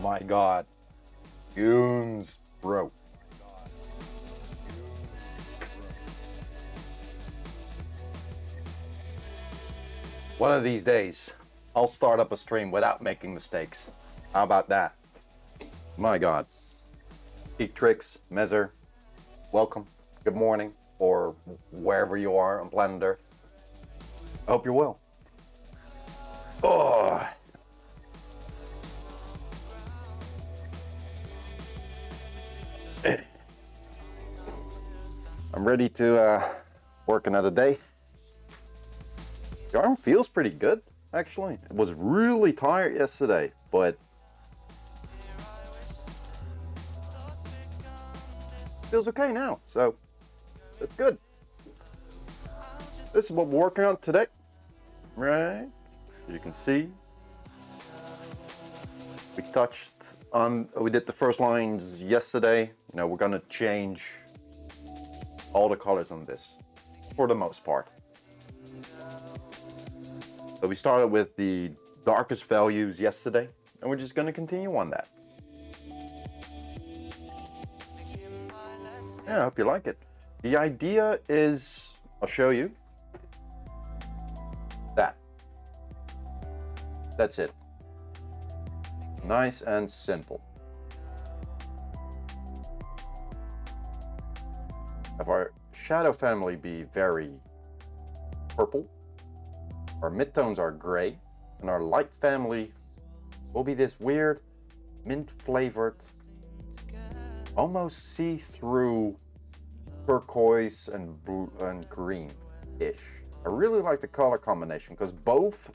My God. Goons, bro. One of these days, I'll start up a stream without making mistakes. How about that? My God. Geek Tricks, Mezer, welcome. Good morning, or wherever you are on planet Earth. I hope you're well. Oh. I'm ready to work another day. The arm feels pretty good, actually. I was really tired yesterday, but feels okay now, so that's good. This is what we're working on today, right? You can see we did the first lines yesterday. You know, we're gonna change all the colors on this for the most part. So we started with the darkest values yesterday, and we're just gonna continue on that. Yeah, I hope you like it. The idea is, I'll show you that. That's it. Nice and simple. Have our shadow family be very purple. Our midtones are gray, and our light family will be this weird mint flavored, almost see-through turquoise and blue and green-ish. I really like the color combination because both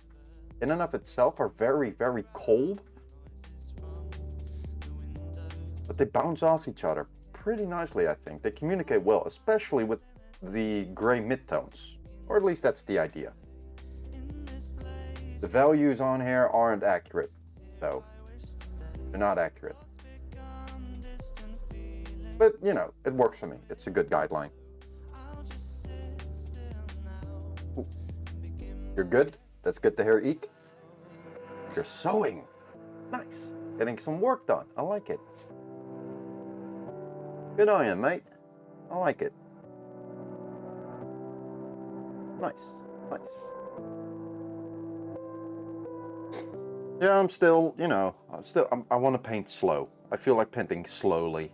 in and of itself are very, very cold, but they bounce off each other pretty nicely, I think. They communicate well, especially with the gray midtones, or at least that's the idea. The values on here aren't accurate, though. They're not accurate. But, you know, it works for me. It's a good guideline. Ooh. You're good? That's good to hear, Eek. You're sewing. Nice. Getting some work done. I like it. Good on you, mate. I like it. Nice. Nice. Yeah, I'm still, you know, I want to paint slow. I feel like painting slowly.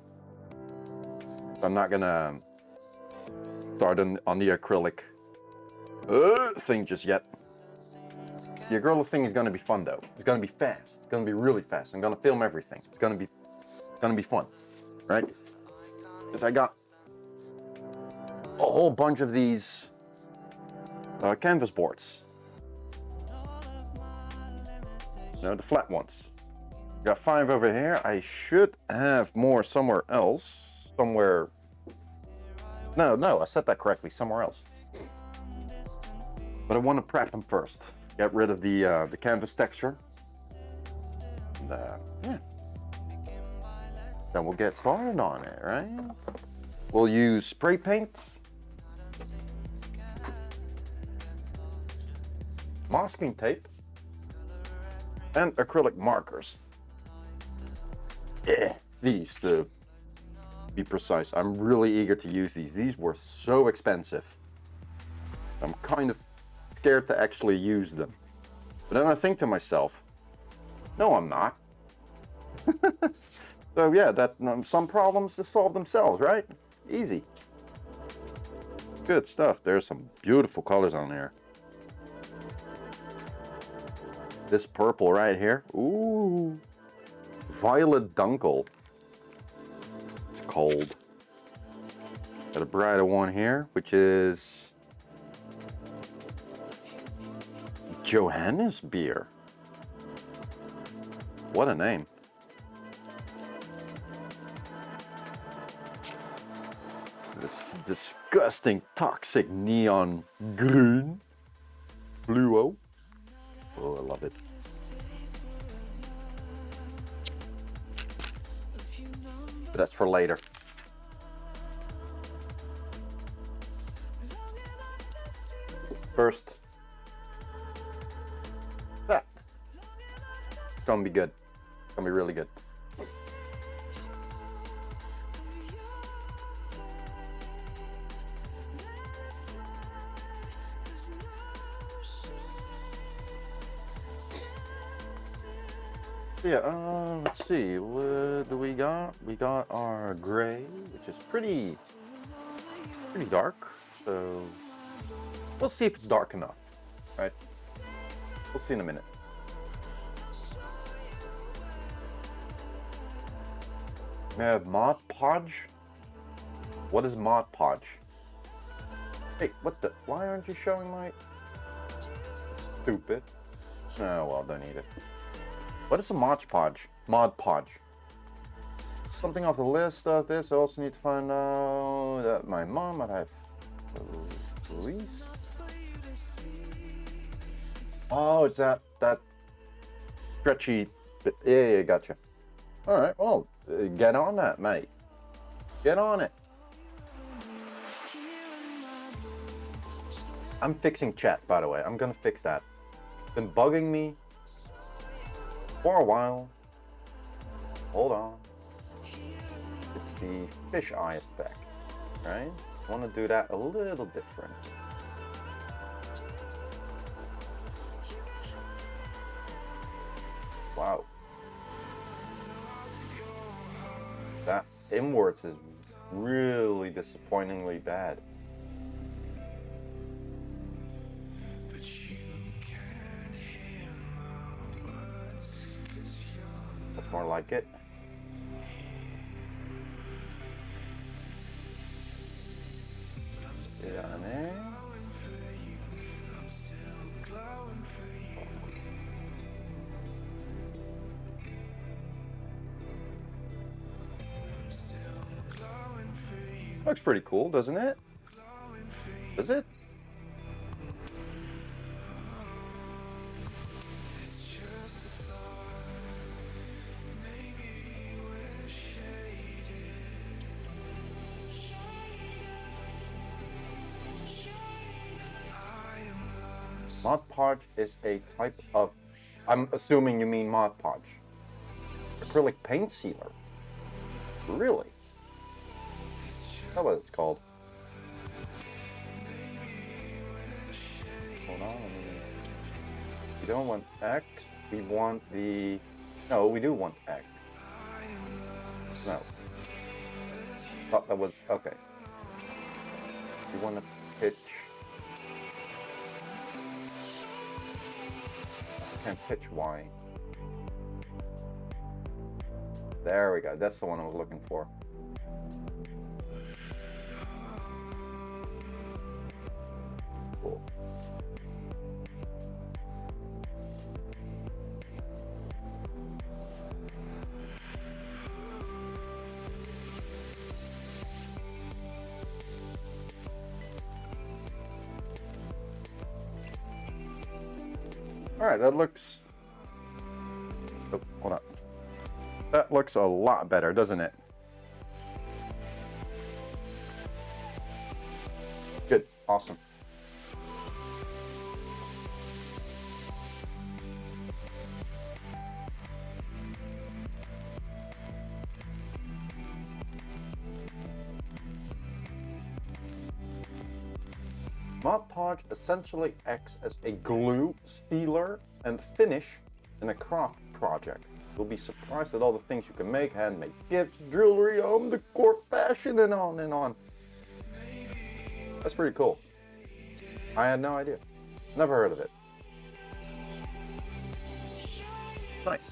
I'm not gonna start on the acrylic thing just yet. The acrylic thing is gonna be fun though. It's gonna be fast. It's gonna be really fast. I'm gonna film everything. It's gonna be fun, right? Because I got a whole bunch of these canvas boards. You know, the flat ones. Got 5 over here. I should have more somewhere else. Somewhere. No, I said that correctly. Somewhere else. But I want to prep them first. Get rid of the canvas texture. And, yeah. Then we'll get started on it, right? We'll use spray paint, masking tape, and acrylic markers. These to be precise. I'm really eager to use these. These were so expensive. I'm kind of scared to actually use them. But then I think to myself, no, I'm not. So yeah, that some problems just solve themselves, right? Easy. Good stuff. There's some beautiful colors on here. This purple right here. Ooh. Violet Dunkel. It's cold. Got a brighter one here, which is Johannes beer. What a name. This disgusting toxic neon green. Fluo. Oh, I love it. But that's for later. First, that. It's gonna be good. It's gonna be really good. Yeah, let's see. What do we got? We got our gray, which is pretty dark. So we'll see if it's dark enough, right? We'll see in a minute. We have Mod Podge. What is Mod Podge? Hey, what the? Why aren't you showing my? Stupid. Oh well, don't need it. What is a Mod Podge? Mod Podge. Something off the list of this. I also need to find out that my mom might have police. Oh, it's that stretchy. Yeah, gotcha. All right, well, get on that, mate. Get on it. I'm fixing chat, by the way. I'm gonna fix that. Been bugging me for a while. Hold on. It's the fish eye effect, right? I want to do that a little different. Wow. That inwards is really disappointingly bad. That's more like it. Yeah, looks pretty cool, doesn't it? Does it? Mod Podge is a type of, I'm assuming you mean Mod Podge. Acrylic paint sealer. Really? That's what it's called. Hold on. We don't want X. We want the. No, we do want X. No. Thought that was okay. We want to pitch. Can't pitch Y. There we go. That's the one I was looking for. Cool. All right, that looks. Oh, hold on. That looks a lot better, doesn't it? Good, awesome. Mod Podge essentially acts as a glue, sealer, and finish in a craft project. You'll be surprised at all the things you can make: handmade gifts, jewelry, home decor, fashion, and on and on. That's pretty cool. I had no idea. Never heard of it. Nice.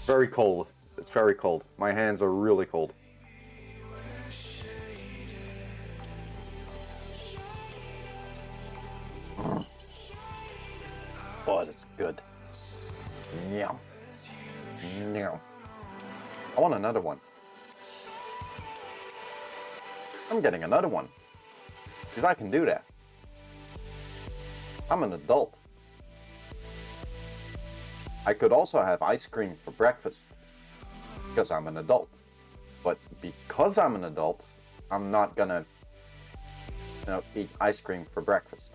Very cold. It's very cold. My hands are really cold. Oh, that's good. Yum. Yum. I want another one. I'm getting another one. Because I can do that. I'm an adult. I could also have ice cream for breakfast. Because I'm an adult. But because I'm an adult, I'm not gonna, eat ice cream for breakfast.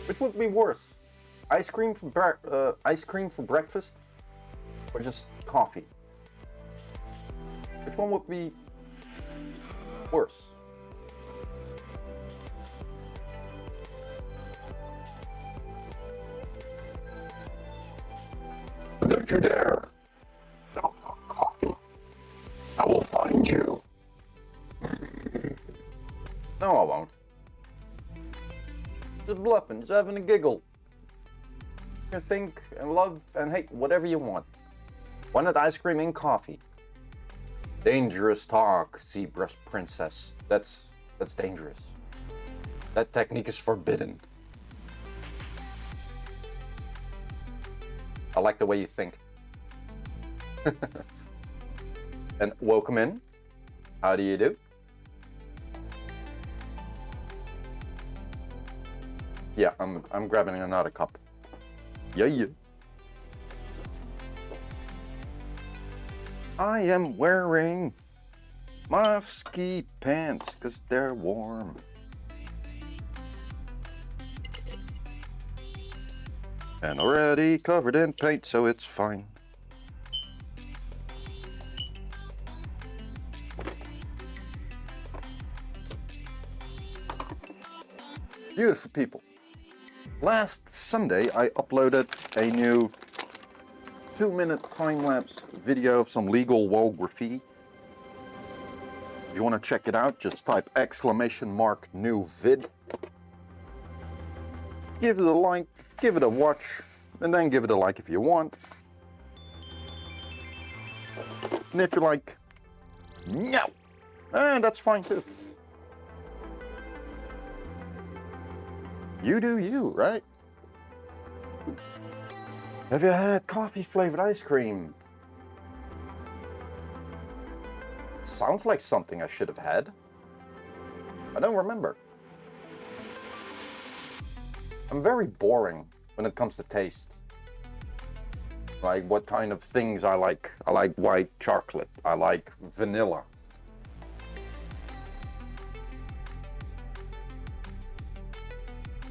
Which would be worse? Ice cream for breakfast, or just coffee? Which one would be worse? Don't you dare! No, no coffee. I will find you. No, I won't. Just bluffing, just having a giggle. You can think and love and hate whatever you want. Why not ice cream and coffee? Dangerous talk, zebra princess. That's dangerous. That technique is forbidden. I like the way you think. And welcome in. How do you do? Yeah, I'm grabbing another cup. Yeah. I am wearing my ski pants 'cause they're warm. And already covered in paint, so it's fine. Beautiful people. Last Sunday, I uploaded a new 2-minute time-lapse video of some legal wall graffiti. If you want to check it out, just type !new vid. Give it a like, give it a watch, and then give it a like if you want. And if you're like, no, that's fine too. You do you, right? Have you had coffee flavored ice cream? It sounds like something I should have had. I don't remember. I'm very boring when it comes to taste. Like what kind of things I like. I like white chocolate. I like vanilla.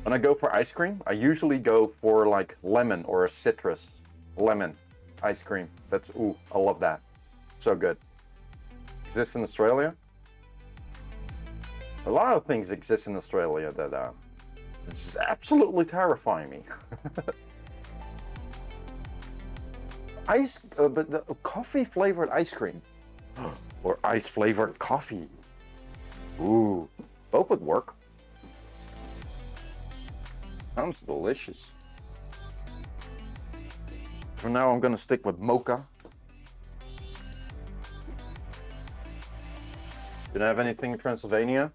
When I go for ice cream, I usually go for like lemon or a citrus lemon ice cream. That's, ooh, I love that. So good. Exists in Australia. A lot of things exist in Australia that just absolutely terrify me. But the coffee flavored ice cream or ice flavored coffee. Ooh, both would work. Sounds delicious. For now, I'm gonna stick with mocha. Didn't have anything in Transylvania?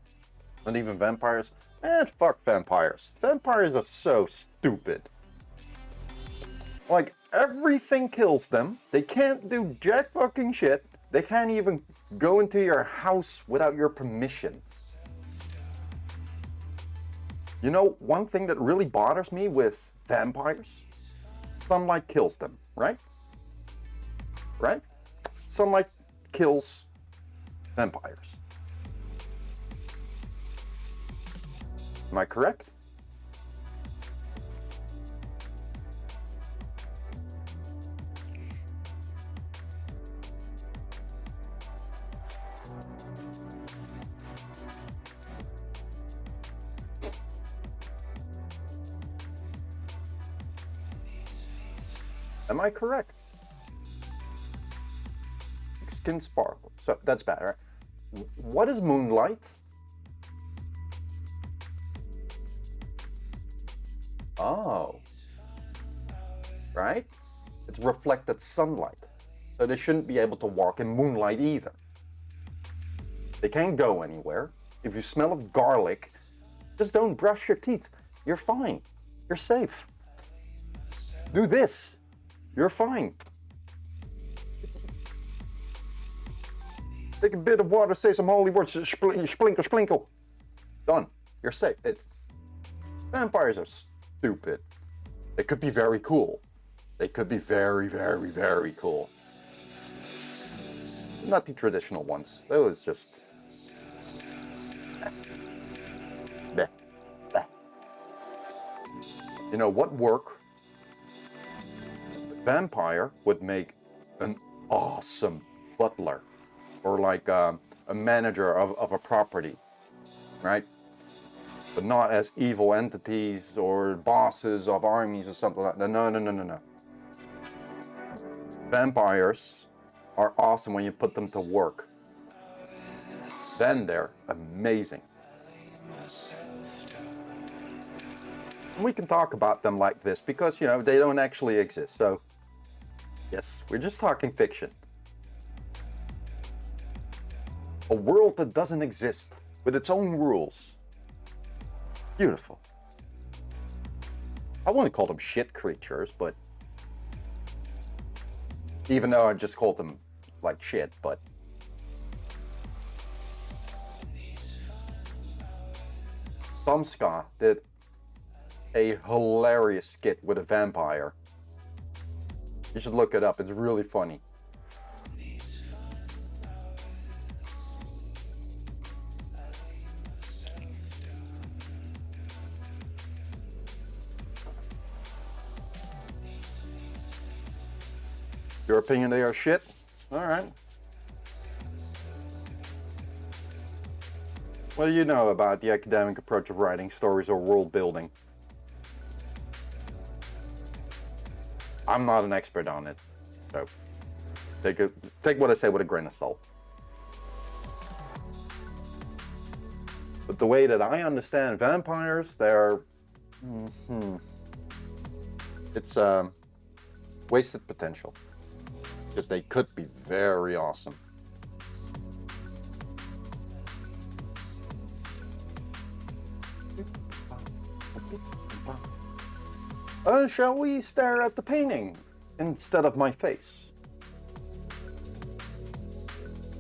Not even vampires? Fuck vampires. Vampires are so stupid. Like, everything kills them. They can't do jack fucking shit. They can't even go into your house without your permission. You know, one thing that really bothers me with vampires? Sunlight kills them, right? Right? Sunlight kills vampires. Am I correct? Am I correct? Skin sparkle. So that's bad, right? What is moonlight? Oh. Right? It's reflected sunlight. So they shouldn't be able to walk in moonlight either. They can't go anywhere. If you smell of garlic, just don't brush your teeth. You're fine. You're safe. Do this. You're fine. Take a bit of water, say some holy words, splinkle, splinkle. Done. You're safe. Vampires are stupid. They could be very cool. They could be very, very, very cool. Not the traditional ones. Those just... Bleh. Bleh. You know what work? Vampire would make an awesome butler. or like a manager of a property, right? But not as evil entities or bosses of armies or something like that. No, no, no, no, no. Vampires are awesome when you put them to work. Then they're amazing. And we can talk about them like this because, you know, they don't actually exist. So, yes, we're just talking fiction. A world that doesn't exist with its own rules. Beautiful. I wouldn't call them shit creatures, but even though I just called them like shit, but Scott did a hilarious skit with a vampire. You should look it up, it's really funny. Your opinion they are shit? Alright. What do you know about the academic approach of writing stories or world building? I'm not an expert on it, so take what I say with a grain of salt. But the way that I understand vampires, they're it's wasted potential, because they could be very awesome. Shall we stare at the painting instead of my face?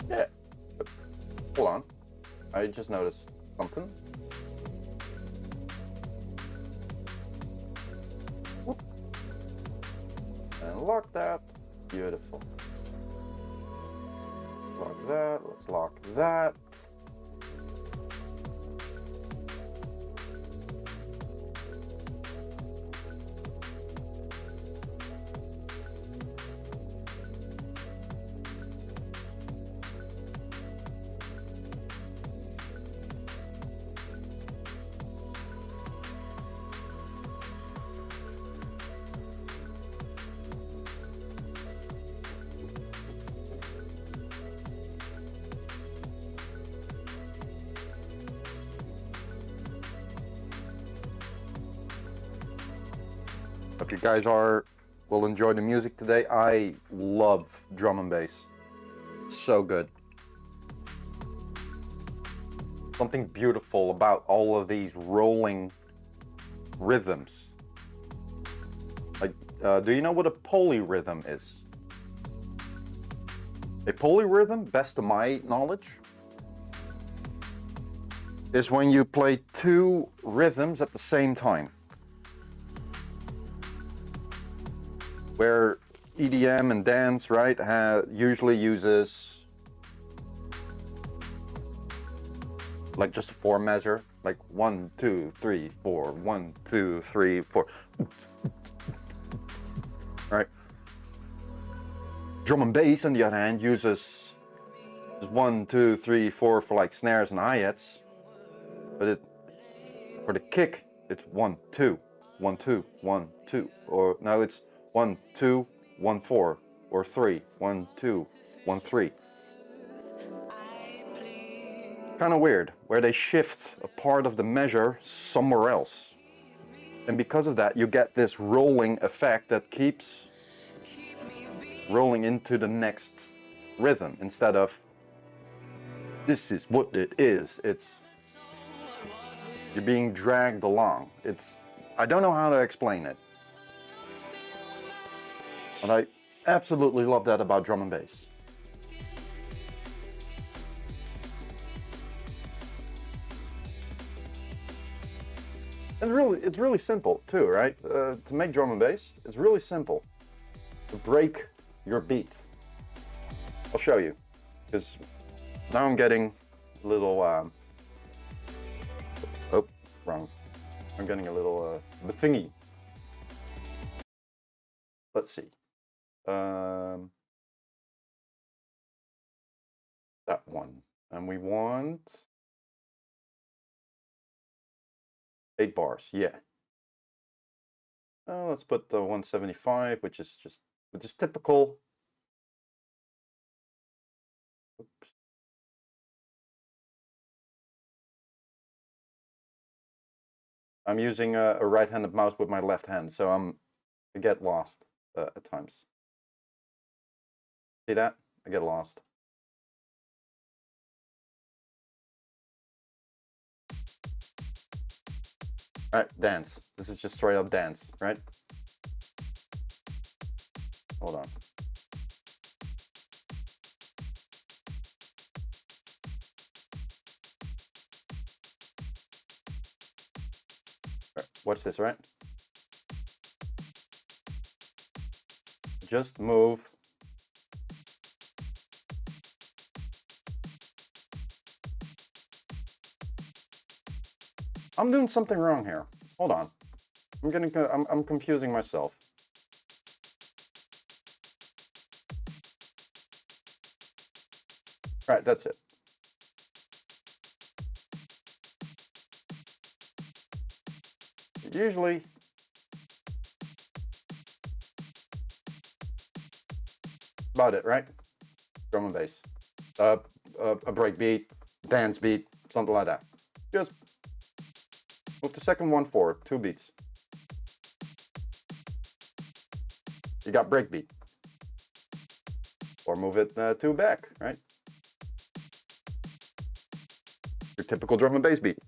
Yeah. Hold on. I just noticed something. Whoop. And lock that. Beautiful. Lock that. Let's lock that. Hope you guys will enjoy the music today. I love drum and bass. So good. Something beautiful about all of these rolling rhythms. Like, do you know what a polyrhythm is? A polyrhythm, best of my knowledge, is when you play two rhythms at the same time. Where EDM and dance, right, usually uses like just a 4 measure, like 1, 2, 3, 4, 1, 2, 3, 4, right? Drum and bass, on the other hand, uses 1, 2, 3, 4 for like snares and hi-hats, but for the kick, it's 1, 2, 1, 2, 1, 2, or no, it's 1, 2, 1, 4, or 3, 1, 2, 1, 3. Kind of weird, where they shift a part of the measure somewhere else. And because of that, you get this rolling effect that keeps rolling into the next rhythm instead of this is what it is. You're being dragged along. I don't know how to explain it. And I absolutely love that about drum and bass. And it's really simple too, right? To make drum and bass, it's really simple. To break your beat. I'll show you, because now I'm getting a little, oh, wrong. I'm getting a little, thingy. Let's see. that one. And we want 8 bars, yeah. Let's put the 175, which is typical. Oops. I'm using a right-handed mouse with my left hand, so I get lost at times. See that? I get lost. All right, dance. This is just straight up dance, right? Hold on. All right, watch this, right? Just move. I'm doing something wrong here. Hold on. I'm confusing myself. All right, that's it. Usually, about it, right? Drum and bass. A break beat, dance beat, something like that. Just move the second one forward, 2 beats. You got break beat. Or move it 2 back, right? Your typical drum and bass beat.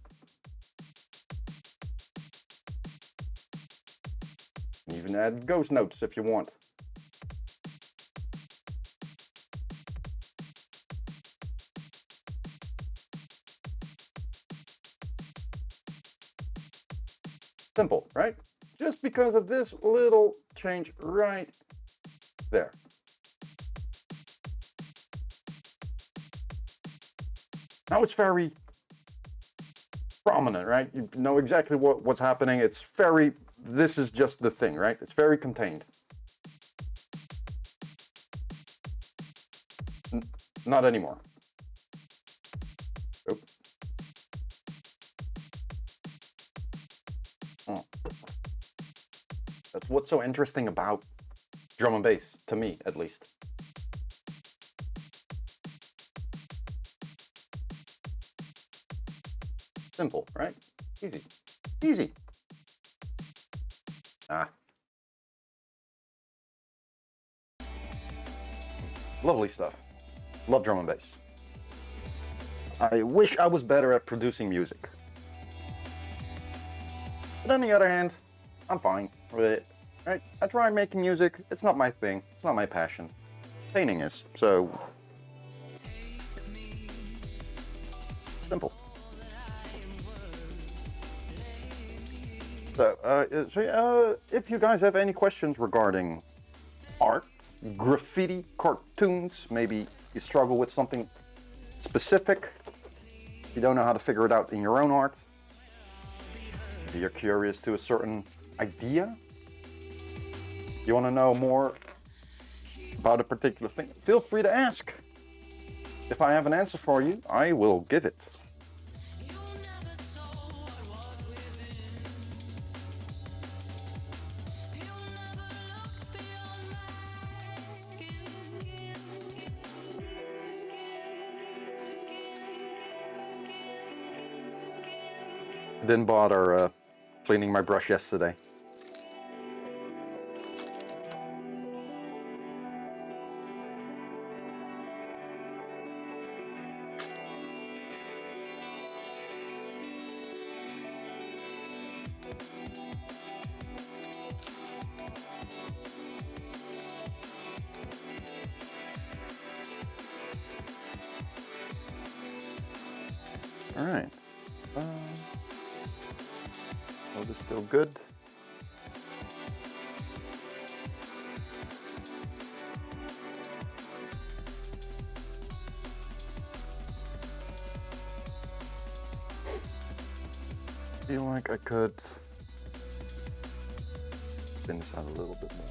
Even add ghost notes if you want. Simple, right? Just because of this little change right there. Now it's very prominent, right? You know exactly what's happening. It's very, this is just the thing, right? It's very contained. Not anymore. Oop. Oh. That's what's so interesting about drum and bass, to me at least. Simple, right? Easy. Easy. Lovely stuff. Love drum and bass. I wish I was better at producing music. But on the other hand, I'm fine with it. Right? I try making music. It's not my thing. It's not my passion. Painting is. So simple. So, if you guys have any questions regarding art, graffiti, cartoons, maybe you struggle with something specific, you don't know how to figure it out in your own art, maybe you're curious to a certain idea, you want to know more about a particular thing, feel free to ask. If I have an answer for you, I will give it. I didn't bother cleaning my brush yesterday. All right. Load is still good. Feel like I could thin this out a little bit more.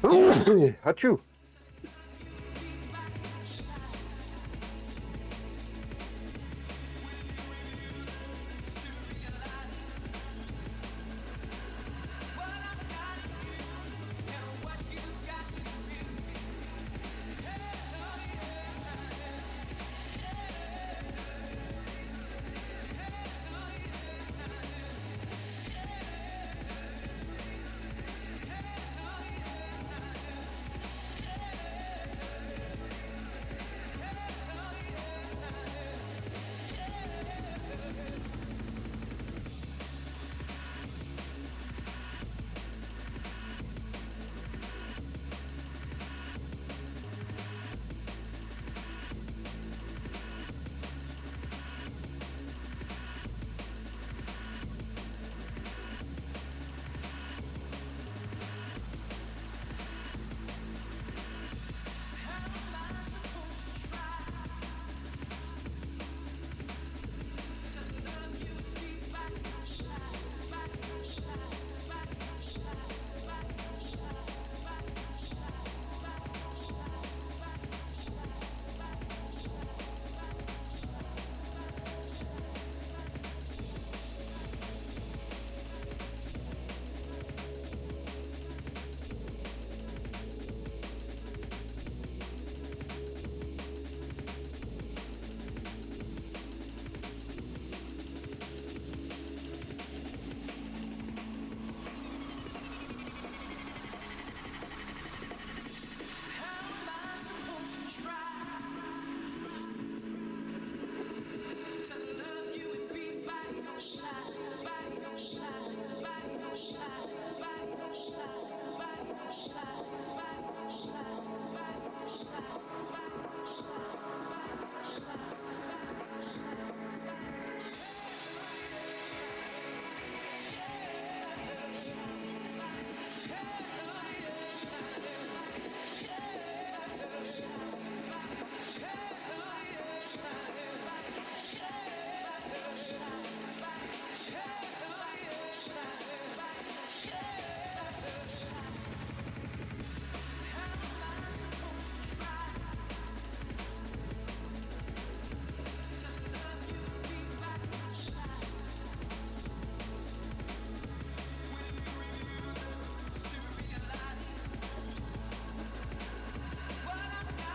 Achoo!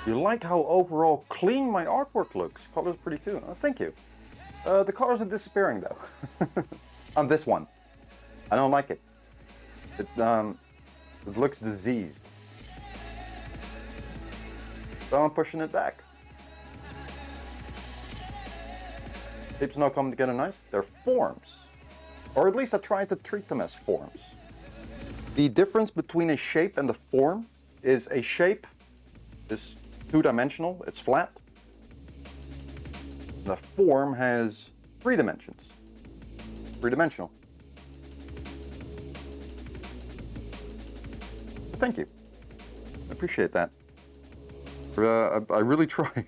You like how overall clean my artwork looks? Color's pretty too. Oh, thank you. The colors are disappearing though. On this one. I don't like it. It looks diseased. So I'm pushing it back. Shapes not come together nice. They're forms. Or at least I try to treat them as forms. The difference between a shape and a form is a shape is two-dimensional, it's flat. The form has 3 dimensions. 3-dimensional. Thank you. I appreciate that. I really try.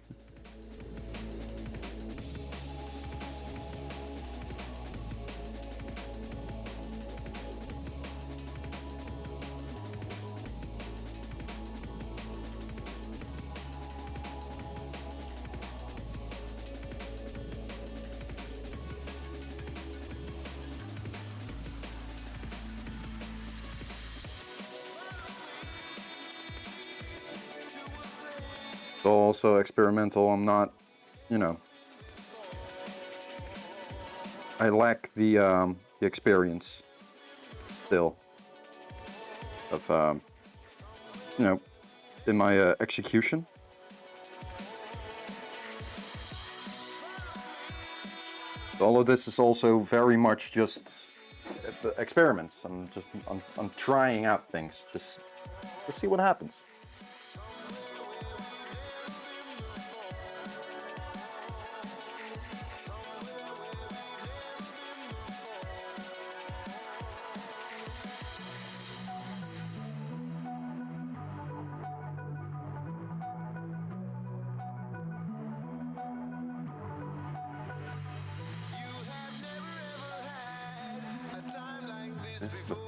Also experimental. I'm not, you know, I lack the experience still of, you know, in my execution. All of this is also very much just experiments. I'm trying out things just to see what happens.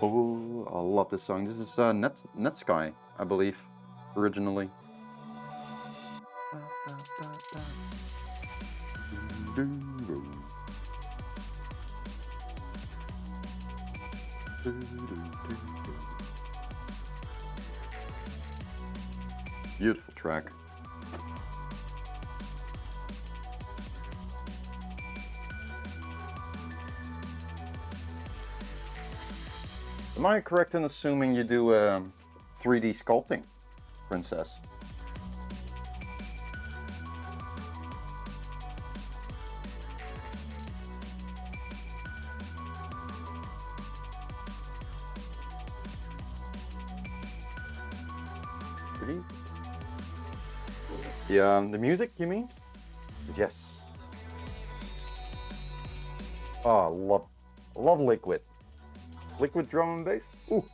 Oh, I love this song. This is Net Sky. I believe, originally. Beautiful track. Am I correct in assuming you do 3D sculpting, Princess? The music, you mean? Yes. Oh, love Liquid. Liquid drum and bass? Ooh.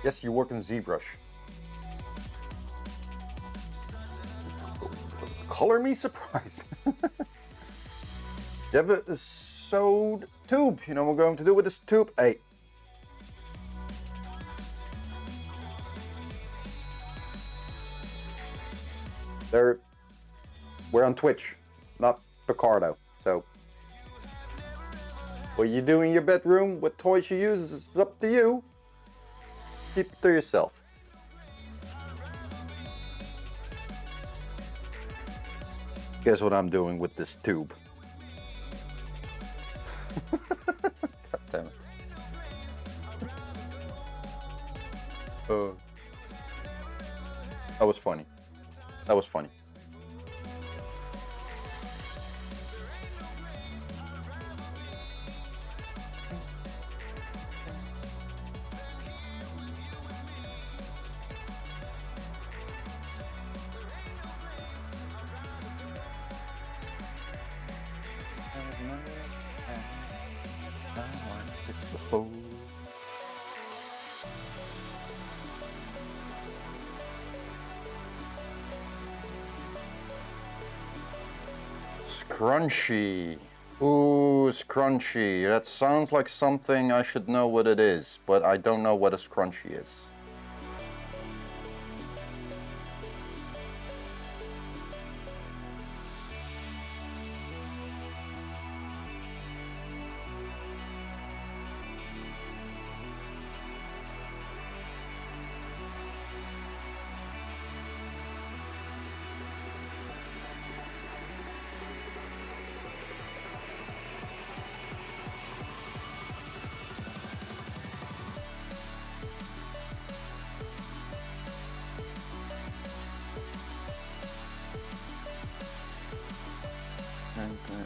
Yes, you work in ZBrush. Color me surprised. You have a sewed tube. You know what we're going to do with this tube? Hey. We're on Twitch, not Picardo. So, what you do in your bedroom, what toys you use, is up to you. Keep it to yourself. Guess what I'm doing with this tube? God damn it. That was funny. That was funny. Scrunchy. Ooh, scrunchy. That sounds like something I should know what it is, but I don't know what a scrunchy is.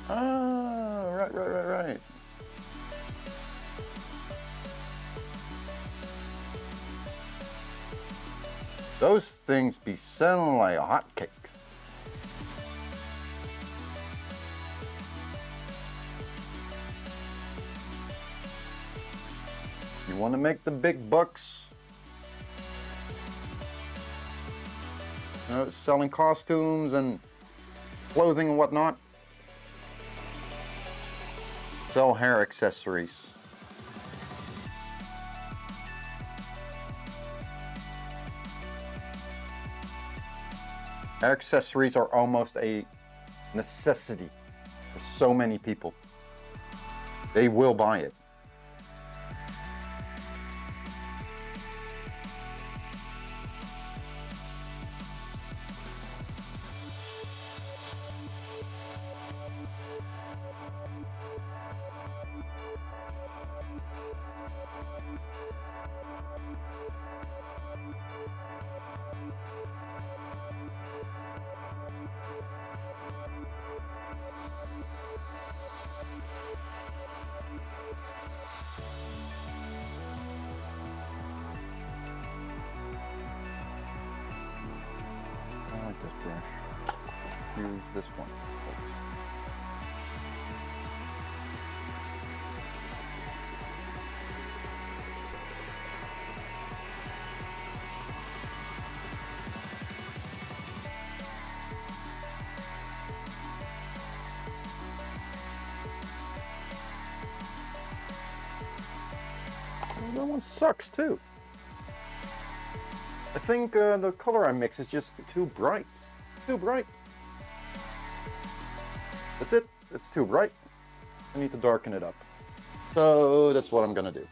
Ah, right. Those things be selling like hotcakes. You want to make the big bucks? Selling costumes and clothing and whatnot? Sell hair accessories. Hair accessories are almost a necessity for so many people. They will buy it. I like this brush. Use this one. one sucks too. I think the color I mix is just too bright. Too bright. That's it. It's too bright. I need to darken it up. So that's what I'm gonna do.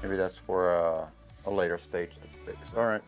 Maybe that's for a later stage to fix. All right.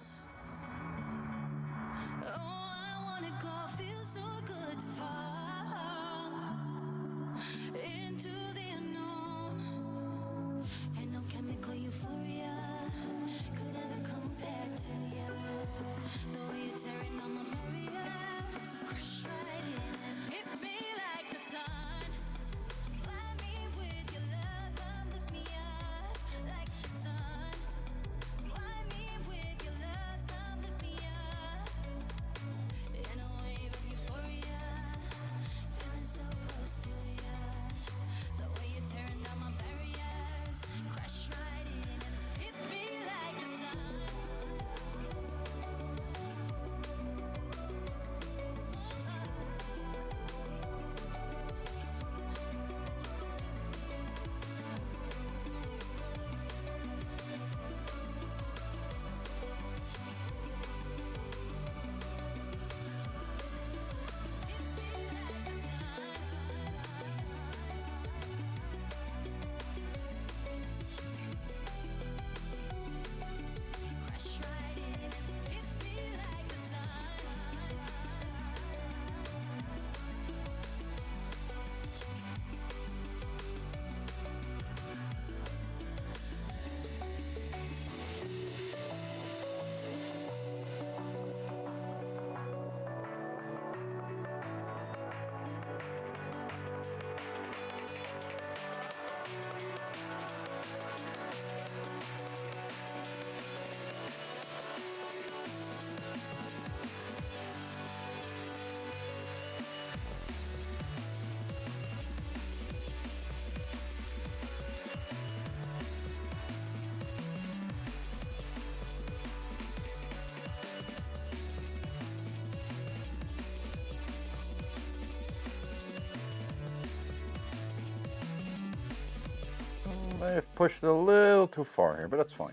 I have pushed it a little too far here, but that's fine.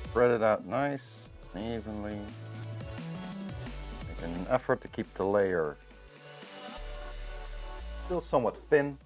Spread it out nice, evenly. Make an effort to keep the layer still somewhat thin.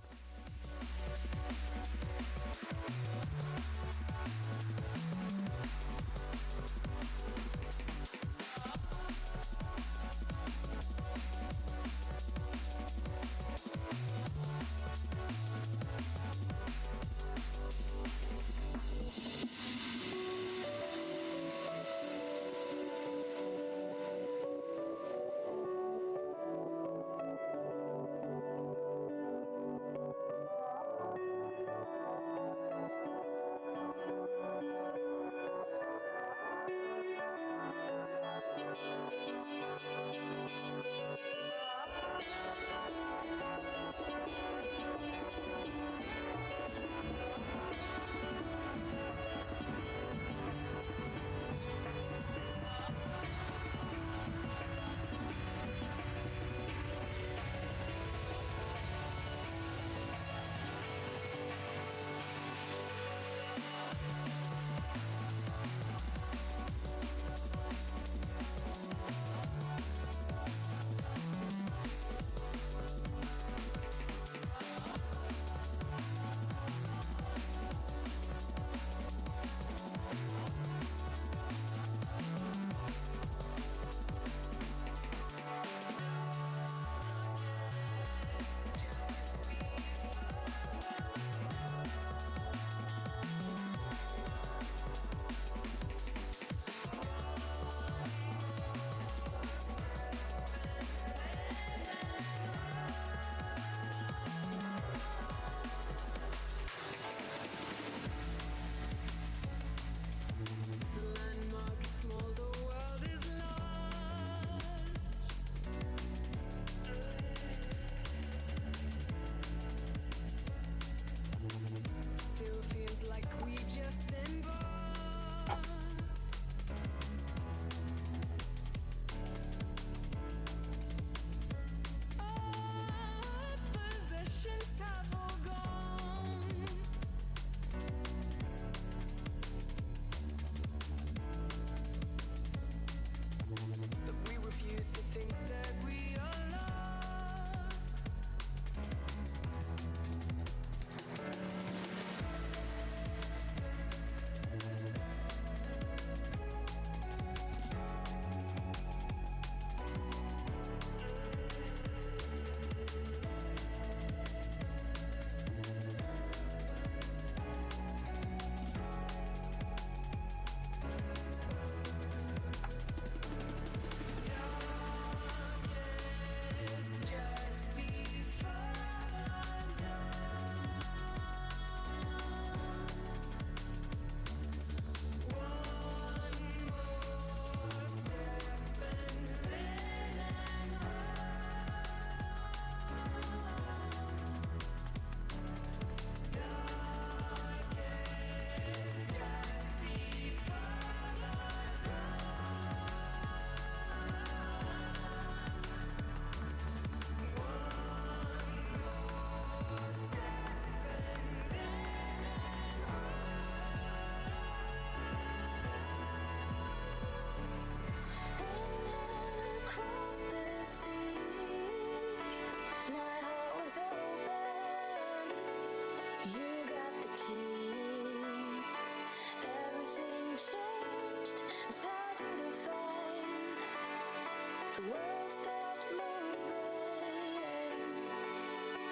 The world stopped moving,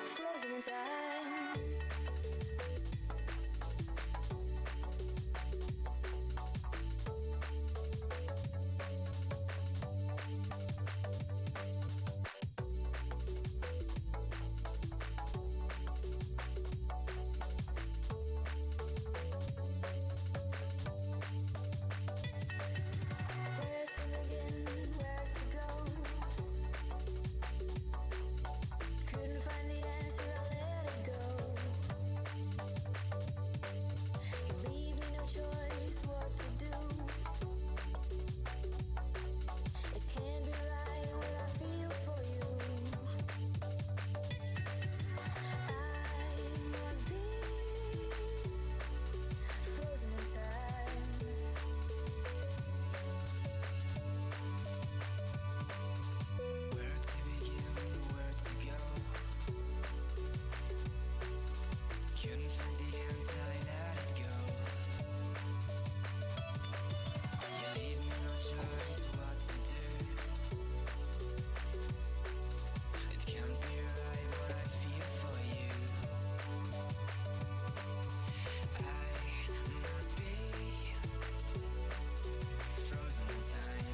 frozen in time. Where to begin, where to go? Couldn't find the answer, I let it go. You leave me no choice what to do. It can't be right what I feel for you. I must be frozen in time. Where to begin, where to go? Couldn't find the answer, I let it go. You leave me no choice what to do. It can't be right what I feel for you. I must be frozen in time.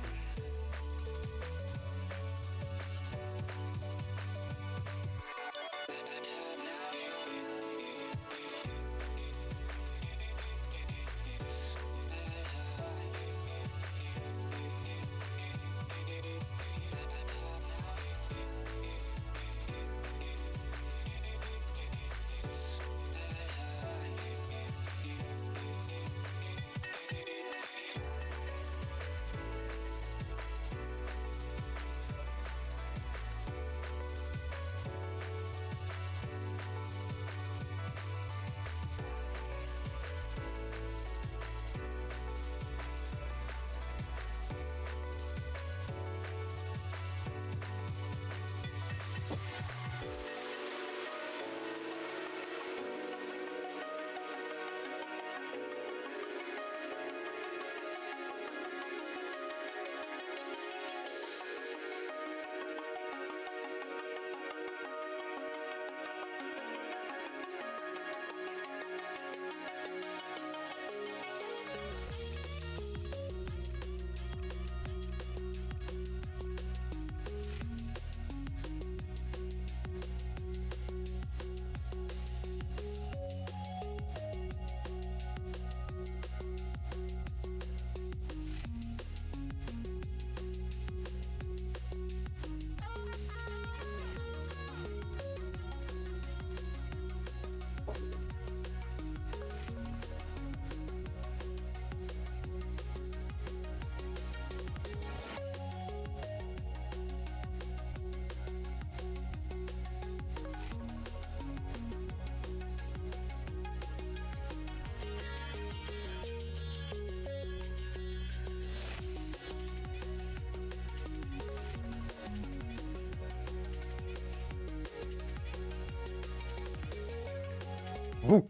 Woo.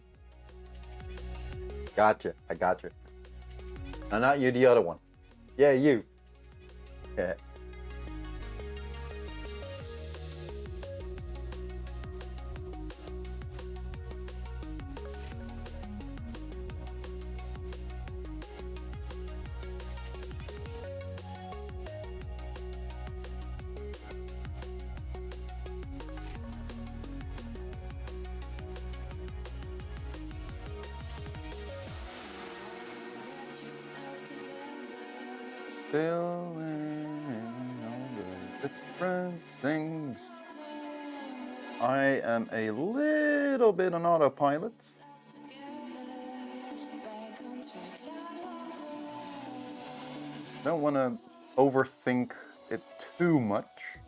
Gotcha. I gotcha. No, not you, the other one. Yeah, you. Yeah. Still in all the different things. I am a little bit on autopilot. Don't want to overthink it too much.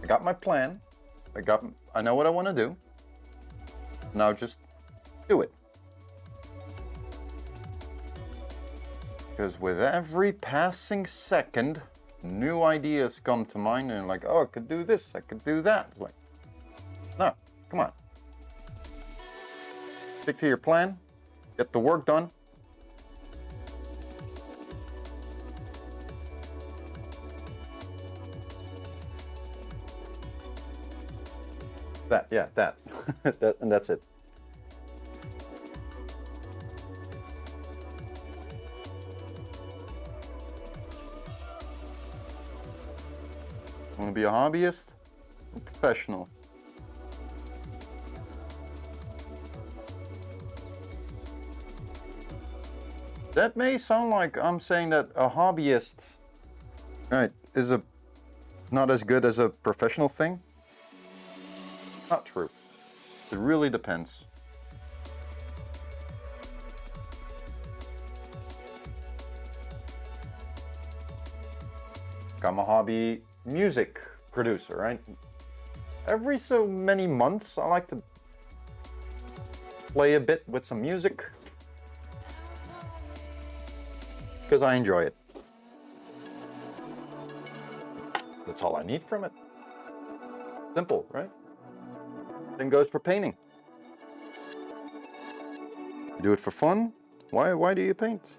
I got my plan. I know what I want to do. Now just do it. Because with every passing second, new ideas come to mind and like, oh, I could do this, I could do that. It's like, no, come on. Stick to your plan, get the work done. That, yeah, that. And that's it. Want to be a hobbyist or professional? That may sound like I'm saying that a hobbyist, right, is not as good as a professional thing. Not true. It really depends. I'm a hobby music producer, right? Every so many months, I like to play a bit with some music because I enjoy it. That's all I need from it. Simple, right? Same goes for painting. You do it for fun. Why do you paint?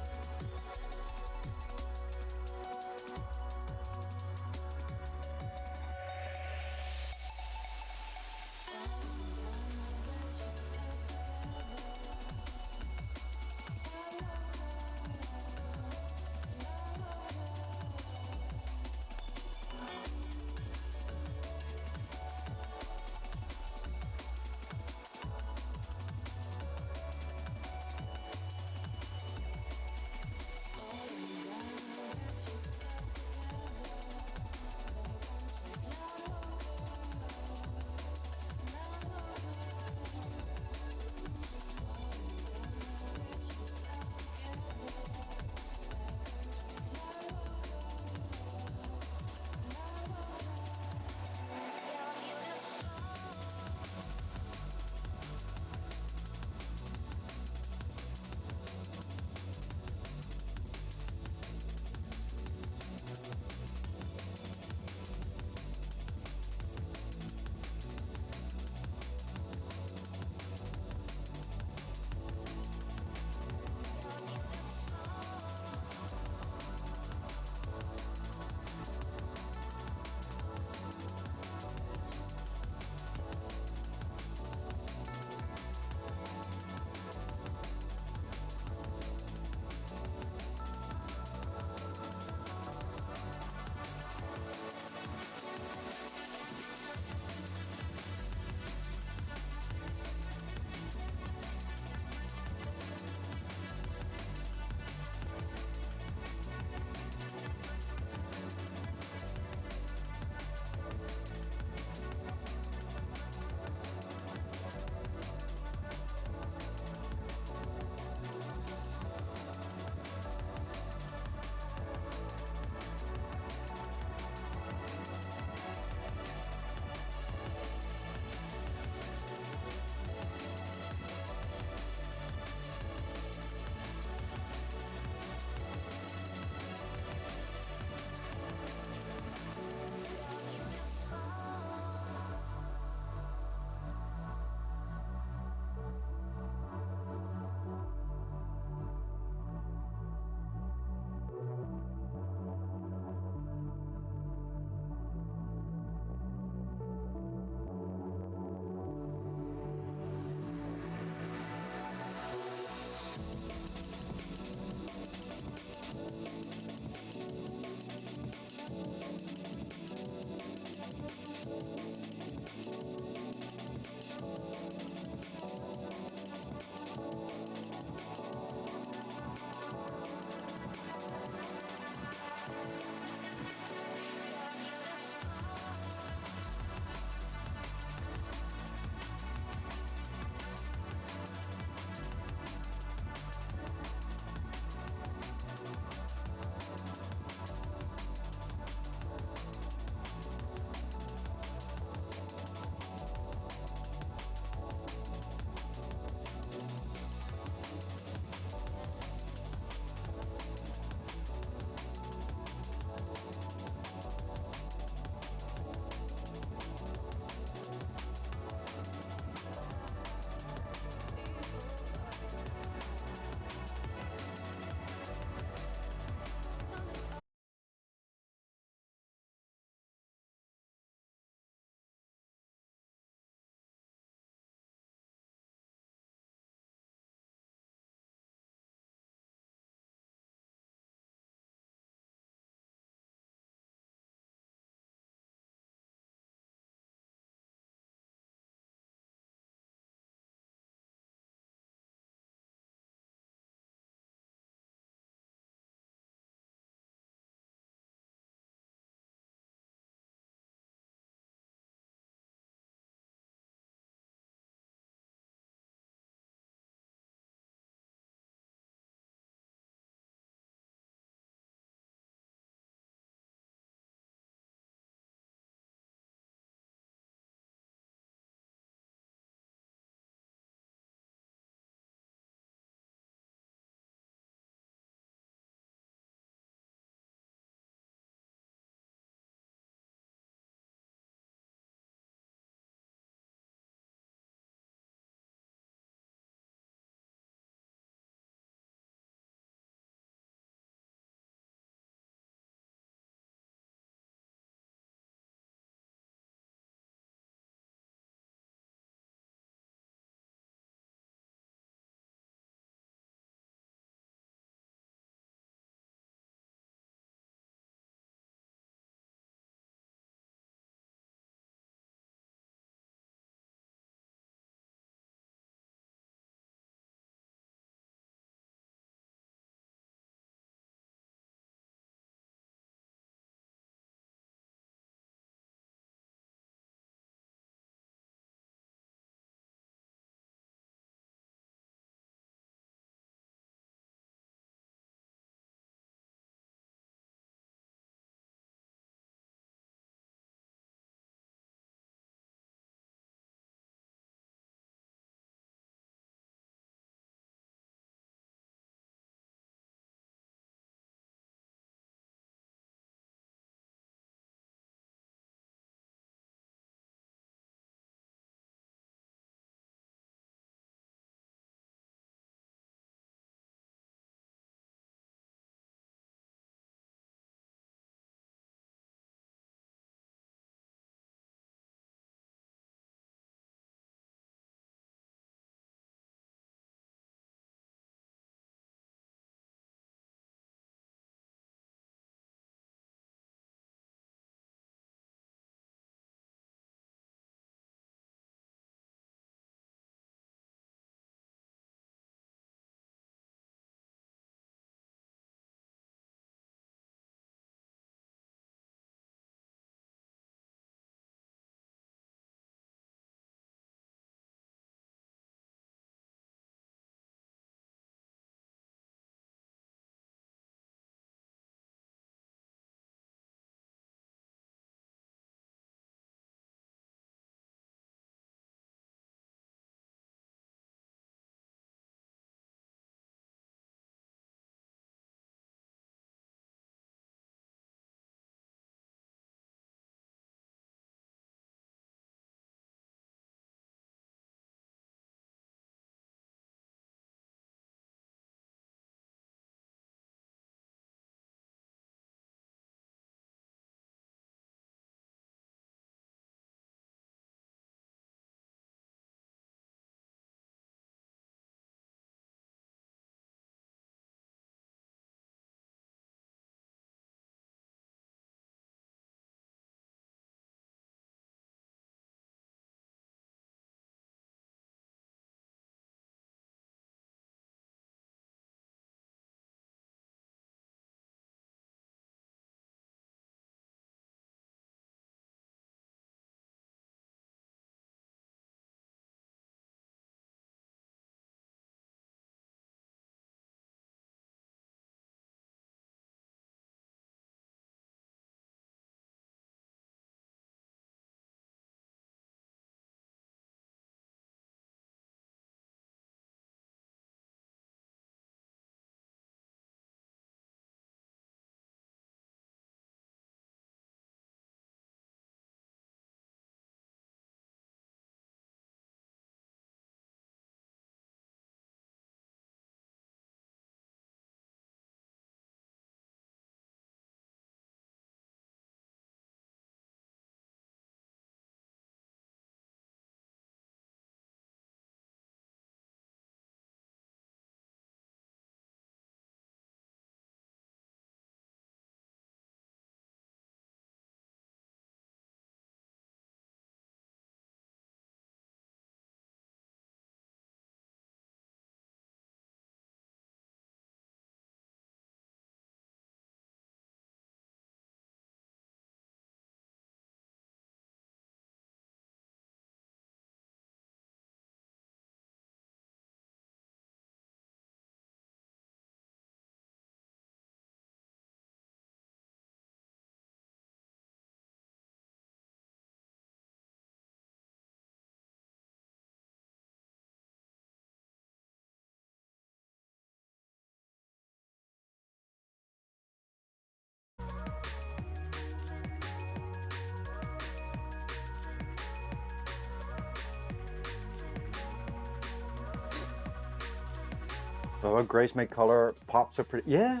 Oh, grays make color pop so pretty. Yeah,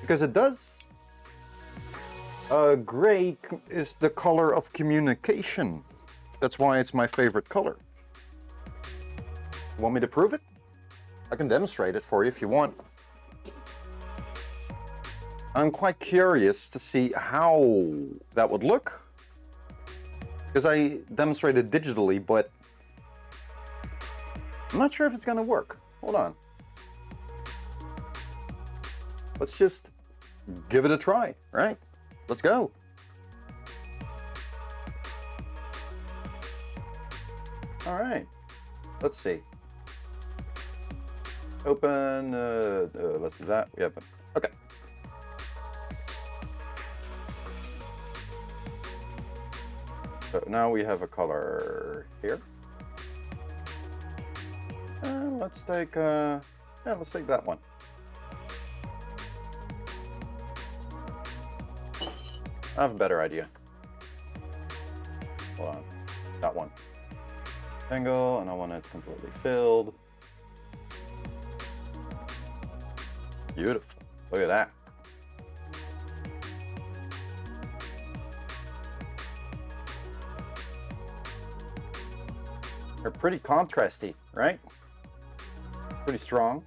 because it does. Gray is the color of communication. That's why it's my favorite color. Want me to prove it? I can demonstrate it for you if you want. I'm quite curious to see how that would look. Because I demonstrated digitally, but I'm not sure if it's gonna work. Hold on. Let's just give it a try, right? Let's go. All right, let's see. Open, let's do that. We open. Okay. So now we have a color here. And let's take, let's take that one. I have a better idea. Hold on, that one. Angle, and I want it completely filled. Beautiful. Look at that. They're pretty contrasty, right? Pretty strong.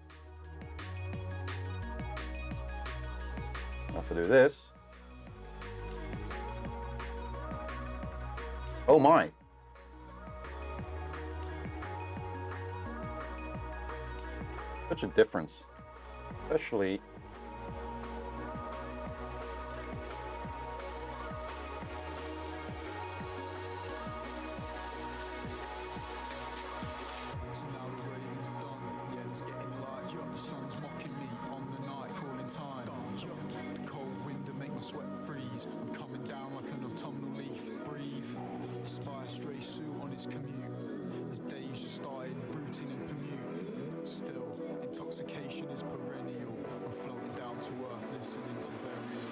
Now if I do this. Oh my. Such a difference. Especially So now the raving's done, yeah, it's getting light. The sun's mocking me on the night, calling time. The cold wind to make my sweat freeze. I'm coming down like an autumnal leaf. Breathe, spy a stray suit on his commute. His days just started rooting in Bermuda. Still, intoxication is perennial. I'm floating down to earth, listening to burial.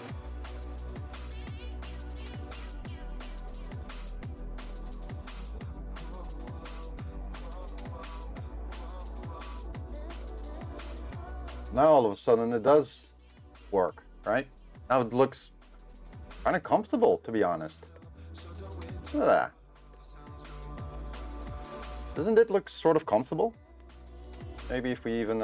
now all of a sudden it does work, right? Now it looks kind of comfortable, to be honest. Look at that. Doesn't it look sort of comfortable? Maybe if we even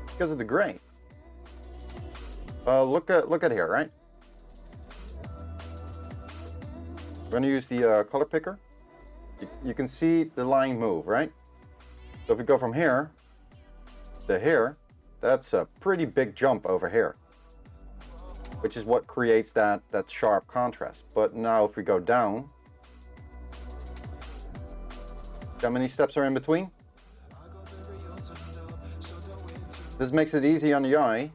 because of the gray. Look at here, right? We're gonna use the color picker. You can see the line move, right? So if we go from here to here, that's a pretty big jump over here, which is what creates that sharp contrast. But now if we go down, how many steps are in between? This makes it easy on the eye.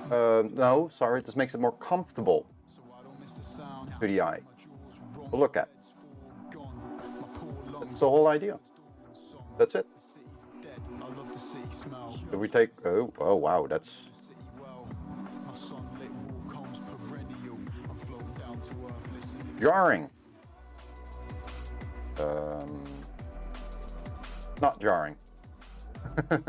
No, sorry, this makes it more comfortable to the eye. But look at it. That's the whole idea. That's it. If we take, oh wow, that's jarring. Not jarring. You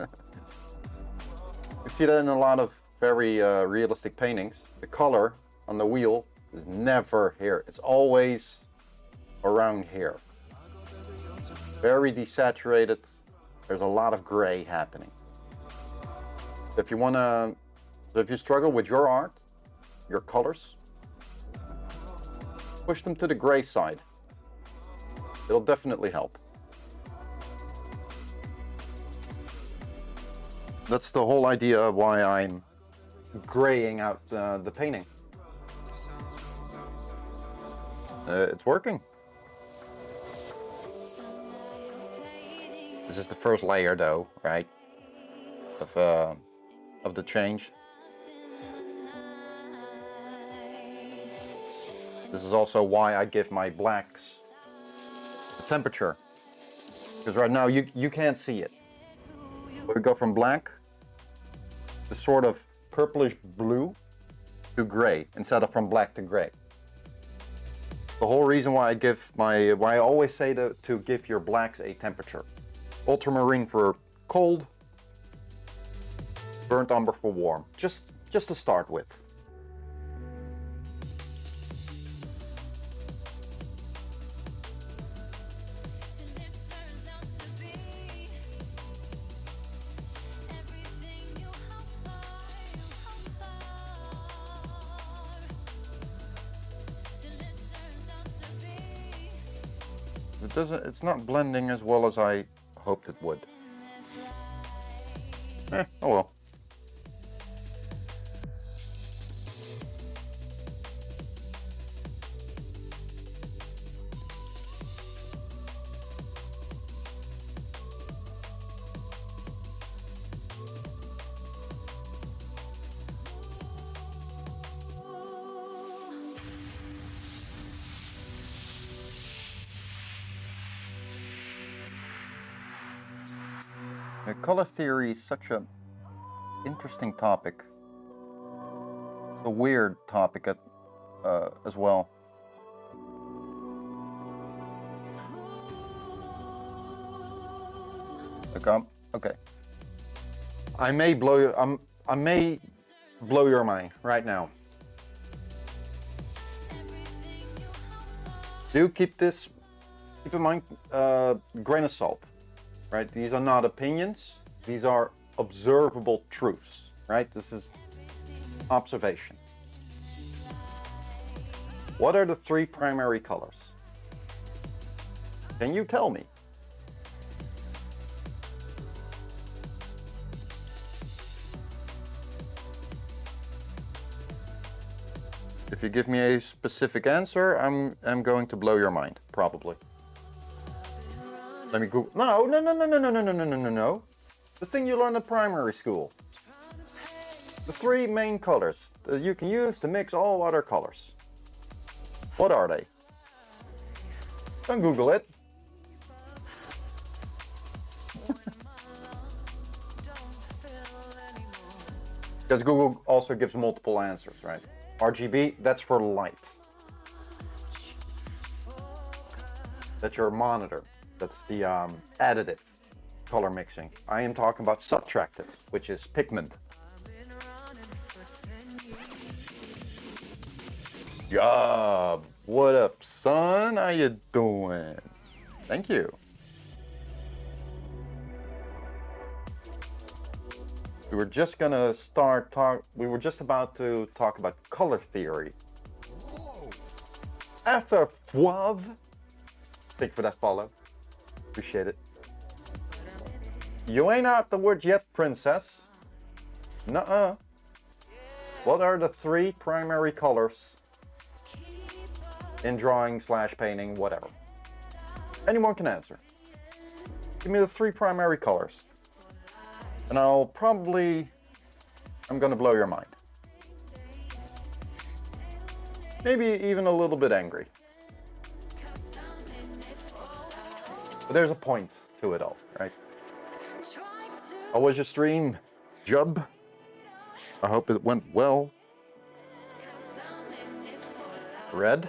see that in a lot of very realistic paintings. The color on the wheel is never here. It's always around here. Very desaturated. There's a lot of gray happening. If you struggle with your art, your colors, push them to the gray side. It'll definitely help. That's the whole idea why I'm graying out the painting. It's working. This is the first layer though, right? Of the change. This is also why I give my blacks a temperature. Because right now you can't see it. But we go from black to sort of purplish blue. to gray instead of from black to gray. The whole reason why I always say to give your blacks a temperature. Ultramarine for cold, burnt umber for warm. Just to start with. It's not blending as well as I hoped it would. Oh well. Color theory is such a interesting topic. A weird topic as well. Okay. I may blow your mind right now. Keep in mind, grain of salt. Right? These are not opinions. These are observable truths. Right? This is observation. What are the three primary colors? Can you tell me? If you give me a specific answer, I'm going to blow your mind, probably. Let me Google. No. The thing you learn in primary school. The three main colors that you can use to mix all other colors. What are they? Don't Google it. Because Google also gives multiple answers, right? RGB, that's for light. That's your monitor. That's the additive color mixing. I am talking about subtractive, which is pigment. Yeah, what up, son? How you doing? Thank you. We were just about to talk about color theory. After Fwav. Thank you for that follow. Appreciate it. You ain't out the woods yet, princess. Nuh-uh. What are the three primary colors in drawing / painting, whatever? Anyone can answer. Give me the three primary colors. And I'm gonna blow your mind. Maybe even a little bit angry. But there's a point to it all, right? How was your stream, Jub? I hope it went well. Red?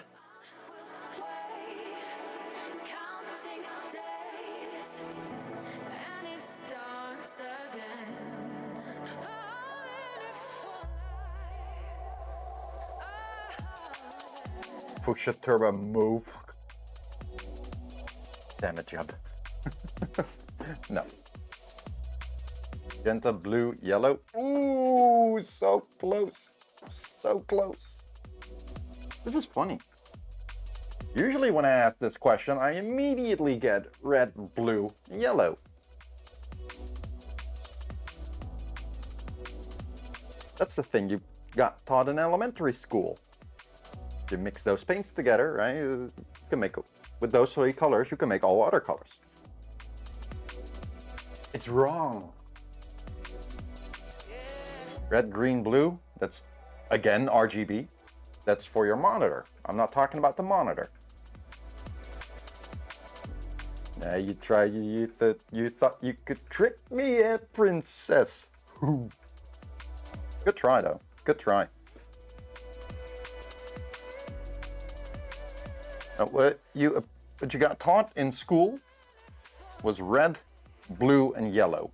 Push a turbo move. Damn it, Jub. No. Magenta, blue, yellow. Ooh, so close. So close. This is funny. Usually when I ask this question, I immediately get red, blue, and yellow. That's the thing you got taught in elementary school. You mix those paints together, right? You can make, with those three colors, you can make all other colors. It's wrong. Red, green, blue, that's, again, RGB. That's for your monitor. I'm not talking about the monitor. Now you thought you could trick me, princess. Good try, though. Good try. What you got taught in school was red, blue, and yellow.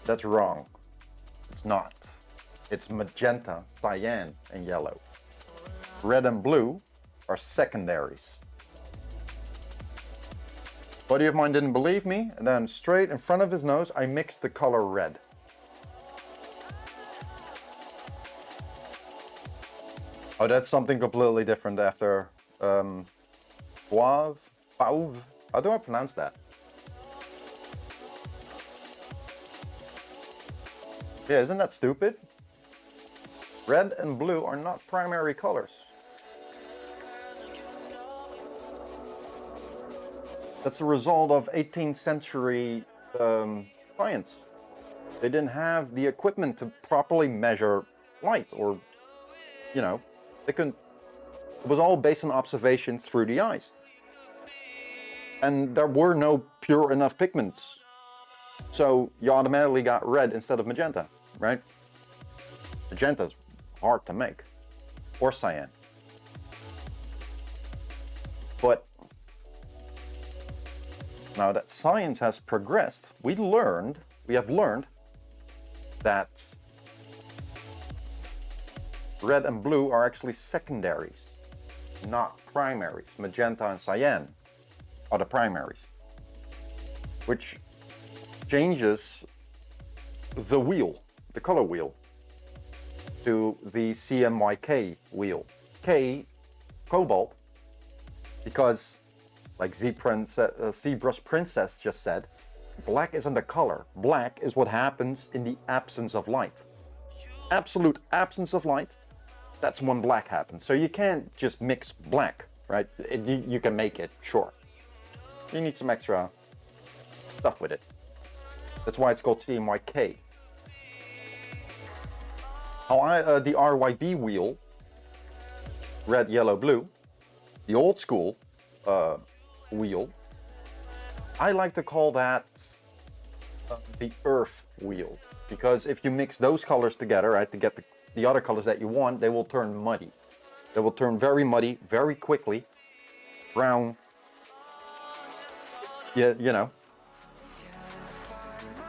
That's wrong. It's not. It's magenta, cyan, and yellow. Red and blue are secondaries. A buddy of mine didn't believe me, and then straight in front of his nose, I mixed the color red. Oh, that's something completely different after Pauve. How do I pronounce that? Yeah, isn't that stupid? Red and blue are not primary colors. That's the result of 18th century science. They didn't have the equipment to properly measure light, or, you know, they couldn't. It was all based on observation through the eyes. And there were no pure enough pigments. So you automatically got red instead of magenta, right? Magenta's hard to make, or cyan. But now that science has progressed, we have learned that red and blue are actually secondaries, not primaries. Magenta and cyan are the primaries, which changes the wheel, the color wheel, to the CMYK wheel. K, cobalt, because like Zebra's Princess just said, black isn't a color. Black is what happens in the absence of light. Absolute absence of light, that's when black happens. So you can't just mix black, right? You can make it, sure. You need some extra stuff with it. That's why it's called CMYK. The RYB wheel, red, yellow, blue, the old school wheel, I like to call that the earth wheel, because if you mix those colors together, right, to get the other colors that you want, they will turn muddy. They will turn very muddy very quickly, brown, yeah, you know,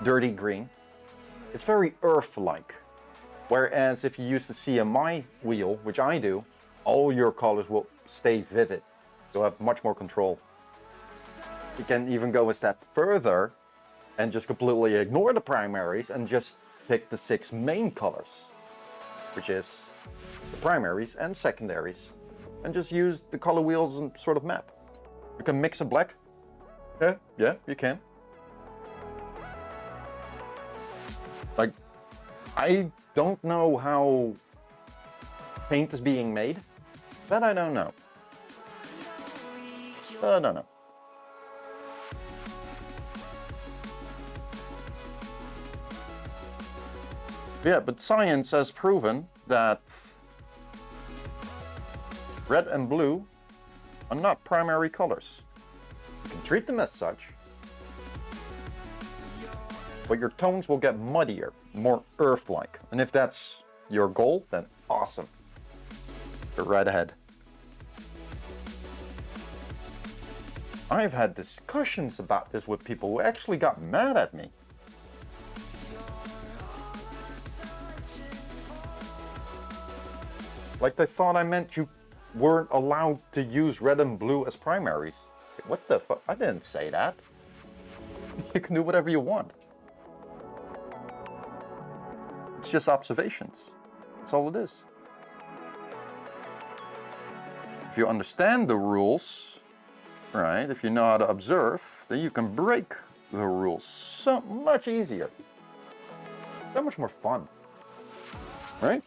dirty green. It's very earth-like. Whereas if you use the CMY wheel, which I do, all your colors will stay vivid. You'll have much more control. You can even go a step further and just completely ignore the primaries and just pick the 6 main colors, which is the primaries and secondaries, and just use the color wheels and sort of map. You can mix a black. Yeah, you can. Like, I don't know how paint is being made. That I don't know. I don't know. Yeah, but science has proven that red and blue are not primary colors. You can treat them as such, but your tones will get muddier, more earth-like. And if that's your goal, then awesome. Go right ahead. I've had discussions about this with people who actually got mad at me. Like they thought I meant you weren't allowed to use red and blue as primaries. What the fuck? I didn't say that. You can do whatever you want. It's just observations. That's all it is. If you understand the rules, right, if you know how to observe, then you can break the rules so much easier. So much more fun. Right?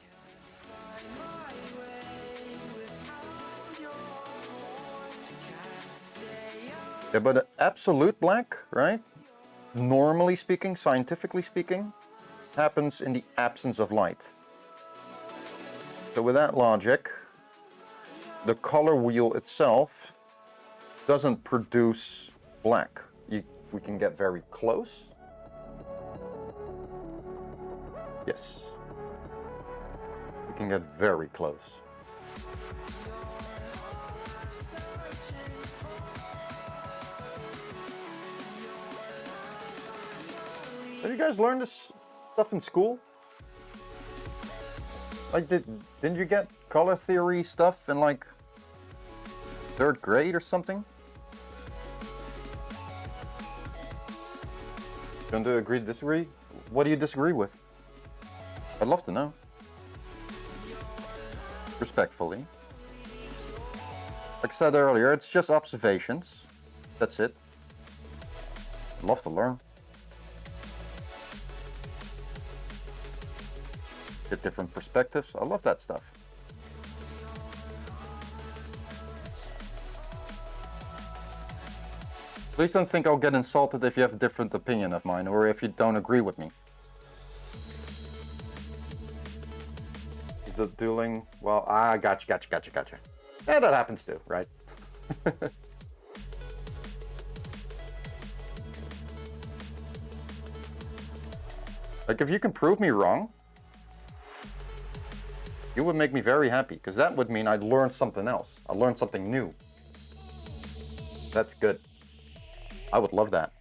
Yeah, but absolute black, right? Normally speaking, scientifically speaking, happens in the absence of light. So with that logic, the color wheel itself doesn't produce black. We can get very close. Yes. We can get very close. Did you guys learn this stuff in school? Like, didn't you get color theory stuff in like 3rd grade or something? Going to agree to disagree? What do you disagree with? I'd love to know. Respectfully. Like I said earlier, it's just observations. That's it. I'd love to learn. Get different perspectives. I love that stuff. Please don't think I'll get insulted if you have a different opinion of mine or if you don't agree with me. The dueling, well, gotcha. Yeah, that happens too, right? Like, if you can prove me wrong, it would make me very happy, because that would mean I'd learn something else. I learned something new. That's good. I would love that.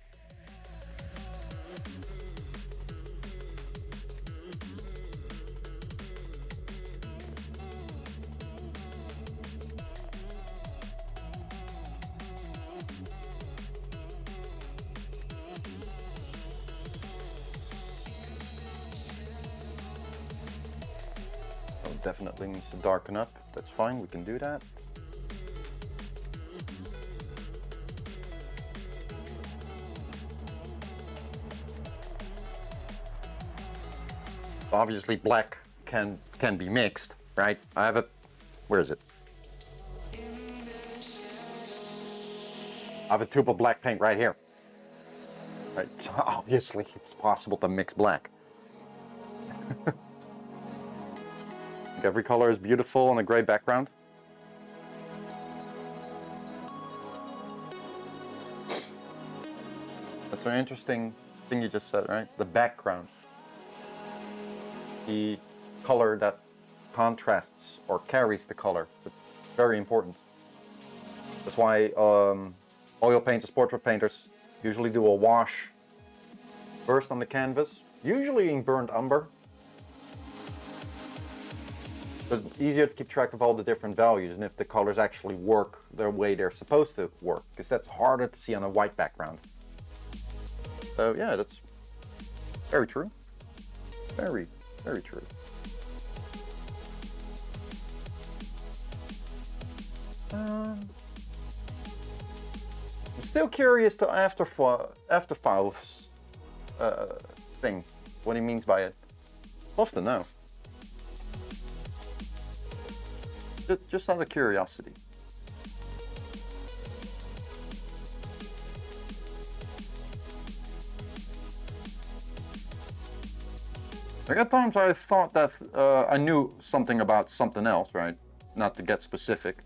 Oh, definitely needs to darken up. That's fine, we can do that. Obviously black can be mixed, right? I have a, where is it? I have a tube of black paint right here. Right, so obviously it's possible to mix black. Every color is beautiful on a gray background. That's an interesting thing you just said, right? The background. The color that contrasts or carries the color. It's very important. That's why oil painters, portrait painters usually do a wash first on the canvas, usually in burnt umber. It's easier to keep track of all the different values and if the colors actually work the way they're supposed to work, because that's harder to see on a white background. So yeah, that's very true. Very true. I'm still curious to after files thing. What he means by it. Love to know. Just out of curiosity. Like at times I thought that I knew something about something else, right? Not to get specific.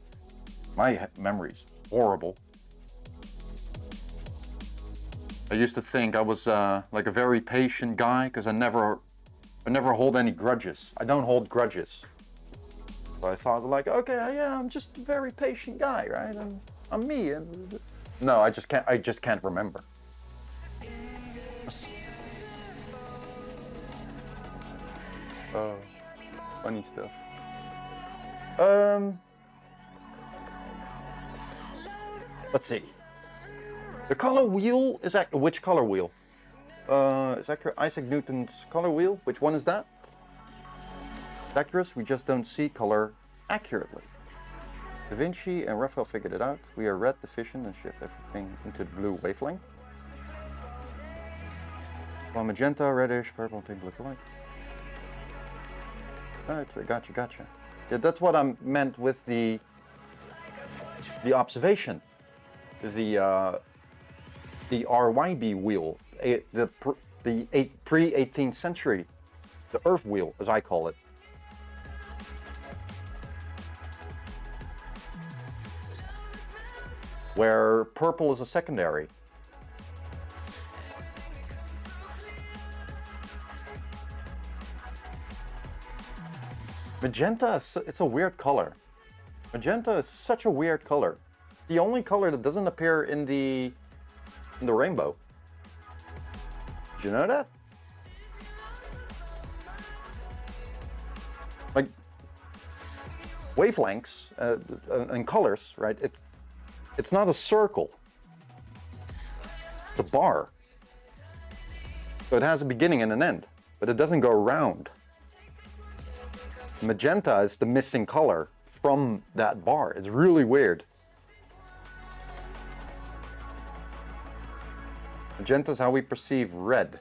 My memory's horrible. I used to think I was like a very patient guy because I never hold any grudges. I don't hold grudges. So I thought like, okay, yeah, I'm just a very patient guy, right? I'm me. And no, I just can't remember. Oh, funny stuff. Let's see. The color wheel is which color wheel? Is that Isaac Newton's color wheel? Which one is that? Accurate, we just don't see color accurately. Da Vinci and Raphael figured it out. We are red deficient and shift everything into the blue wavelength. While magenta, reddish, purple, and pink look alike. Gotcha. Yeah, that's what I meant with the observation. The RYB wheel, the pre-18th century, the Earth wheel, as I call it. Where purple is a secondary. Magenta, it's a weird color. Magenta is such a weird color. The only color that doesn't appear in the rainbow. Did you know that? wavelengths and colors, right? It's not a circle. It's a bar. So it has a beginning and an end, but it doesn't go round. Magenta is the missing color from that bar. It's really weird. Magenta is how we perceive red.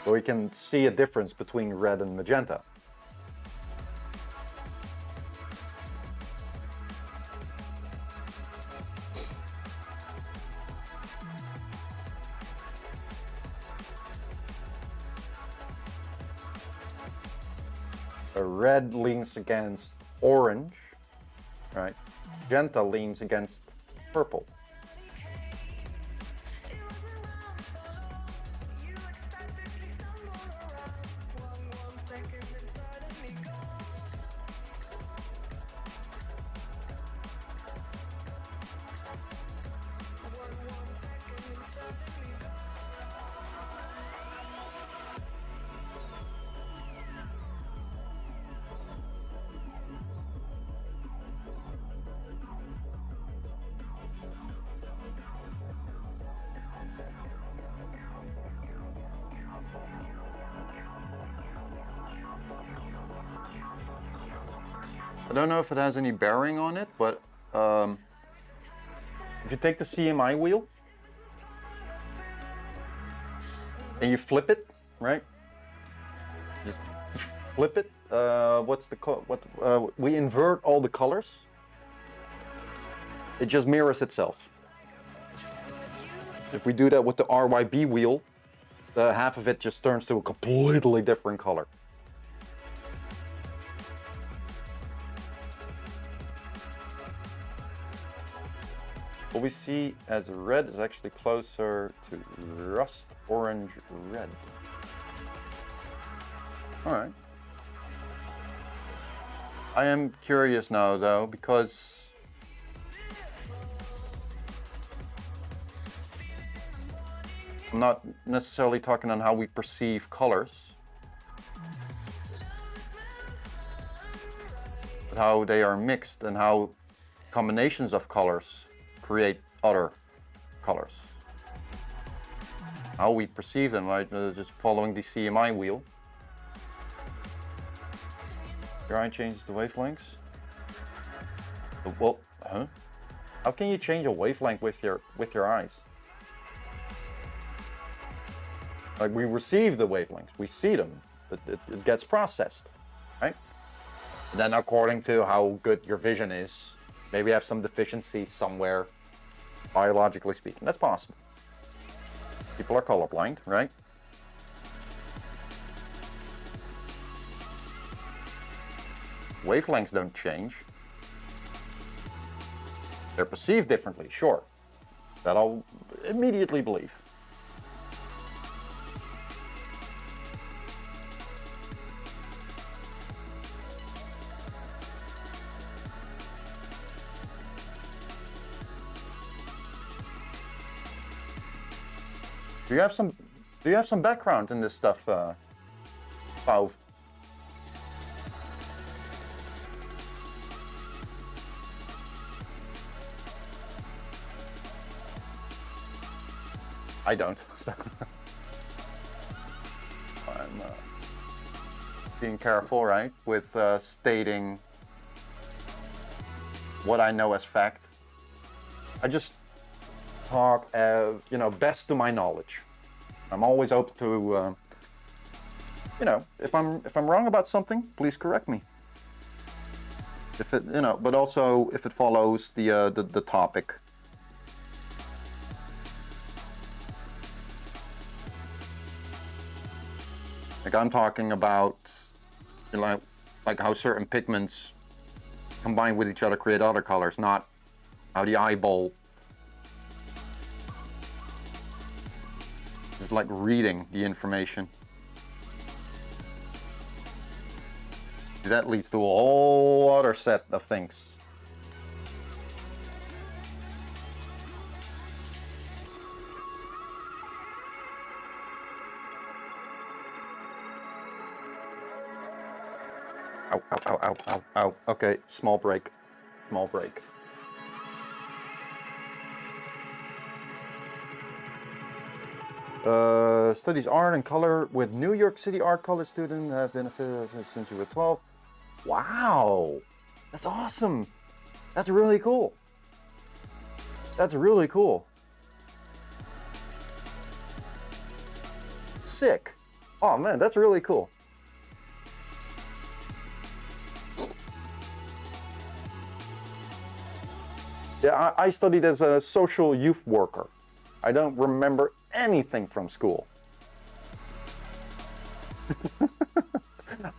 So we can see a difference between red and magenta. Red leans against orange, right? Magenta leans against purple. I don't know if it has any bearing on it, but if you take the CMI wheel and you flip it, right? Just flip it. We invert all the colors. It just mirrors itself. If we do that with the RYB wheel, the half of it just turns to a completely different color. What we see as red is actually closer to rust orange red. All right. I am curious now though, because I'm not necessarily talking on how we perceive colors, but how they are mixed and how combinations of colors create other colors. How we perceive them, right? Just following the CMI wheel. Your eye changes the wavelengths. Well, huh? How can you change a wavelength with your eyes? Like, we receive the wavelengths, we see them, but it gets processed, right? And then according to how good your vision is, maybe you have some deficiency somewhere, biologically speaking. That's possible. People are colorblind, right? Wavelengths don't change. They're perceived differently, sure. That I'll immediately believe. Do you have some background in this stuff, Pauw? I don't. I'm being careful, right, with stating what I know as fact. I just talk, best to my knowledge. I'm always open to, if I'm wrong about something, please correct me. If it, but also if it follows the topic. Like, I'm talking about, like how certain pigments combine with each other create other colors, not how the eyeball is like reading the information. That leads to a whole other set of things. ow, ow, ow. Okay, small break. Small break. Studies art and color with New York City art college student. Have been affiliated since you were 12. Wow, that's awesome. That's really cool. That's really cool. Sick. Oh man, that's really cool. Yeah, I studied as a social youth worker. I don't remember anything from school.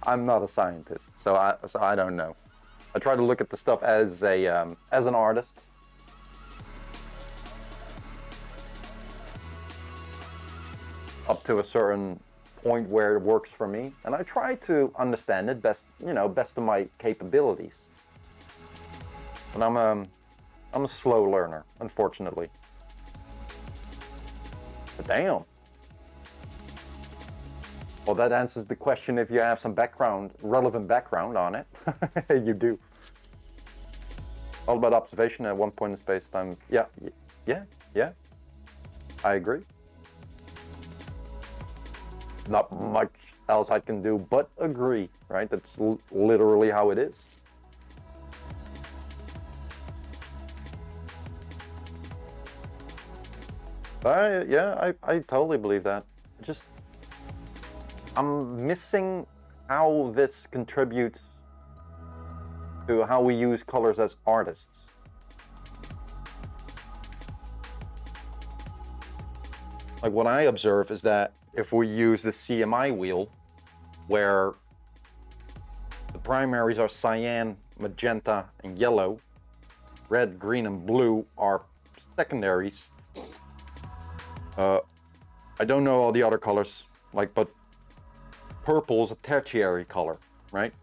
I'm not a scientist, so I don't know. I try to look at the stuff as an artist. Up to a certain point where it works for me, and I try to understand it best, best of my capabilities. But I'm a slow learner, unfortunately. But damn. Well, that answers the question if you have some relevant background on it. You do. All about observation at one point in space-time. Yeah. I agree. Not much else I can do but agree, right? That's literally how it is. I totally believe that. I'm missing how this contributes to how we use colors as artists. Like what I observe is that if we use the CMI wheel, where the primaries are cyan, magenta, and yellow, red, green, and blue are secondaries. I don't know all the other colors, but purple is a tertiary color, right?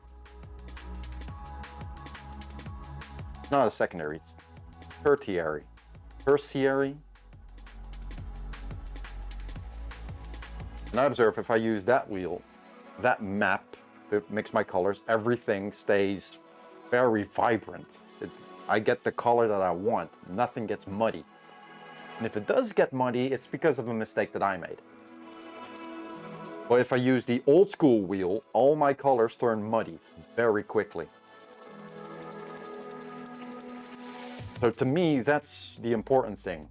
It's not a secondary, it's tertiary. Tertiary. And I observe if I use that wheel, that map to mix my colors, everything stays very vibrant. I get the color that I want. Nothing gets muddy. And if it does get muddy, it's because of a mistake that I made. But if I use the old school wheel, all my colors turn muddy very quickly. So to me, that's the important thing.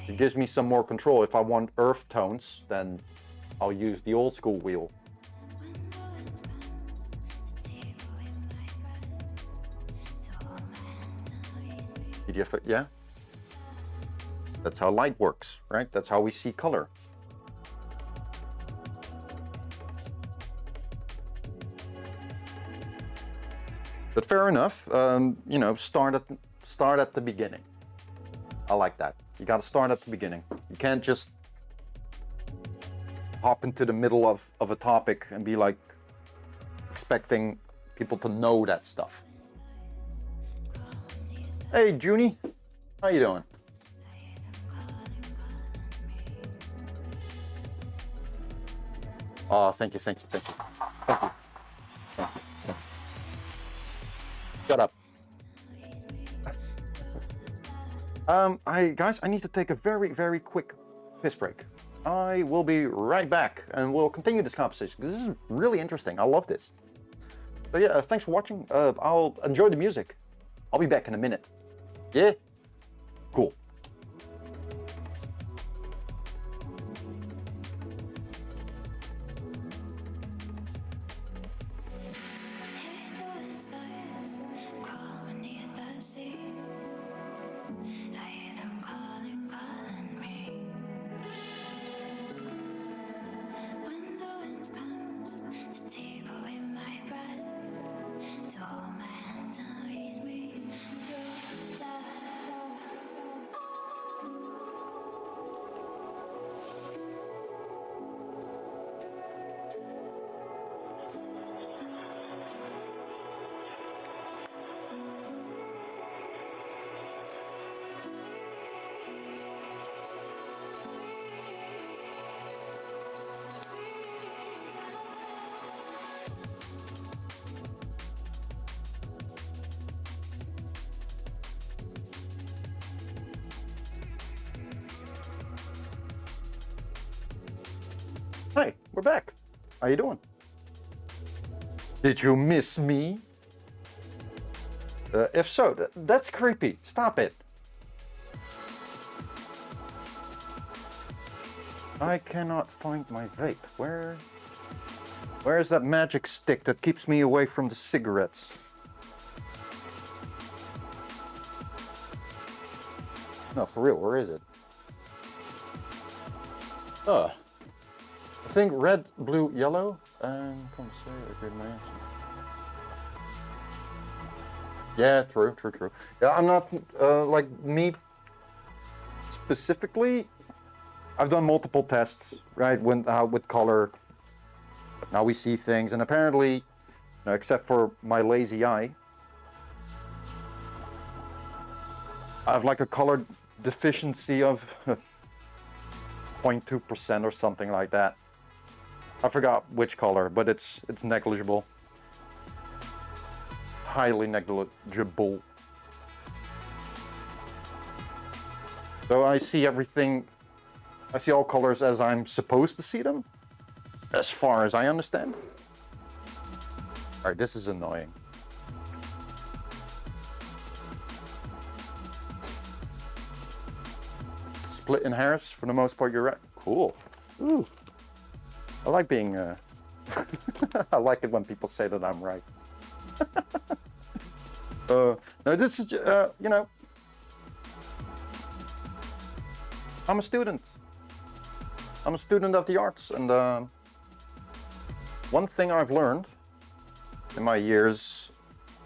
It gives me some more control. If I want earth tones, then I'll use the old school wheel. PDF, yeah. That's how light works, right? That's how we see color. But fair enough. Start at the beginning. I like that. You got to start at the beginning. You can't just hop into the middle of a topic and be like expecting people to know that stuff. Hey, Junie, how you doing? Oh, thank you. Shut up. Guys, I need to take a very, very quick piss break. I will be right back, and we'll continue this conversation because this is really interesting. I love this. So yeah, thanks for watching. I'll enjoy the music. I'll be back in a minute. Yeah? Cool. we're back. How you doing? Did you miss me? If so, that's creepy. Stop it. I cannot find my vape. Where is that magic stick that keeps me away from the cigarettes? No, for real, where is it? I think red, blue, yellow, and come say I agree with my answer. Yeah, true. Yeah, I'm not, like me specifically, I've done multiple tests, right, with color. Now we see things, and apparently, you know, except for my lazy eye, I have like a color deficiency of 0.2% or something like that. I forgot which color, but it's negligible. Highly negligible. So I see everything, I see all colors as I'm supposed to see them, as far as I understand. All right, this is annoying. Split in hairs, for the most part, you're right. Cool. Ooh. I like being, I like it when people say that I'm right. No, this is, you know, I'm a student. I'm a student of the arts, and one thing I've learned in my years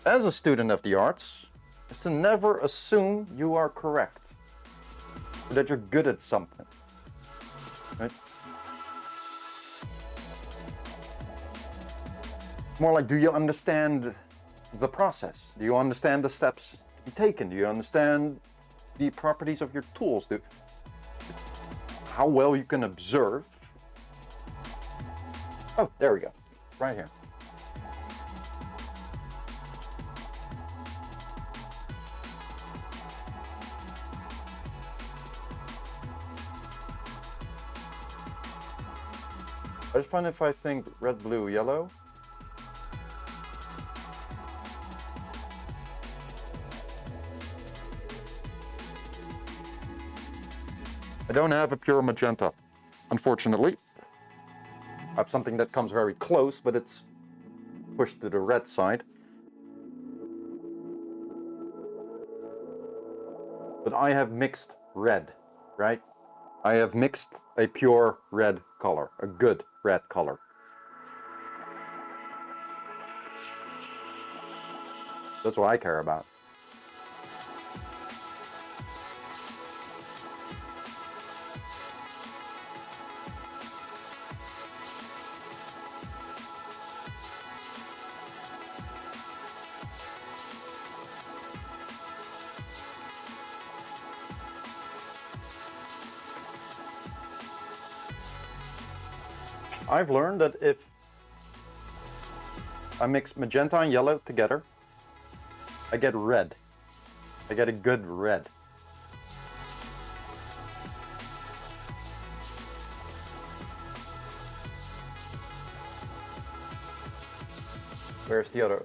as a student of the arts is to never assume you are correct, or that you're good at something, right? More like, do you understand the process? Do you understand the steps to be taken? Do you understand the properties of your tools? How well you can observe. Oh, there we go. Right here. I just find if I think red, blue, yellow. I don't have a pure magenta, unfortunately. I have something that comes very close, but it's pushed to the red side. But I have mixed red, right? I have mixed a pure red color, a good red color. That's what I care about. I've learned that if I mix magenta and yellow together, I get red. I get a good red. Where's the other?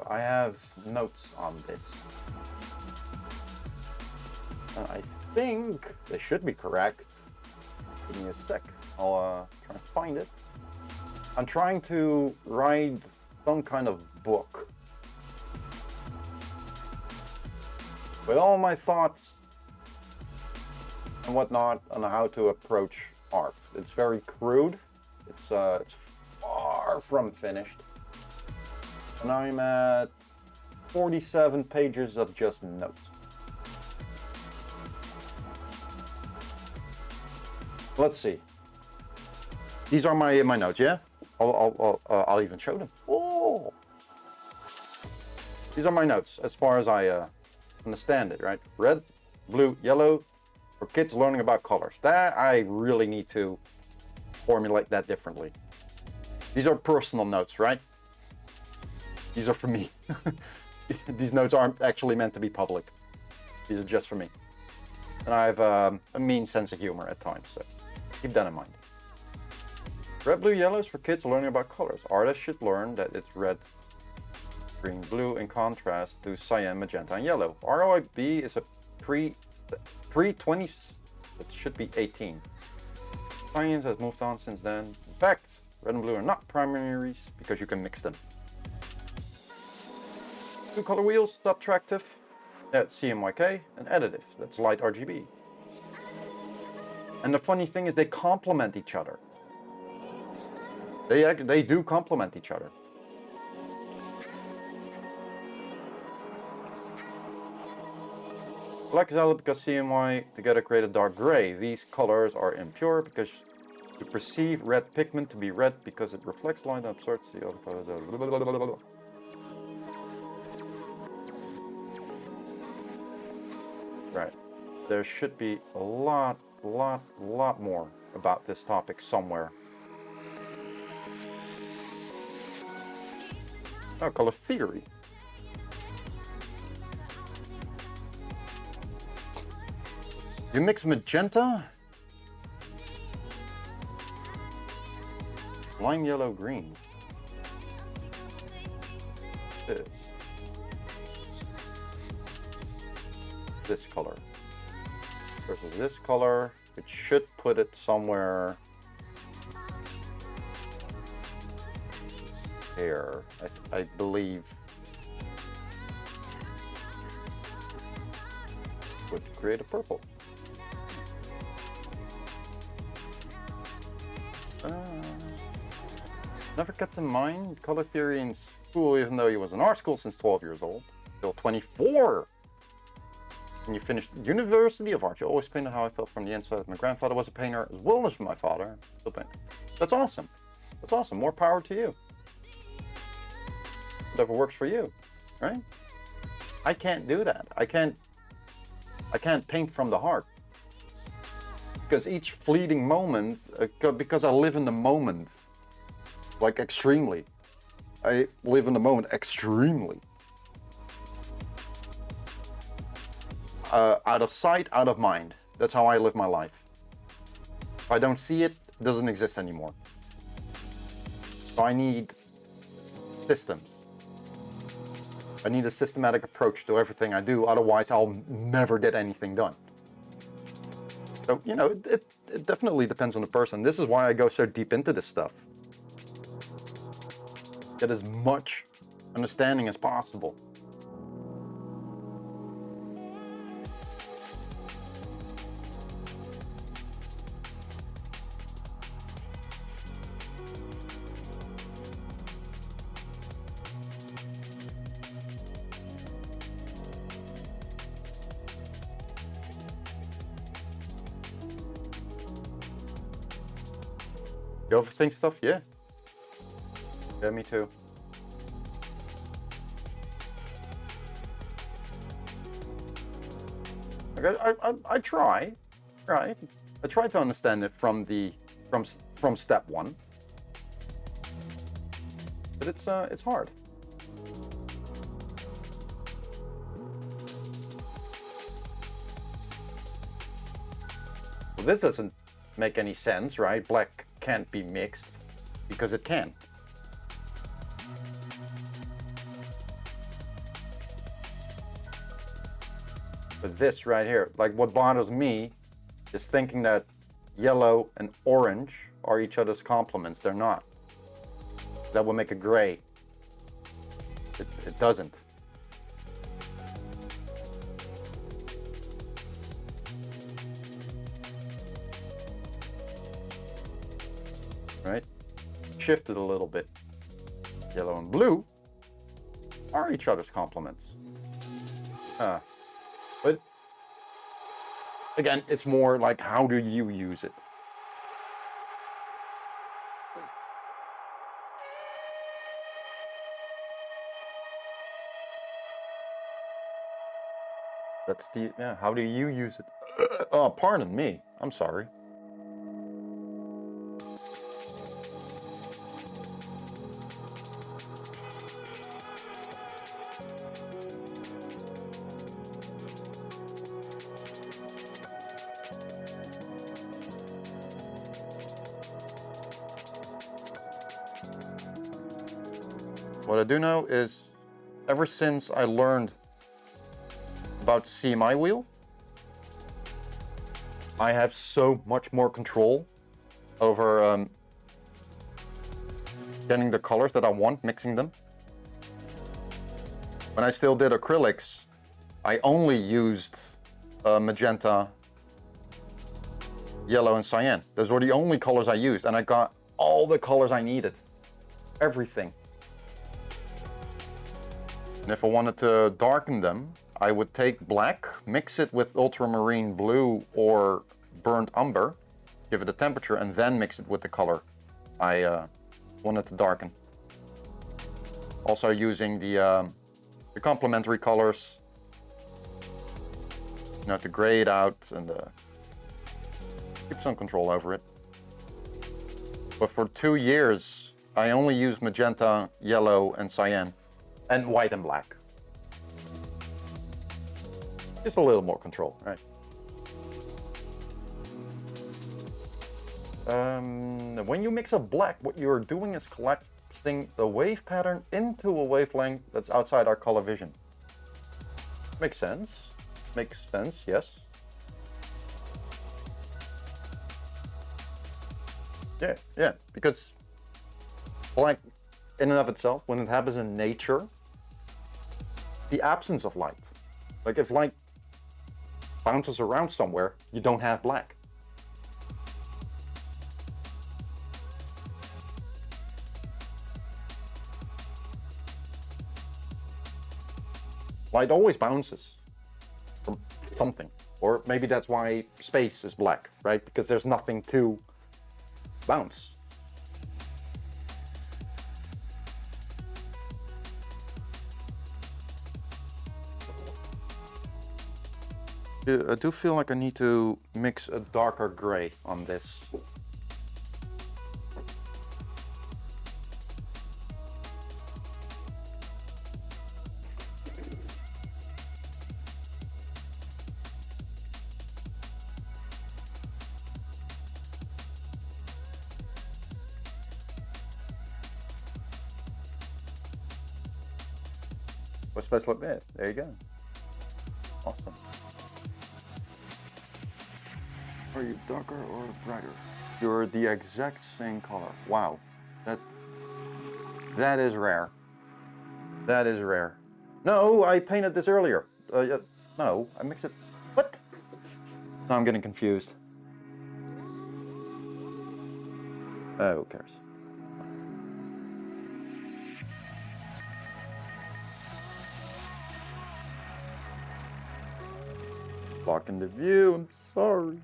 I have notes on this. And I think they should be correct. Give me a sec. I'll try and find it. I'm trying to write some kind of book with all my thoughts and whatnot on how to approach art. It's very crude. It's far from finished. And I'm at 47 pages of just notes. Let's see. These are my notes, yeah? I'll even show them. Oh, these are my notes as far as I understand it, right? Red, blue, yellow, for kids learning about colors. That I really need to formulate that differently. These are personal notes, right? These are for me. These notes aren't actually meant to be public. These are just for me. And I have a mean sense of humor at times, so keep that in mind. Red, blue, yellow is for kids learning about colors. Artists should learn that it's red, green, blue in contrast to cyan, magenta, and yellow. ROIB is a pre-20, it should be 18. Science has moved on since then. In fact, red and blue are not primaries because you can mix them. 2 color wheels, subtractive, that's CMYK, and additive, that's light RGB. And the funny thing is they complement each other. They do complement each other. Black is yellow because CMY together create a dark gray. These colors are impure because you perceive red pigment to be red because it reflects light and absorbs the other colors. Right. There should be a lot more about this topic somewhere. Oh, color theory. You mix magenta, lime yellow, green. This color versus this color, it should put it somewhere here, I believe. Would create a purple. Never kept in mind color theory in school, even though he was in art school since 12 years old. Till 24. When you finished University of Art, you always painted how I felt from the inside. My grandfather was a painter as well as my father. Still paint. That's awesome. That's awesome. More power to you. Whatever works for you, right? I can't do that. I can't paint from the heart. Because each fleeting moment, because I live in the moment, like extremely. I live in the moment extremely. Out of sight, out of mind. That's how I live my life. If I don't see it, it doesn't exist anymore. So I need systems. I need a systematic approach to everything I do, otherwise I'll never get anything done. So, you know, it definitely depends on the person. This is why I go so deep into this stuff. Get as much understanding as possible. You overthink stuff? Yeah. Yeah, me too. I try, right? I try to understand it from step one, but it's hard. Well, this doesn't make any sense, right? Black can't be mixed because it can. But this right here, like what bothers me is thinking that yellow and orange are each other's complements. They're not. That would make a gray. It doesn't. Right? Shift it a little bit. Yellow and blue are each other's complements. But again, it's more like, how do you use it? That's the, yeah, how do you use it? Oh, pardon me. I'm sorry. What I do know is, ever since I learned about the CMI wheel, I have so much more control over getting the colors that I want, mixing them. When I still did acrylics, I only used magenta, yellow, and cyan. Those were the only colors I used, and I got all the colors I needed. Everything. And if I wanted to darken them, I would take black, mix it with ultramarine blue or burnt umber, give it a temperature, and then mix it with the color I wanted to darken. Also using the complementary colors, you know, to gray it out and keep some control over it. But for 2 years, I only used magenta, yellow, and cyan, and white and black. Just a little more control, right? When you mix a black, what you're doing is collecting the wave pattern into a wavelength that's outside our color vision. Makes sense. Makes sense, yes. Yeah, because black in and of itself, when it happens in nature, the absence of light. Like if light bounces around somewhere, you don't have black. Light always bounces from something. Or maybe that's why space is black, right? Because there's nothing to bounce. I do feel like I need to mix a darker gray on this. What's supposed to look there? There you go. Awesome. Are you darker or brighter? You're the exact same color. Wow. That is rare. That is rare. No, I painted this earlier. No, I mixed it. What? No, I'm getting confused. Who cares? Blocking the view, I'm sorry.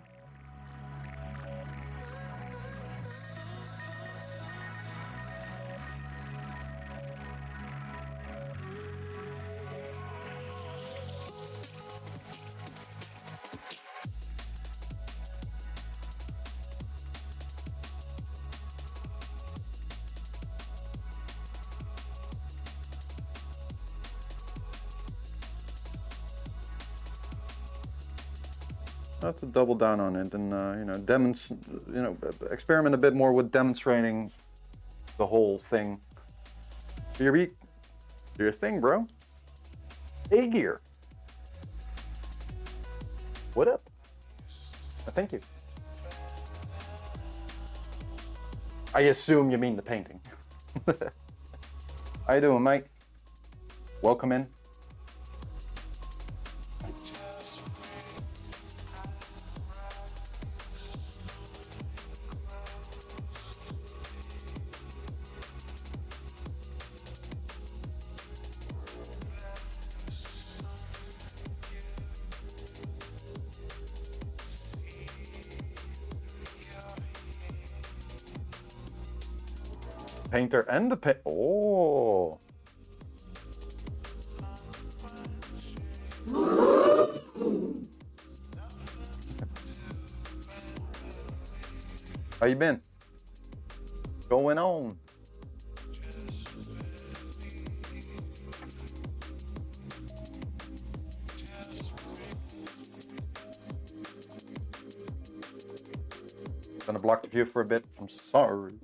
Have to double down on it and experiment a bit more with demonstrating the whole thing. Do your thing, bro. A gear. What up? Thank you. I assume you mean the painting. How you doing, mate? Welcome in. Painter and the paint. Oh. How you been? Going on? Gonna block the view for a bit. I'm sorry.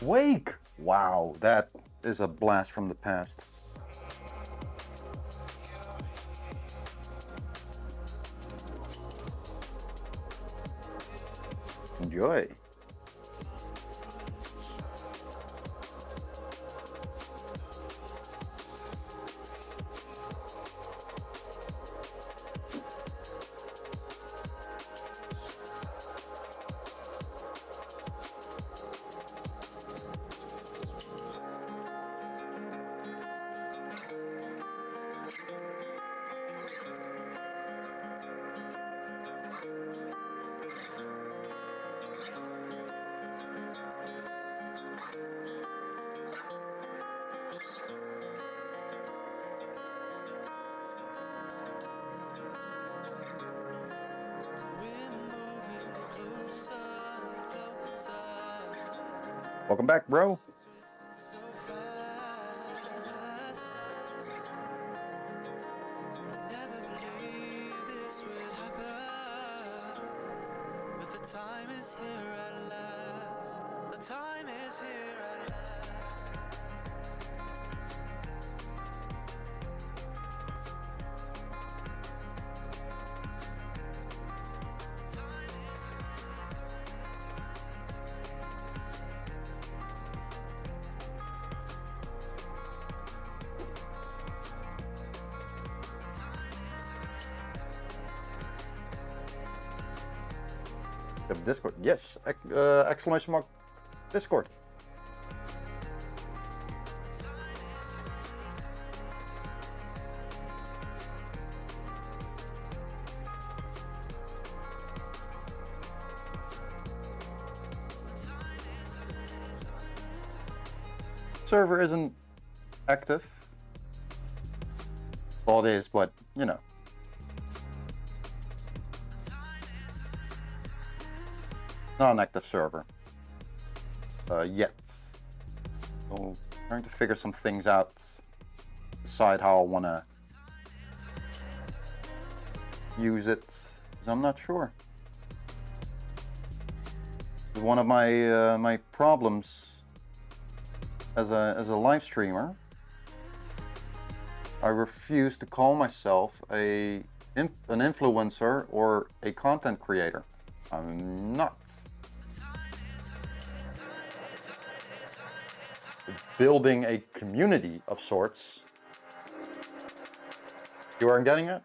BlipSqueek! Wow, that is a blast from the past. Enjoy. Welcome back, bro. Time is here at last. The time is here at last. You have Discord. Yes, exclamation mark Discord. Server isn't active. Well, it is, but you know. Not an active server yet. So trying to figure some things out, decide how I want to use it, 'cause I'm not sure. One of my my problems as a live streamer, I refuse to call myself an influencer or a content creator. I'm not. Building a community of sorts. You aren't getting it?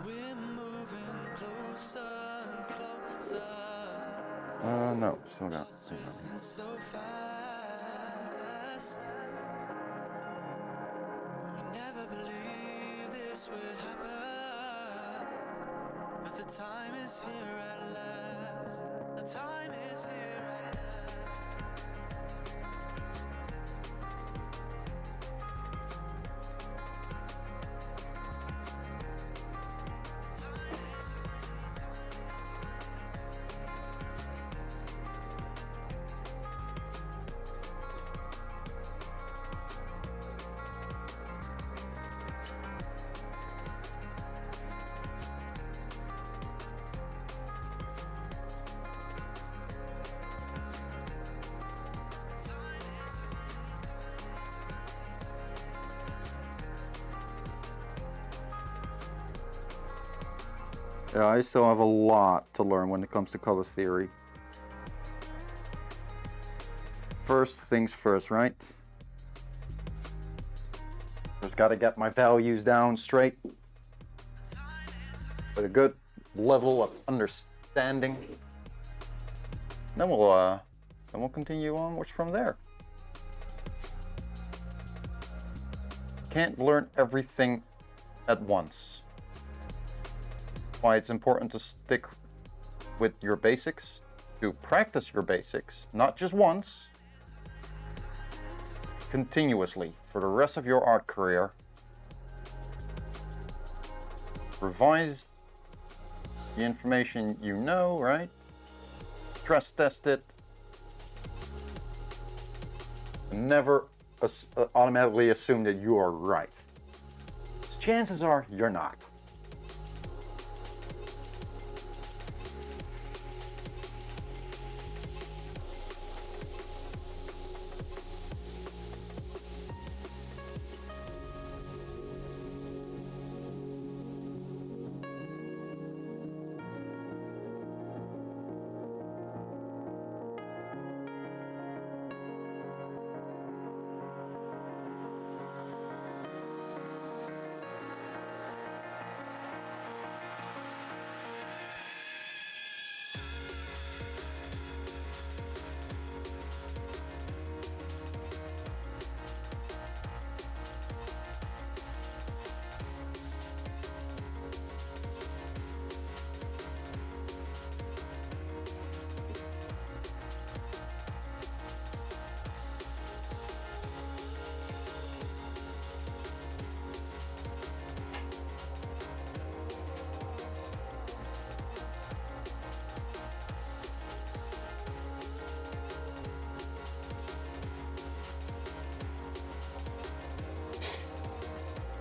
We're moving closer and closer. No, still got. Racing so fast. We never believed this would happen. But the time is here at last. The time is here at last. Yeah, I still have a lot to learn when it comes to color theory. First things first, right? Just gotta get my values down straight. With a good level of understanding. Then we'll continue onwards from there. Can't learn everything at once. Why it's important to stick with your basics, to practice your basics, not just once, continuously for the rest of your art career. Revise the information you know, right? Stress test it. Never automatically assume that you are right. Chances are you're not.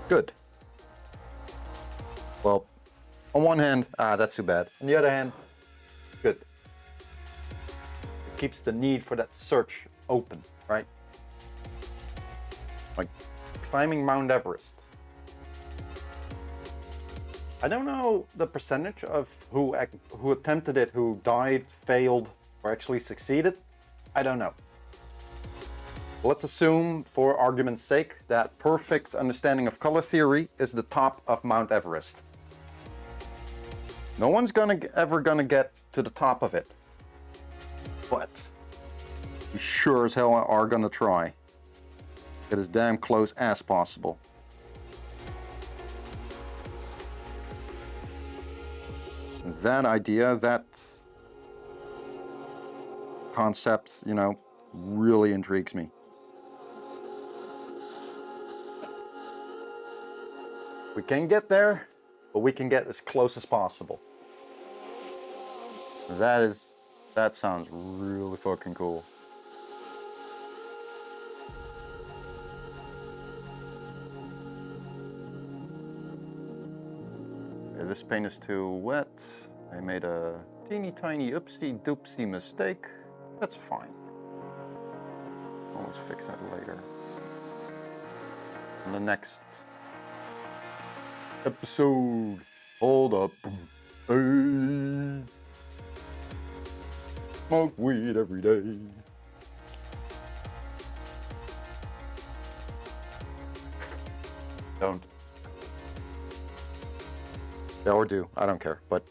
Good. Well, on one hand, that's too bad. On the other hand, good. It keeps the need for that search open, right? Like climbing Mount Everest. I don't know the percentage of who attempted it, who died, failed, or actually succeeded. I don't know. Let's assume, for argument's sake, that perfect understanding of color theory is the top of Mount Everest. No one's ever gonna get to the top of it. But we sure as hell are gonna try. Get as damn close as possible. That idea, that concept, you know, really intrigues me. We can get there, but we can get as close as possible. That sounds really fucking cool. Okay, this paint is too wet. I made a teeny tiny oopsie doopsie mistake. That's fine. Always fix that later. On the next episode. Hold up. Hey. Smoke weed every day. Don't. Yeah, or do. I don't care, but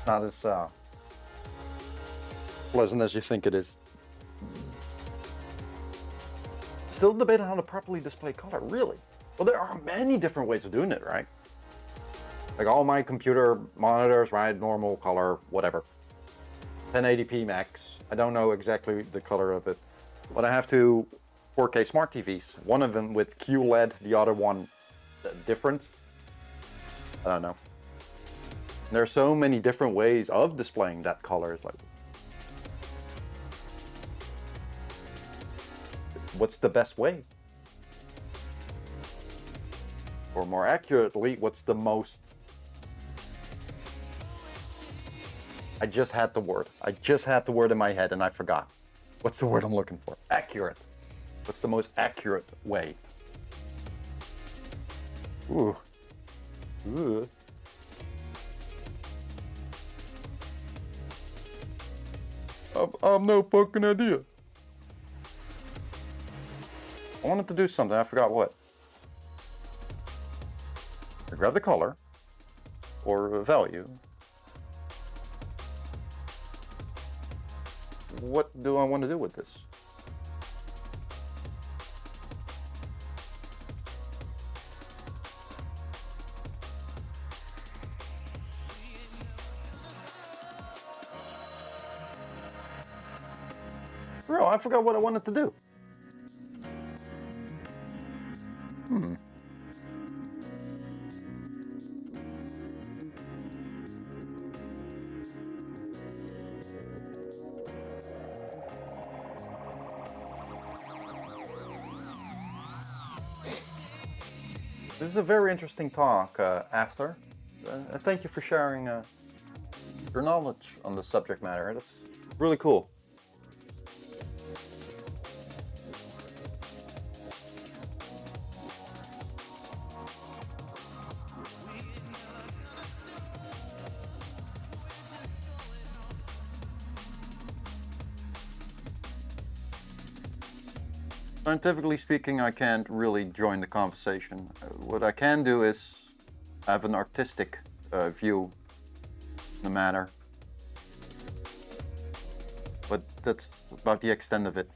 not as pleasant as you think it is. Still debating how to properly display color, really? Well, there are many different ways of doing it, right? Like all my computer monitors, right? Normal color, whatever. 1080p max. I don't know exactly the color of it. But I have two 4K smart TVs. One of them with QLED, the other one different. I don't know. There are so many different ways of displaying that color. It's like, what's the best way? Or more accurately, what's the most... I just had the word. I just had the word in my head and I forgot. What's the word I'm looking for? Accurate. What's the most accurate way? Ooh. Ooh. I've no fucking idea. I wanted to do something, I forgot what. I grab the color, or a value. What do I want to do with this? Bro, I forgot what I wanted to do. This is a very interesting talk, After. Thank you for sharing your knowledge on the subject matter. That's really cool. Scientifically speaking, I can't really join the conversation. What I can do is have an artistic view in the matter. But that's about the extent of it.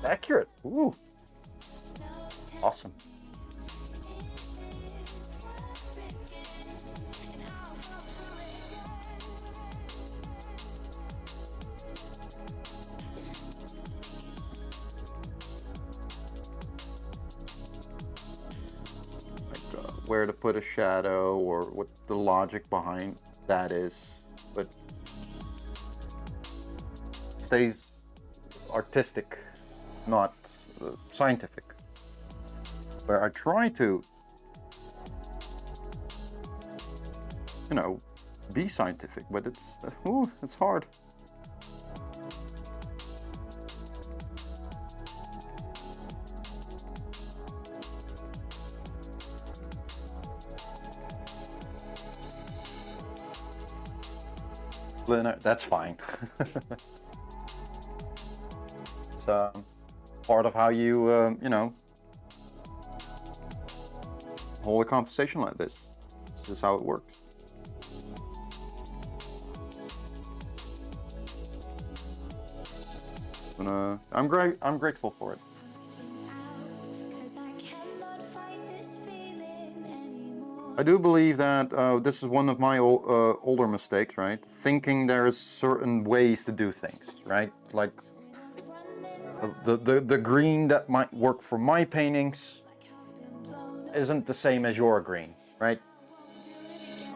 Accurate. Ooh. Awesome. Where to put a shadow or what the logic behind that is, but stays artistic, not scientific. Where I try to, you know, be scientific, but it's hard. That's fine. It's part of how you, you know, hold a conversation like this. This is how it works. I'm grateful for it. I do believe that this is one of my older mistakes, right? Thinking there's certain ways to do things, right? Like the green that might work for my paintings isn't the same as your green, right?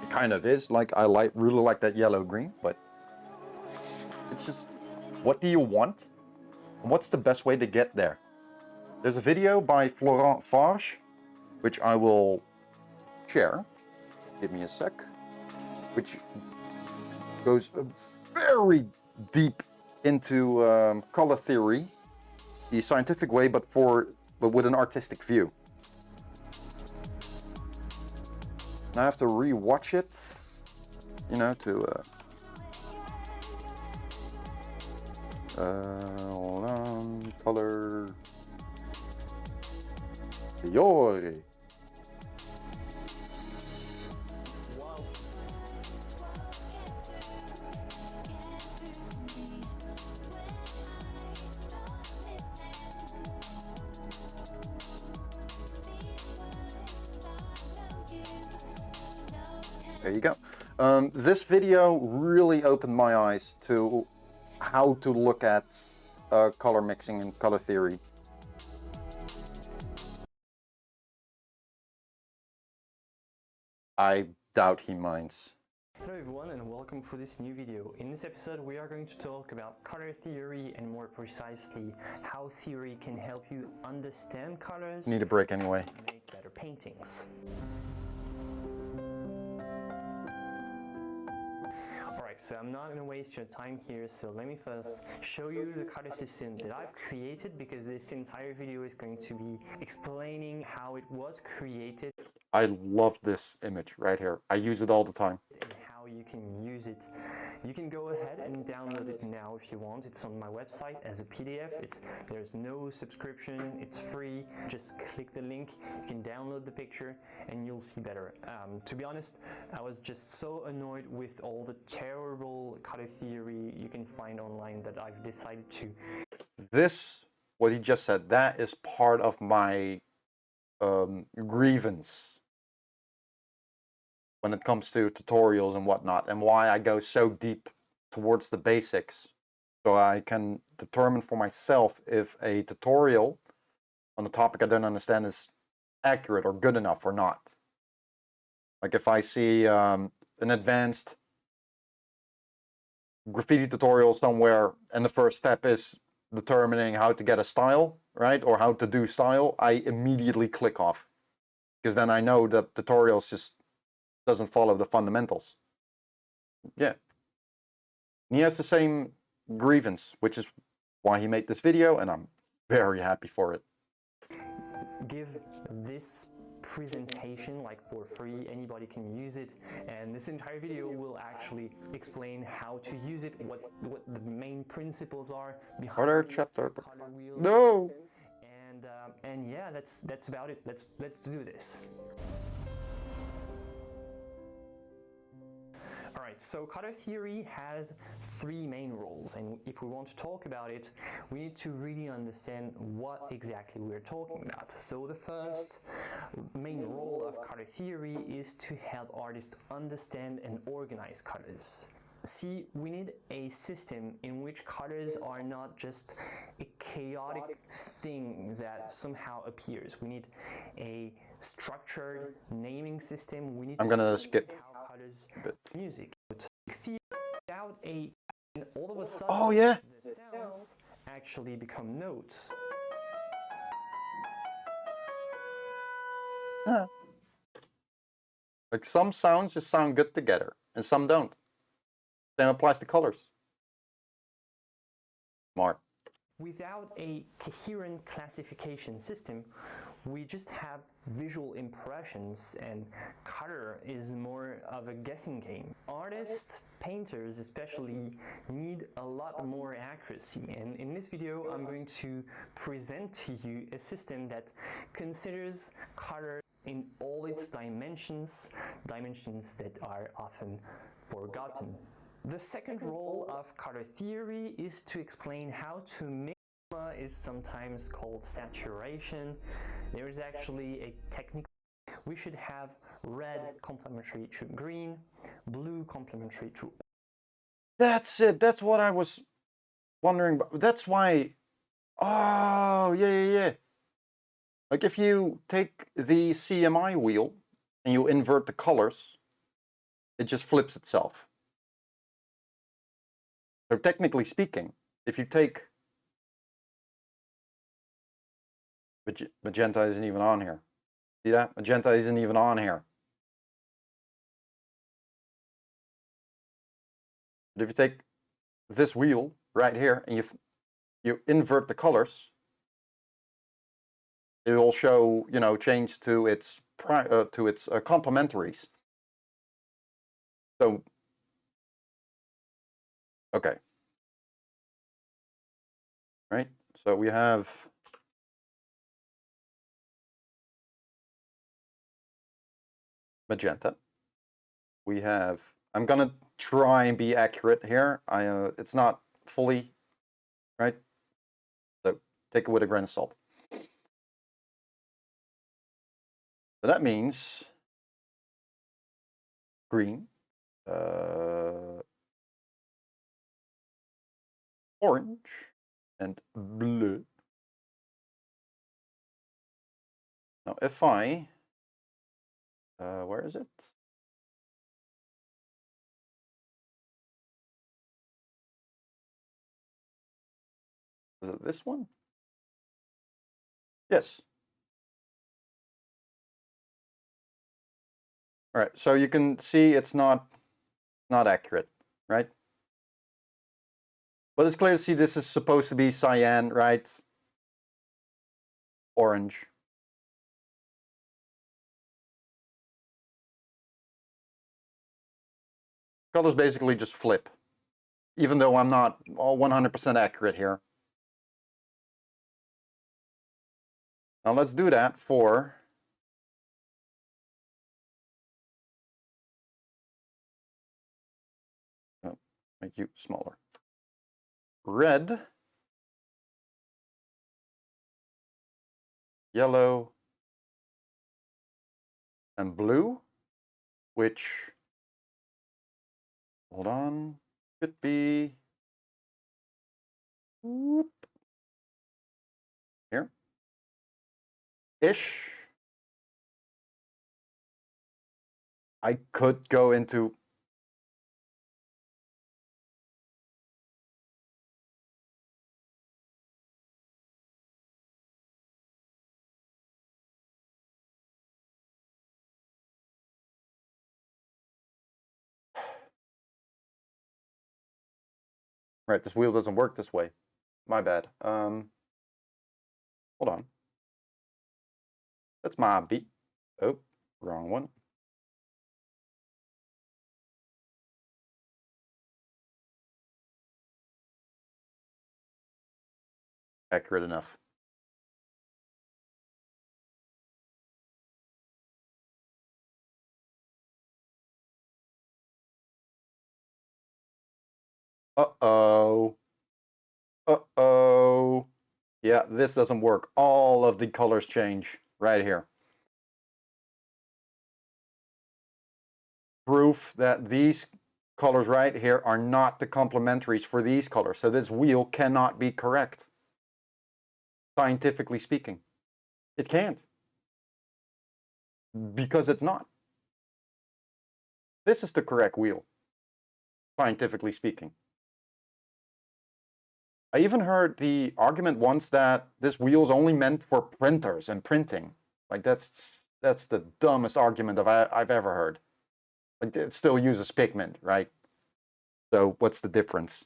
It kind of is. Like I really like that yellow green, but it's just, what do you want? What's the best way to get there? There's a video by Florent Farge, which I will share. Give me a sec. Which goes very deep into color theory, the scientific way, but with an artistic view. And I have to re-watch it, you know, to hold on, color theory. There you go. This video really opened my eyes to how to look at color mixing and color theory. I doubt he minds. Hello everyone and welcome for this new video. In this episode we are going to talk about color theory and more precisely how theory can help you understand colors. Need a break anyway. And make better paintings. Alright, so I'm not going to waste your time here, so let me first show you the color system that I've created, because this entire video is going to be explaining how it was created. I love this image right here. I use it all the time. and how you can use it. You can go ahead and download it now if you want. It's on my website as a PDF. There's no subscription, it's free. Just click the link, you can download the picture and you'll see better. To be honest, I was just so annoyed with all the terrible color theory you can find online that I've decided to. This, what he just said, that is part of my grievance when it comes to tutorials and whatnot, and why I go so deep towards the basics, so I can determine for myself if a tutorial on the topic I don't understand is accurate or good enough or not. Like if I see an advanced graffiti tutorial somewhere and the first step is determining how to get a style, right, or how to do style, I immediately click off, because then I know the tutorials just doesn't follow the fundamentals. Yeah. And he has the same grievance, which is why he made this video, and I'm very happy for it. Give this presentation like for free, anybody can use it, and this entire video will actually explain how to use it, what the main principles are behind Order these chapter. color wheels. No. And yeah, that's about it. Let's do this. Alright, so color theory has three main roles, and if we want to talk about it, we need to really understand what exactly we're talking about. So the first main role of color theory is to help artists understand and organize colors. See, we need a system in which colors are not just a chaotic thing that somehow appears. We need a structured naming system. We need I'm gonna skip how colors music. Without a, and all of a sudden, Oh yeah. the sounds actually become notes. Yeah. Like some sounds just sound good together, and some don't. Same applies to colors. Smart. Without a coherent classification system, we just have visual impressions, and color is more of a guessing game. Artists, painters especially, need a lot more accuracy, and in this video I'm going to present to you a system that considers color in all its dimensions that are often forgotten. The second role of color theory is to explain how to mix. Is sometimes called saturation. There is actually a technique. We should have red complementary to green, blue complementary to. That's it. That's what I was wondering about. That's why. Oh, yeah. Like if you take the CMI wheel and you invert the colors, it just flips itself. So technically speaking, if you take magenta isn't even on here. See that? Magenta isn't even on here. But if you take this wheel right here and you invert the colors, it will show, you know, change to its complementaries. So, okay. Right? So we have magenta. We have, I'm gonna try and be accurate here. It's not fully, right? So take it with a grain of salt. So that means green, orange, and blue. Now if I, where is it? Is it this one? Yes. All right, so you can see it's not accurate, right? But it's clear to see this is supposed to be cyan, right? Orange. Colors basically just flip, even though I'm not all 100% accurate here. Now let's do that for make you smaller. Red, yellow, and blue, which, hold on, could be whoop, here, ish. I could go into right, this wheel doesn't work this way. My bad. Hold on. That's my beat. Oh, wrong one. Accurate enough. Uh-oh. Uh-oh. Yeah, this doesn't work. All of the colors change right here. Proof that these colors right here are not the complementaries for these colors. So this wheel cannot be correct. Scientifically speaking. It can't. Because it's not. This is the correct wheel. Scientifically speaking. I even heard the argument once that this wheel is only meant for printers and printing. Like that's the dumbest argument I've ever heard. Like it still uses pigment, right? So what's the difference?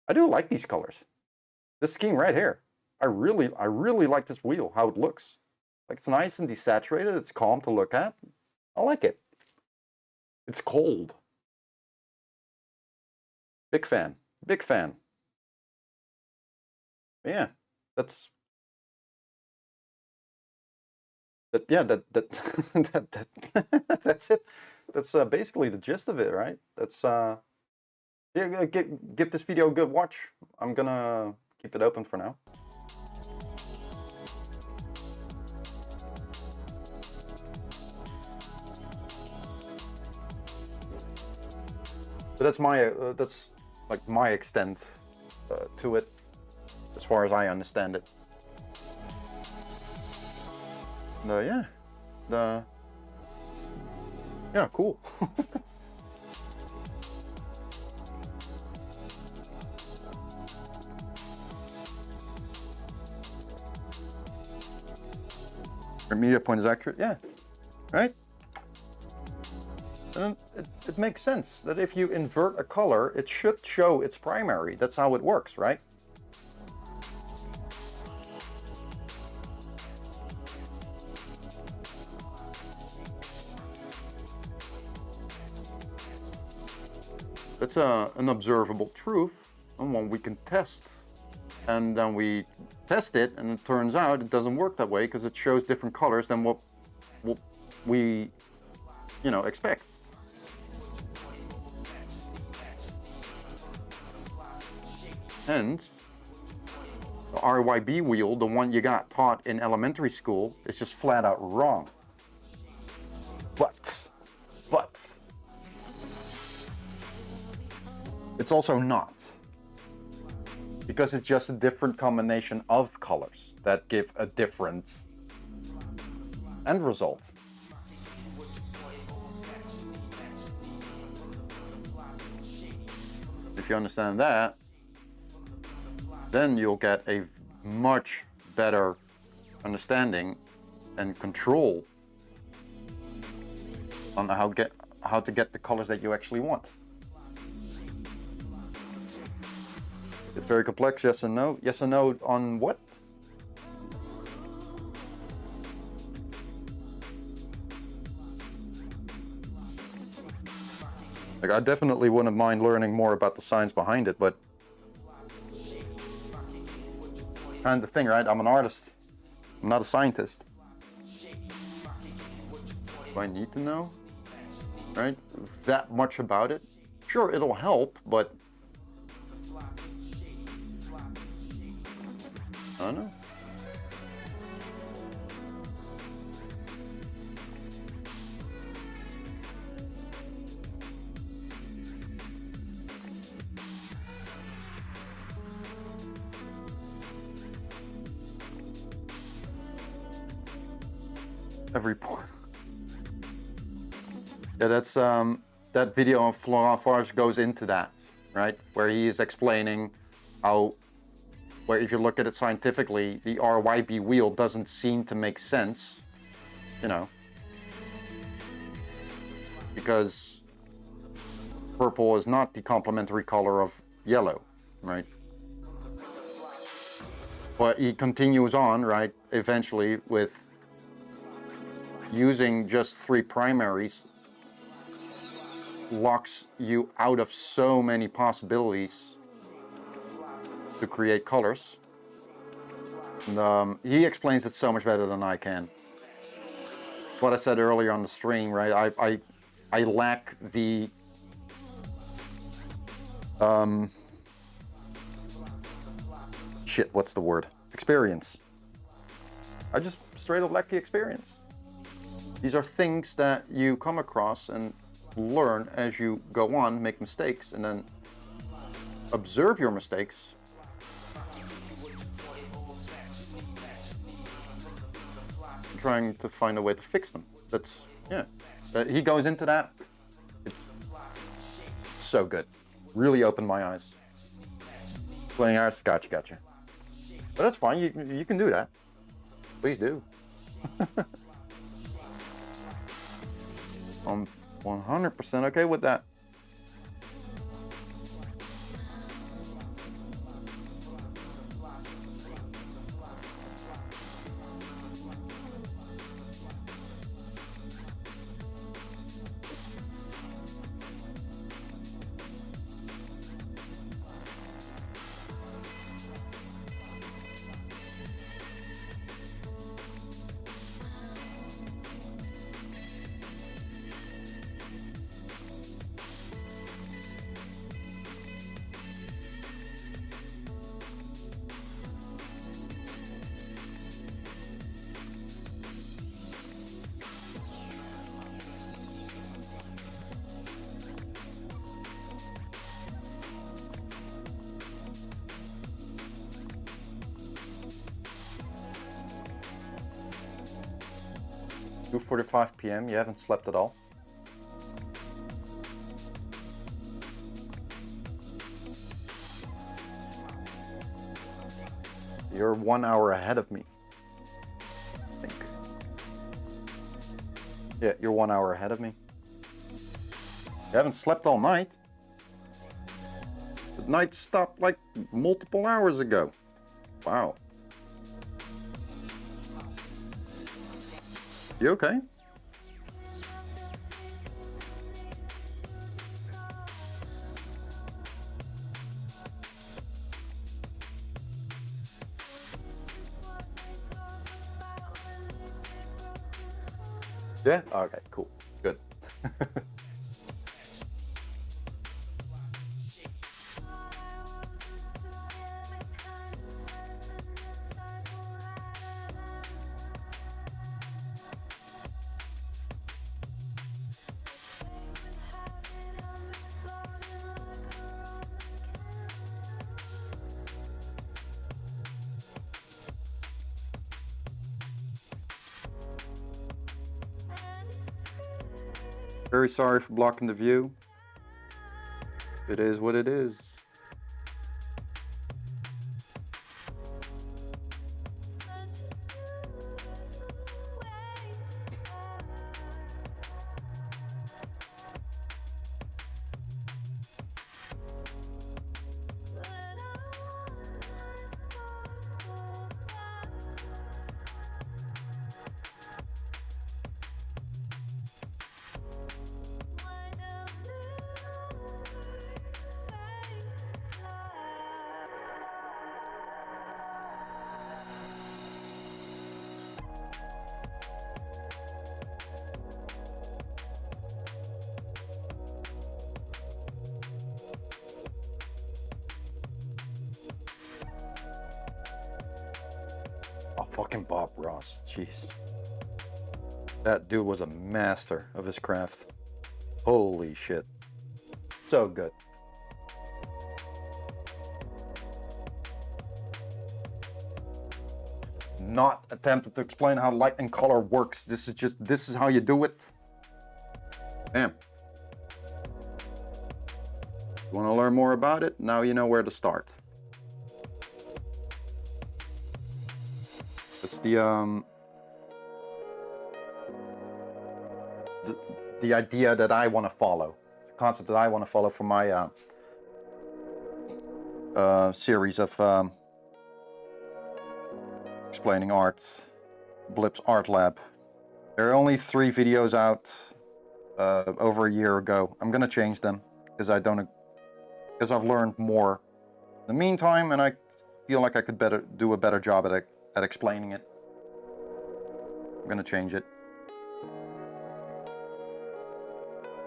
I do like these colors. This scheme right here. I really like this wheel, how it looks. Like it's nice and desaturated, it's calm to look at. I like it. It's cold. Big fan. Big fan. Yeah, that's that. Yeah, that's it. That's basically the gist of it, right? That's yeah. Give this video a good watch. I'm gonna keep it open for now. So that's like my extent to it, as far as I understand it. Yeah, yeah, cool. Your media point is accurate, yeah, right? And it makes sense that if you invert a color, it should show its primary. That's how it works, right? That's an observable truth and one we can test. And then we test it and it turns out it doesn't work that way because it shows different colors than what we, you know, expect. Hence, the RYB wheel, the one you got taught in elementary school, is just flat out wrong. But, it's also not. Because it's just a different combination of colors that give a different end result. If you understand that, then you'll get a much better understanding and control on how to get the colors that you actually want. It's very complex, yes and no. Yes and no on what? Like, I definitely wouldn't mind learning more about the science behind it, but kind of the thing, right? I'm an artist. I'm not a scientist. Do I need to know, right? That much about it? Sure, it'll help, but I don't know. Every point. Yeah, that's that video of Florent Farge goes into that, right? Where he is explaining how, where if you look at it scientifically, the RYB wheel doesn't seem to make sense, you know, because purple is not the complementary color of yellow, right? But he continues on, right, eventually with using just 3 primaries locks you out of so many possibilities to create colors. And, he explains it so much better than I can. What I said earlier on the stream, right? I lack the shit, what's the word? Experience. I just straight up lack the experience. These are things that you come across and learn as you go on, make mistakes, and then observe your mistakes. Trying to find a way to fix them. That's, yeah. He goes into that. It's so good. Really opened my eyes. Playing arts, gotcha. But that's fine, you can do that. Please do. I'm 100% okay with that. "2:45 p.m. You haven't slept at all?" You're 1 hour ahead of me, I think. Yeah, you're 1 hour ahead of me. You haven't slept all night. The night stopped like multiple hours ago. Wow. You okay? Yeah? Okay, cool. Good. Very sorry for blocking the view. It is what it is. Fucking Bob Ross, jeez. That dude was a master of his craft. Holy shit. So good. Not attempted to explain how light and color works. This is how you do it. Bam. You want to learn more about it? Now you know where to start. It's the idea that I want to follow. It's the concept that I want to follow for my series of explaining art, Blip's Art Lab. There are only 3 videos out over a year ago. I'm gonna change them because I've learned more in the meantime, and I feel like I could do a better job at explaining it. I'm gonna change it.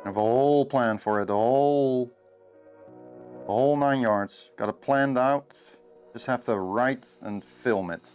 I have a whole plan for it, the whole 9 yards. Got it planned out. Just have to write and film it.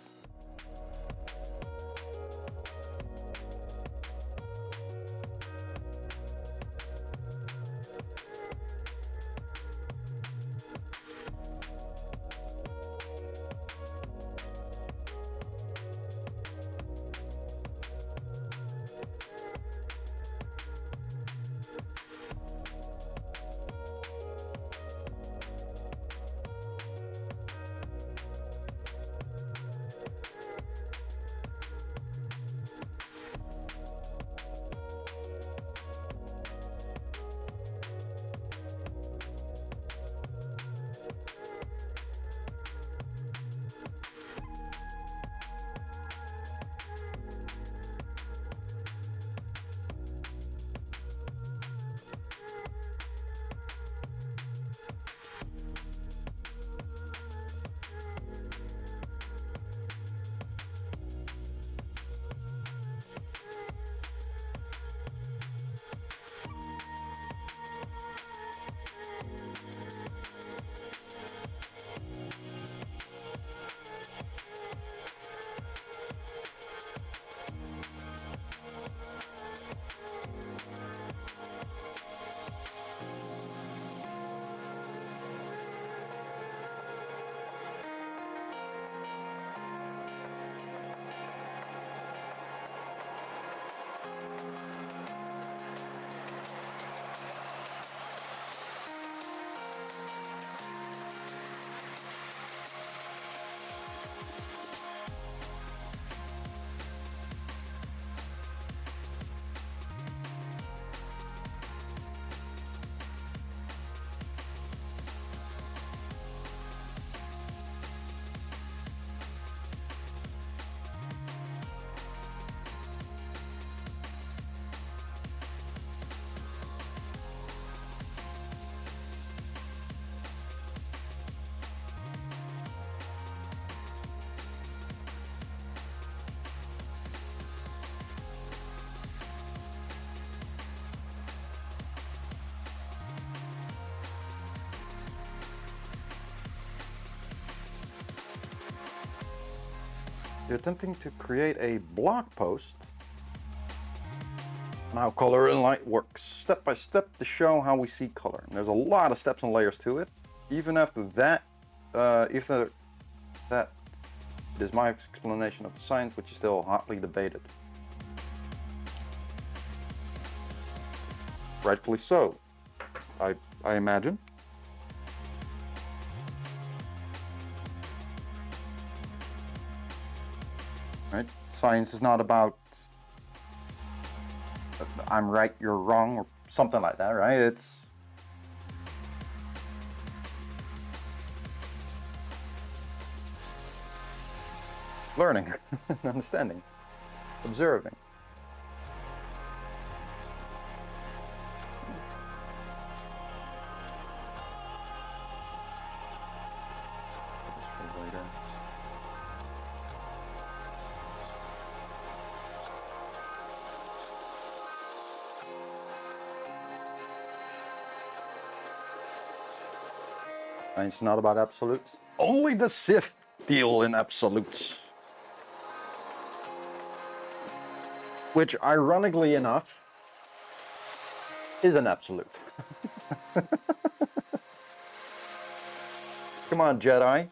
You're attempting to create a blog post on how color and light works, step by step, to show how we see color. And there's a lot of steps and layers to it. Even after that, that is my explanation of the science, which is still hotly debated. Rightfully so, I imagine. Right? Science is not about I'm right, you're wrong, or something like that, right? It's learning, understanding, observing. This for later. It's not about absolutes. Only the Sith deal in absolutes. which ironically enough is an absolute. Come on, Jedi.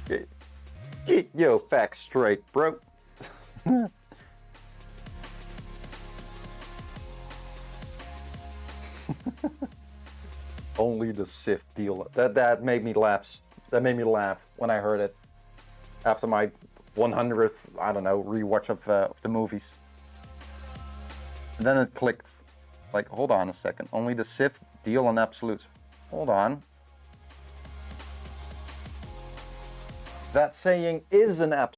Get your facts straight, bro. Only the Sith deal. That made me laugh. That made me laugh when I heard it after my 100th, I don't know, rewatch of the movies. And then it clicked. Like, hold on a second. Only the Sith deal in absolutes. Hold on. That saying is an absolute.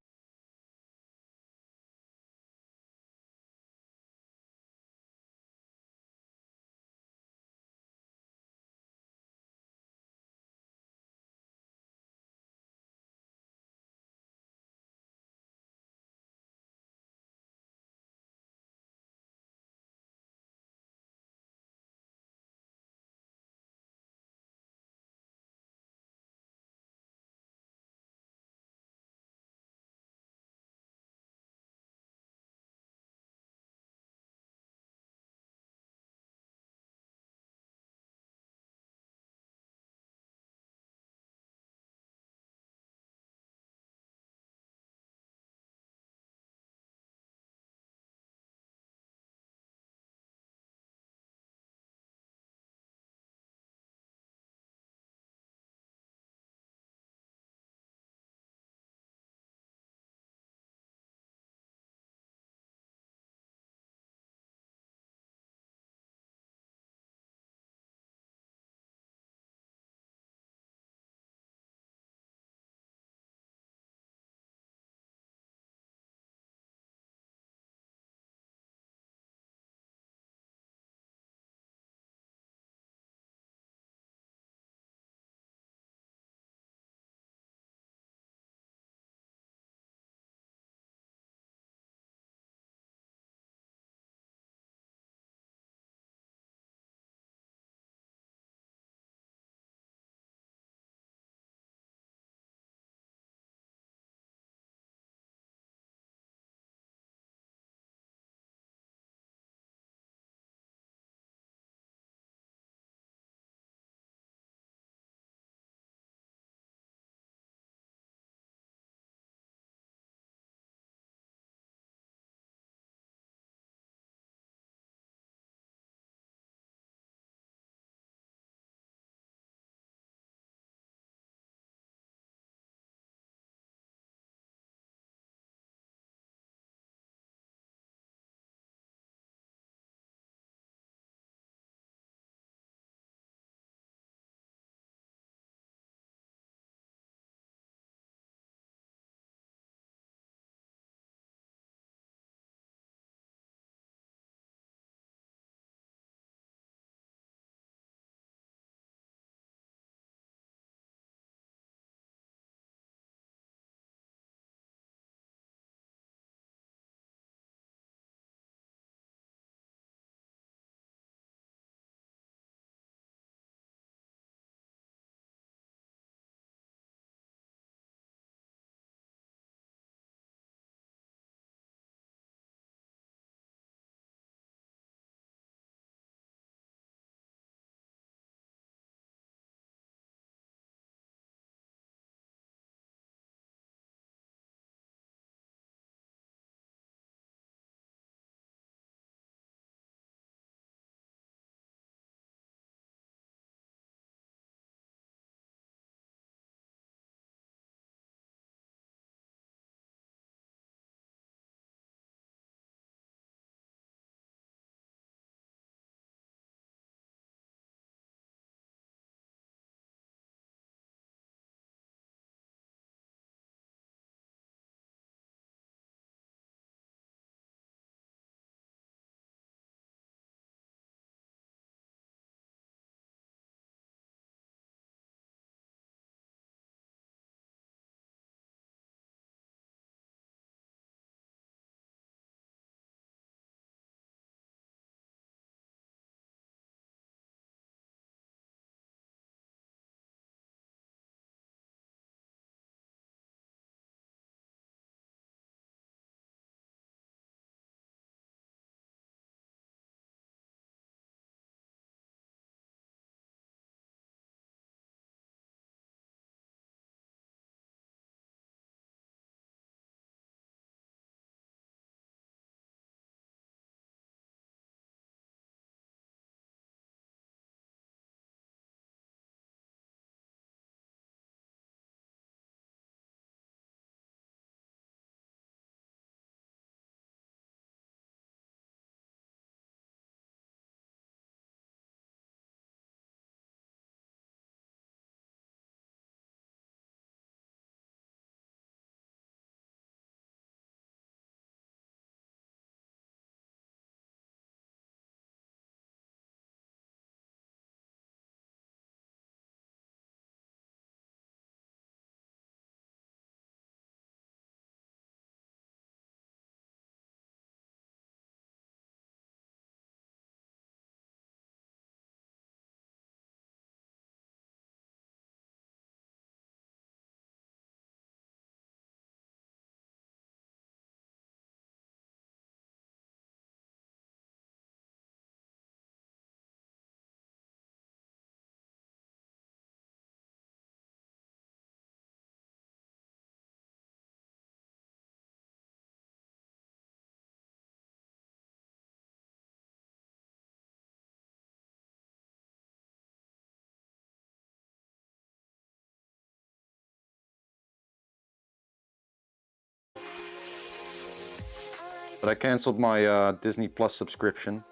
But I canceled my Disney Plus subscription.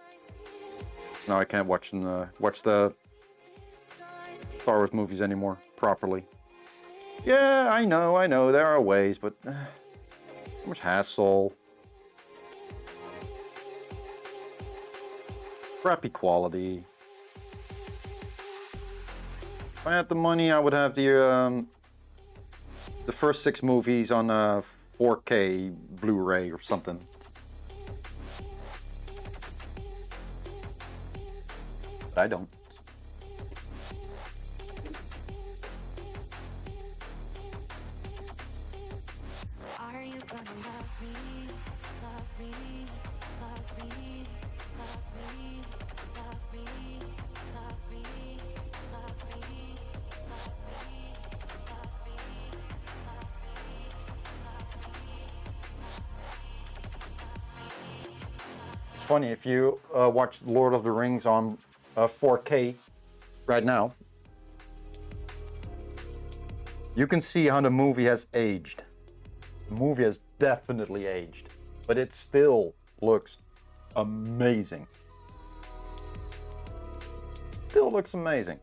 Now I can't watch the Star Wars movies anymore properly. Yeah, I know, there are ways, but so much hassle. Crappy quality. If I had the money, I would have the first 6 movies on a 4K Blu-ray or something. But I don't. Are you gonna love me? Love me? Love me? Love me? Love me? Love me? Love me? Love me? Love me? It's funny, if you watch Lord of the Rings on 4K right now, you can see how the movie has aged. The movie has definitely aged, but it still looks amazing. Still looks amazing.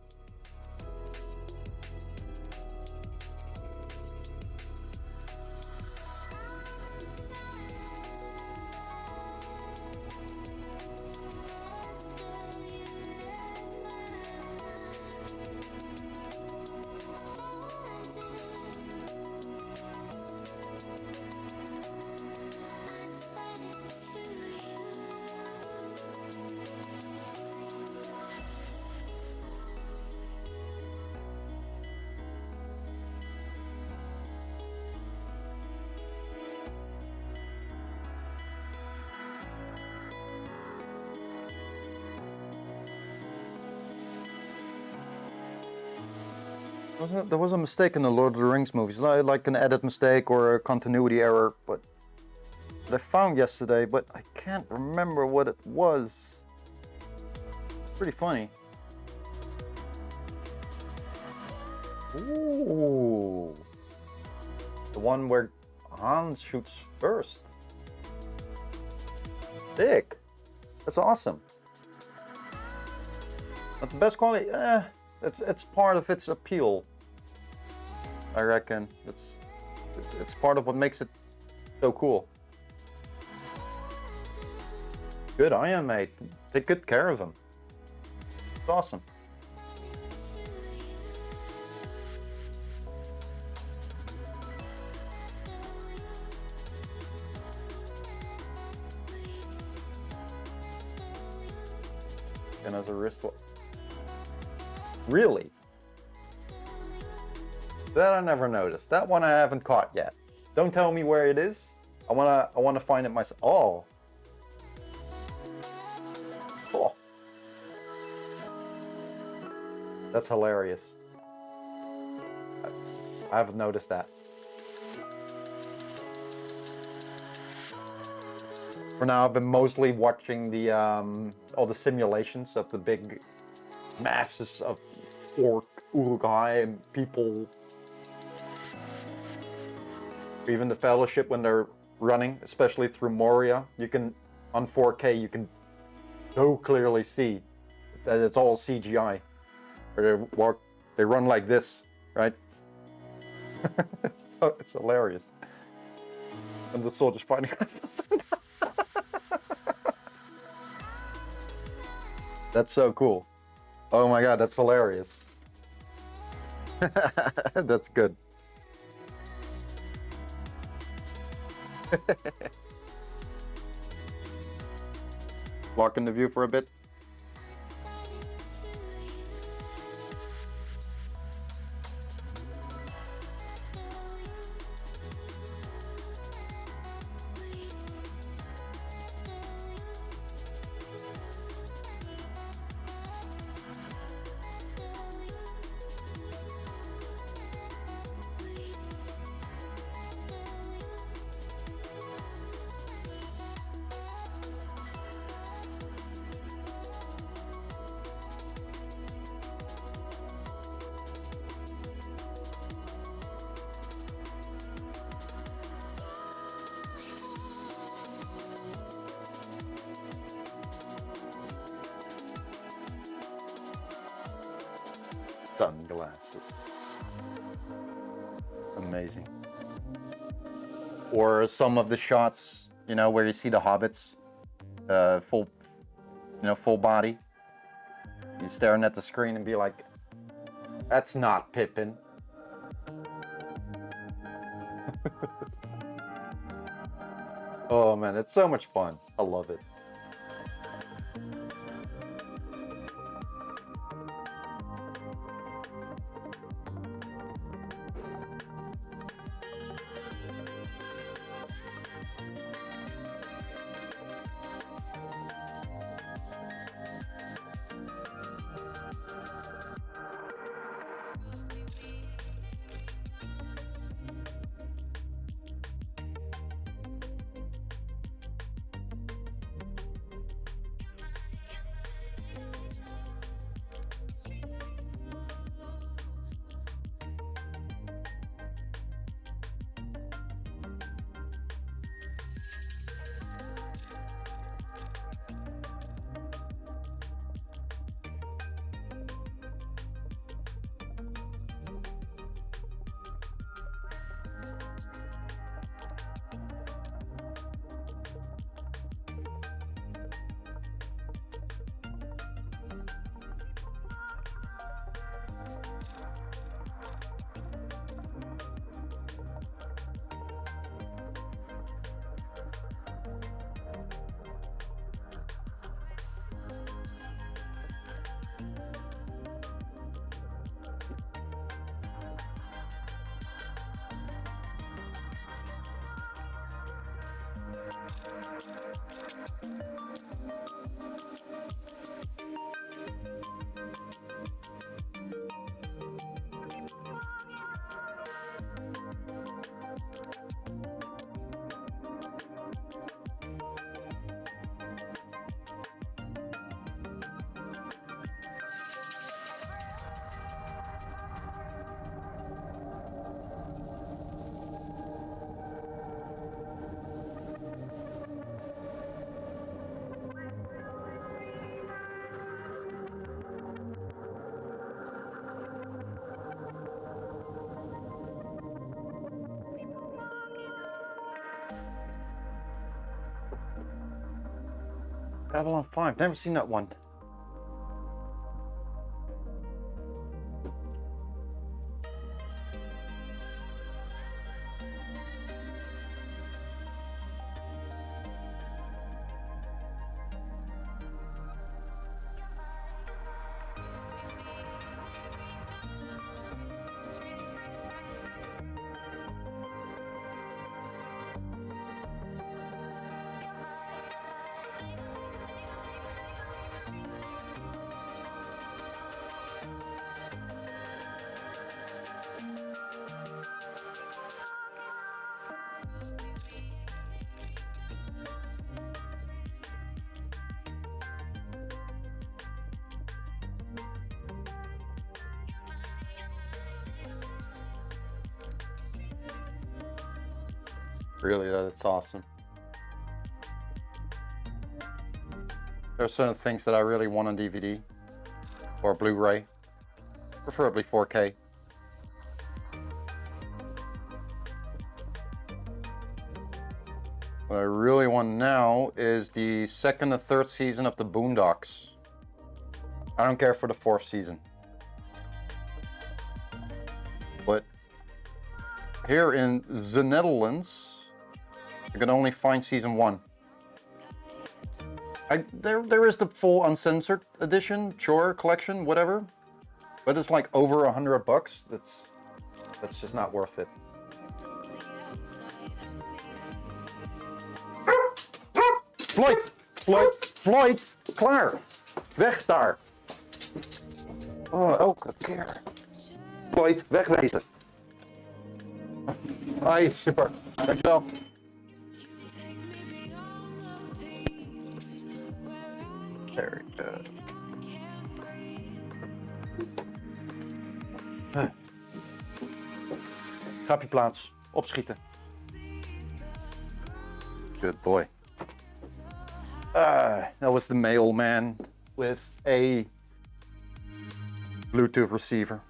There was a mistake in the Lord of the Rings movies, like an edit mistake or a continuity error, but that I found yesterday, but I can't remember what it was. Pretty funny. Ooh. The one where Hans shoots first. Sick. That's awesome. Not the best quality? It's part of its appeal, I reckon. It's part of what makes it so cool. Good on you, mate. Take good care of him. It's awesome. And as a wristwatch. Really? That I never noticed. That one I haven't caught yet. Don't tell me where it is. I wanna find it myself. Oh. Cool. That's hilarious. I haven't noticed that. For now, I've been mostly watching the all the simulations of the big masses of Uruguay and people. Even the Fellowship when they're running, especially through Moria, you can, on 4K, you can so clearly see that it's all CGI. Or they run like this, right? It's hilarious. And the soldiers fighting. That's so cool. Oh my god, that's hilarious. That's good. Blocking the view for a bit. Sunglasses. Amazing. Or some of the shots, you know, where you see the hobbits, full, you know, full body. You're staring at the screen and be like, that's not Pippin. Oh man, it's so much fun. I love it. Babylon 5, never seen that one. Really, that's awesome. There are certain things that I really want on DVD or Blu-ray, preferably 4K. What I really want now is the second and third season of the Boondocks. I don't care for the fourth season. But here in the Netherlands, you can only find season 1. There is the full uncensored edition, sure, collection, whatever. But it's like over $100. That's just not worth it. Floyd, klaar. Weg daar. Oh, elke keer. Floyd, wegwezen. Ai, super. Dankjewel. There we go. Grapjeplaats. Opschieten. Good boy. That was the mailman with a Bluetooth receiver.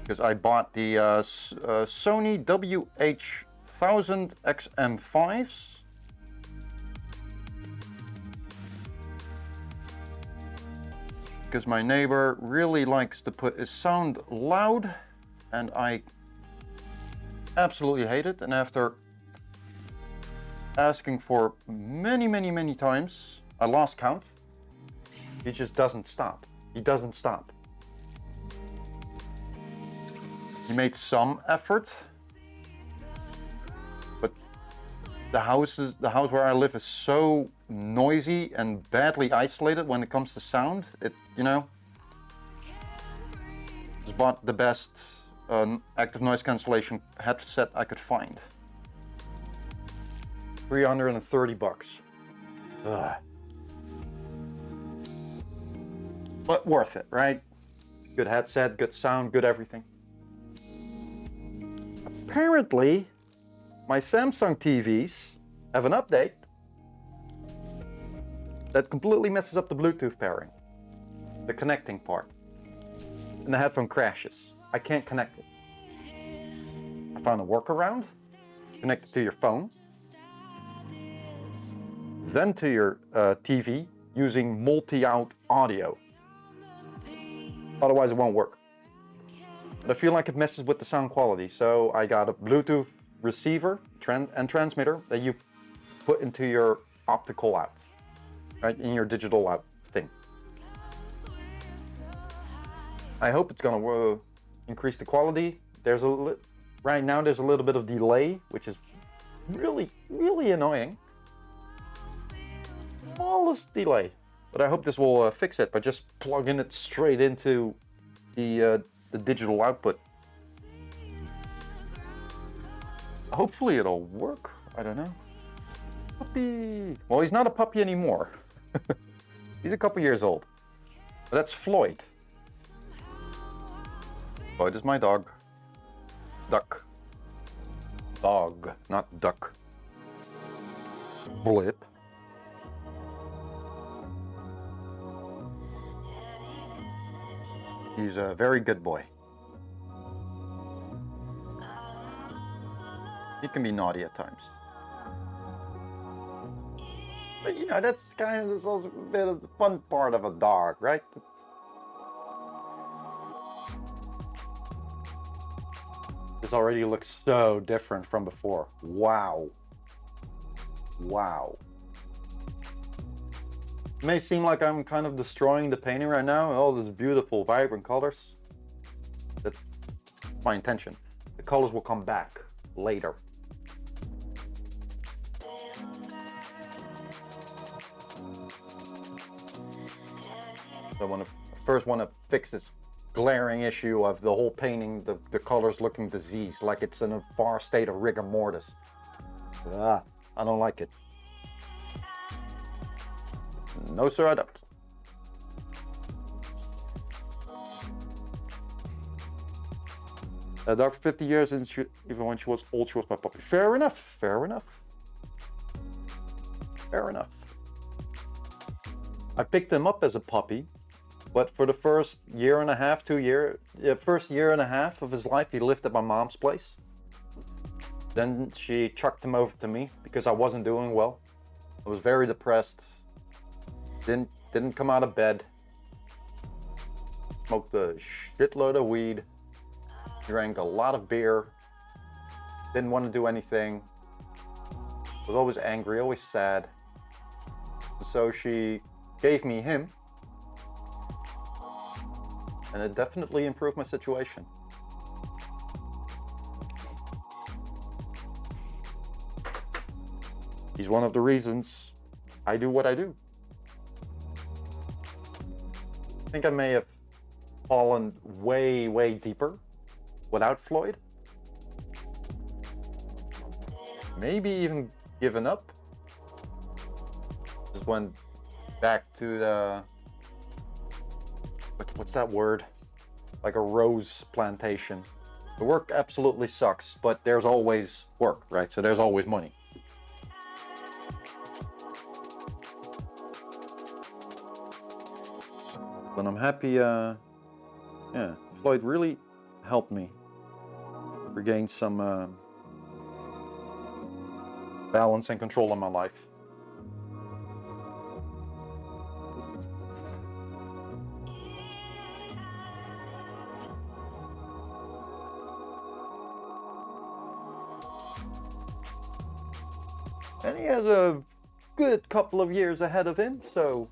because I bought the Sony WH-1000XM5s. Because my neighbor really likes to put his sound loud, and I absolutely hate it. And after asking for many times, I lost count. He just doesn't stop. He doesn't stop. He made some effort, but the house where I live is so noisy and badly isolated when it comes to sound. Just bought the best active noise cancellation headset I could find. $330. Ugh. But worth it, right? Good headset, good sound, good everything. Apparently, my Samsung TVs have an update that completely messes up the Bluetooth pairing, the connecting part, and the headphone crashes. I can't connect it. I found a workaround. Connect it to your phone, then to your TV using multi-out audio. Otherwise it won't work. But I feel like it messes with the sound quality, so I got a Bluetooth receiver and transmitter that you put into your optical out, right, in your digital out thing. I hope it's gonna increase the quality. Right now there's a little bit of delay, which is really annoying. Smallest delay. But I hope this will fix it by just plugging it straight into the digital output. Hopefully it'll work. I don't know. Puppy. Well, he's not a puppy anymore. He's a couple years old. But that's Floyd. Floyd is my dog. Duck. Dog, not duck. Blip. He's a very good boy. He can be naughty at times. But that's kind of also a bit of the fun part of a dog, right? This already looks so different from before. Wow. Wow. It may seem like I'm kind of destroying the painting right now, all these beautiful, vibrant colors. That's my intention. The colors will come back later. So I first want to fix this glaring issue of the whole painting, the colors looking diseased, like it's in a far state of rigor mortis. I don't like it. No sir, I don't. A dog for 50 years, and even when she was old, she was my puppy. Fair enough, fair enough. Fair enough. I picked him up as a puppy, but for the first year and a half, first year and a half of his life, he lived at my mom's place. Then she chucked him over to me because I wasn't doing well. I was very depressed. Didn't come out of bed. Smoked a shitload of weed. Drank a lot of beer. Didn't want to do anything. Was always angry, always sad. So she gave me him. And it definitely improved my situation. He's one of the reasons I do what I do. I think I may have fallen way deeper without Floyd. Maybe even given up. Just went back to the... What's that word? Like a rose plantation. The work absolutely sucks, but there's always work, right? So there's always money. But I'm happy, Floyd really helped me regain some balance and control in my life. And he has a good couple of years ahead of him, so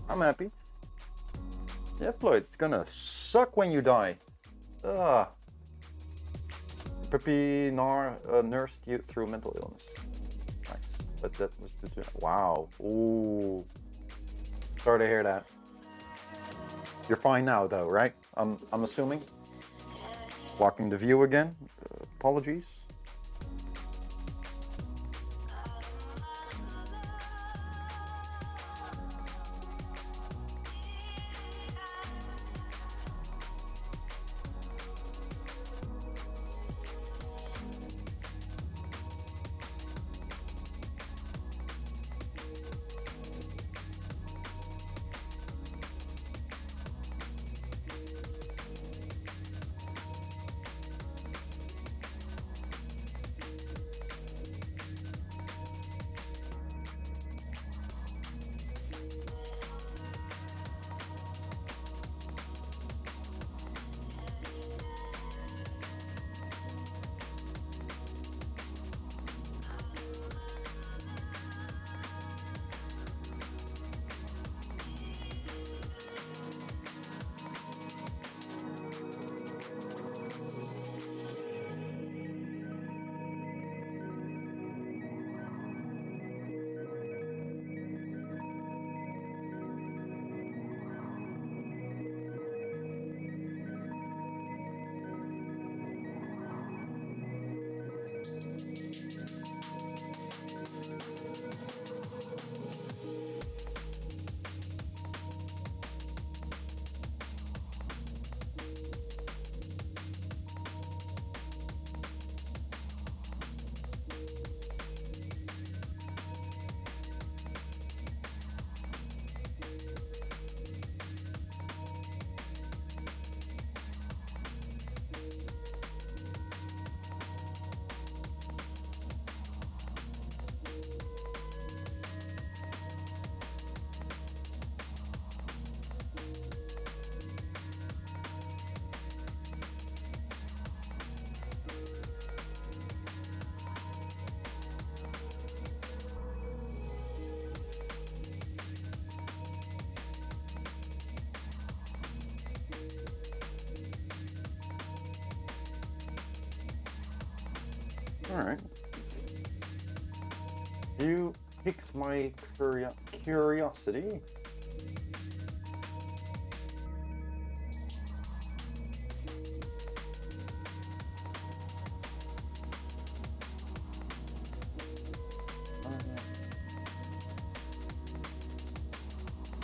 I'm happy. Yeah, Floyd, it's gonna suck when you die. Pippi nursed you through mental illness. Nice. But that was the... Wow. Ooh. Sorry to hear that. You're fine now, though, right? I'm assuming. Blocking the view again. Apologies. Alright. You piques my curiosity.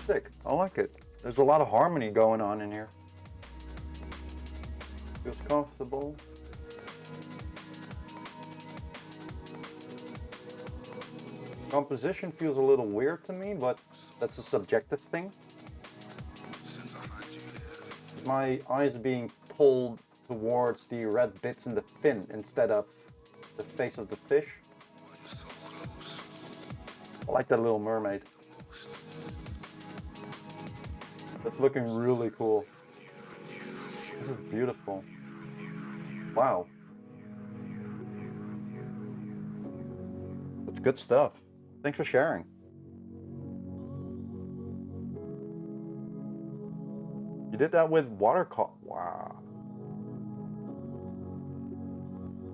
Sick. I like it. There's a lot of harmony going on in here. Feels comfortable. Composition feels a little weird to me, but that's a subjective thing. My eyes being pulled towards the red bits in the fin instead of the face of the fish. I like that little mermaid. That's looking really cool. This is beautiful. Wow. That's good stuff. Thanks for sharing. You did that with watercolor. Wow.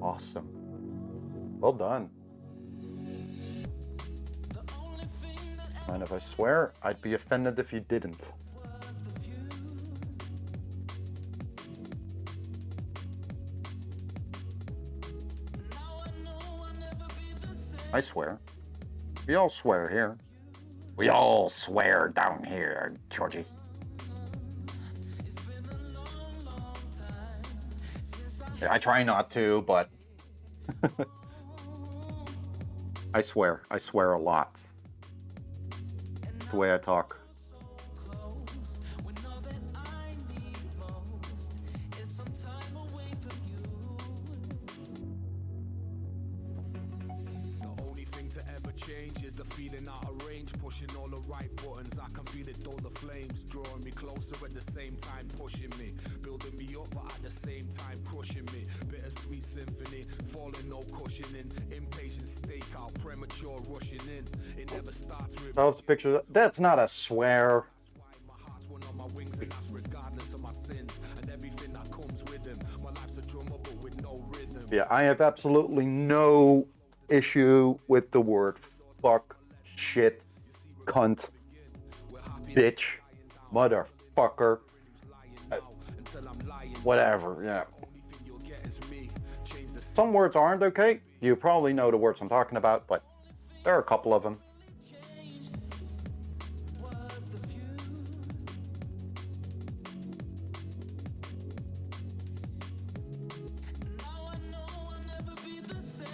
Awesome. Well done. Mind if I swear? I'd be offended if you didn't. I swear. We all swear here. We all swear down here, Georgie. Yeah, I try not to, but I swear a lot. It's the way I talk. change is the feeling out of range, pushing all the right buttons. I can feel it though the flames, drawing me closer at the same time, pushing me, building me up, but at the same time crushing me. Bittersweet symphony, falling no cushioning, impatient stakeout, premature rushing in. It never starts with I'll have to picture that. That's not a swear. my heart's one on my wings, and that's regardless of my sins and everything that comes with them. My life's a drummer, but with no rhythm. Yeah, I have absolutely no issue with the word fuck, shit, cunt, bitch, motherfucker, whatever, yeah. Some words aren't okay. You probably know the words I'm talking about, but there are a couple of them.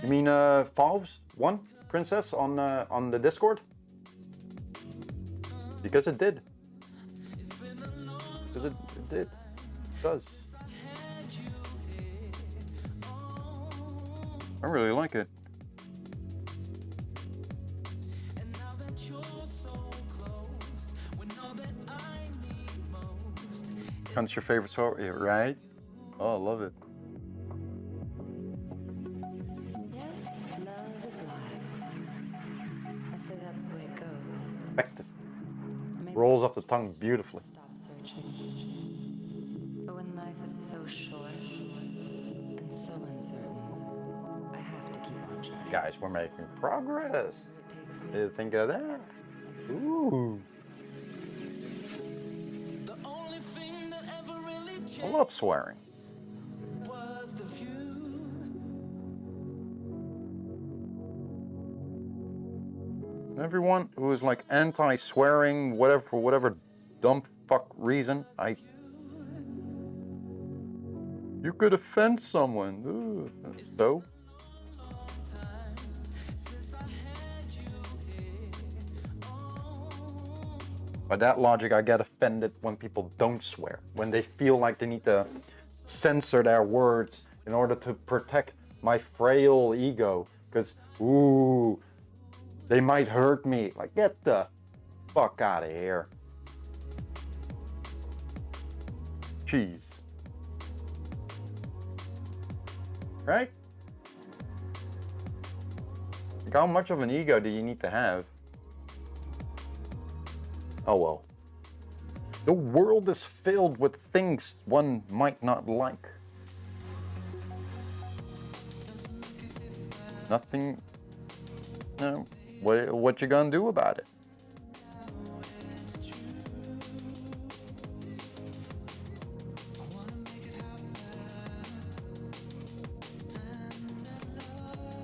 You mean Falves one princess on the Discord? Because it did. Because it did. It does. I really like it. Cunt's your favorite sort, yeah, right? Oh, I love it. Yes, love is wild. I say that's the way it goes. Effective. Maybe Rolls off the tongue beautifully. stop searching. But when life is so short and so uncertain, I have to keep on trying. Guys, we're making progress. Where it takes me, Did you think of that? that's Ooh. The only thing that ever really I changed love swearing. was the view. Everyone who is like anti-swearing, whatever, for whatever dumb fuck reason, you could offend someone. Ooh, so? By that logic, I get offended when people don't swear, when they feel like they need to censor their words in order to protect my frail ego, because, ooh, they might hurt me. Like, get the fuck out of here. Jeez. Right? Like, how much of an ego do you need to have? Oh well. The world is filled with things one might not like. Nothing, no. What you gonna do about it?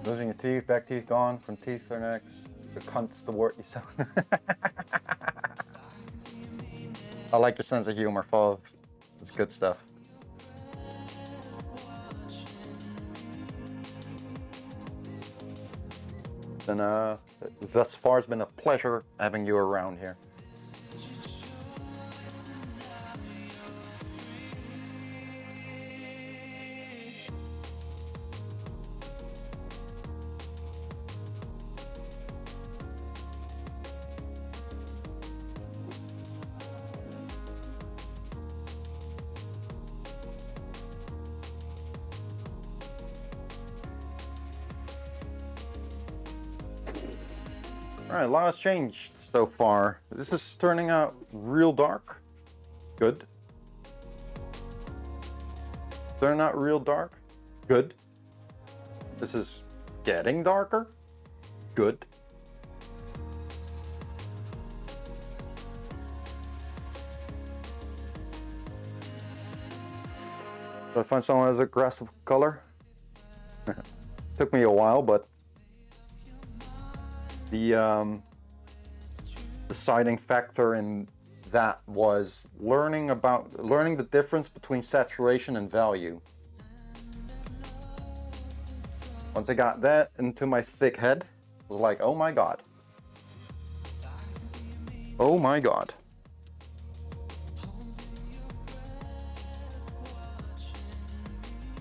Losing your teeth, back teeth gone, front teeth are next. The cunt's the word you sound. I like your sense of humor, Fov. It's good stuff. And thus far it's been a pleasure having you around here. Alright, a lot has changed so far. This is turning out real dark. Good. Turning out real dark. Good. This is getting darker. Good. Did I find someone as aggressive color? Took me a while, but the deciding factor in that was learning the difference between saturation and value. Once I got that into my thick head, it was like, oh my god. Oh my god.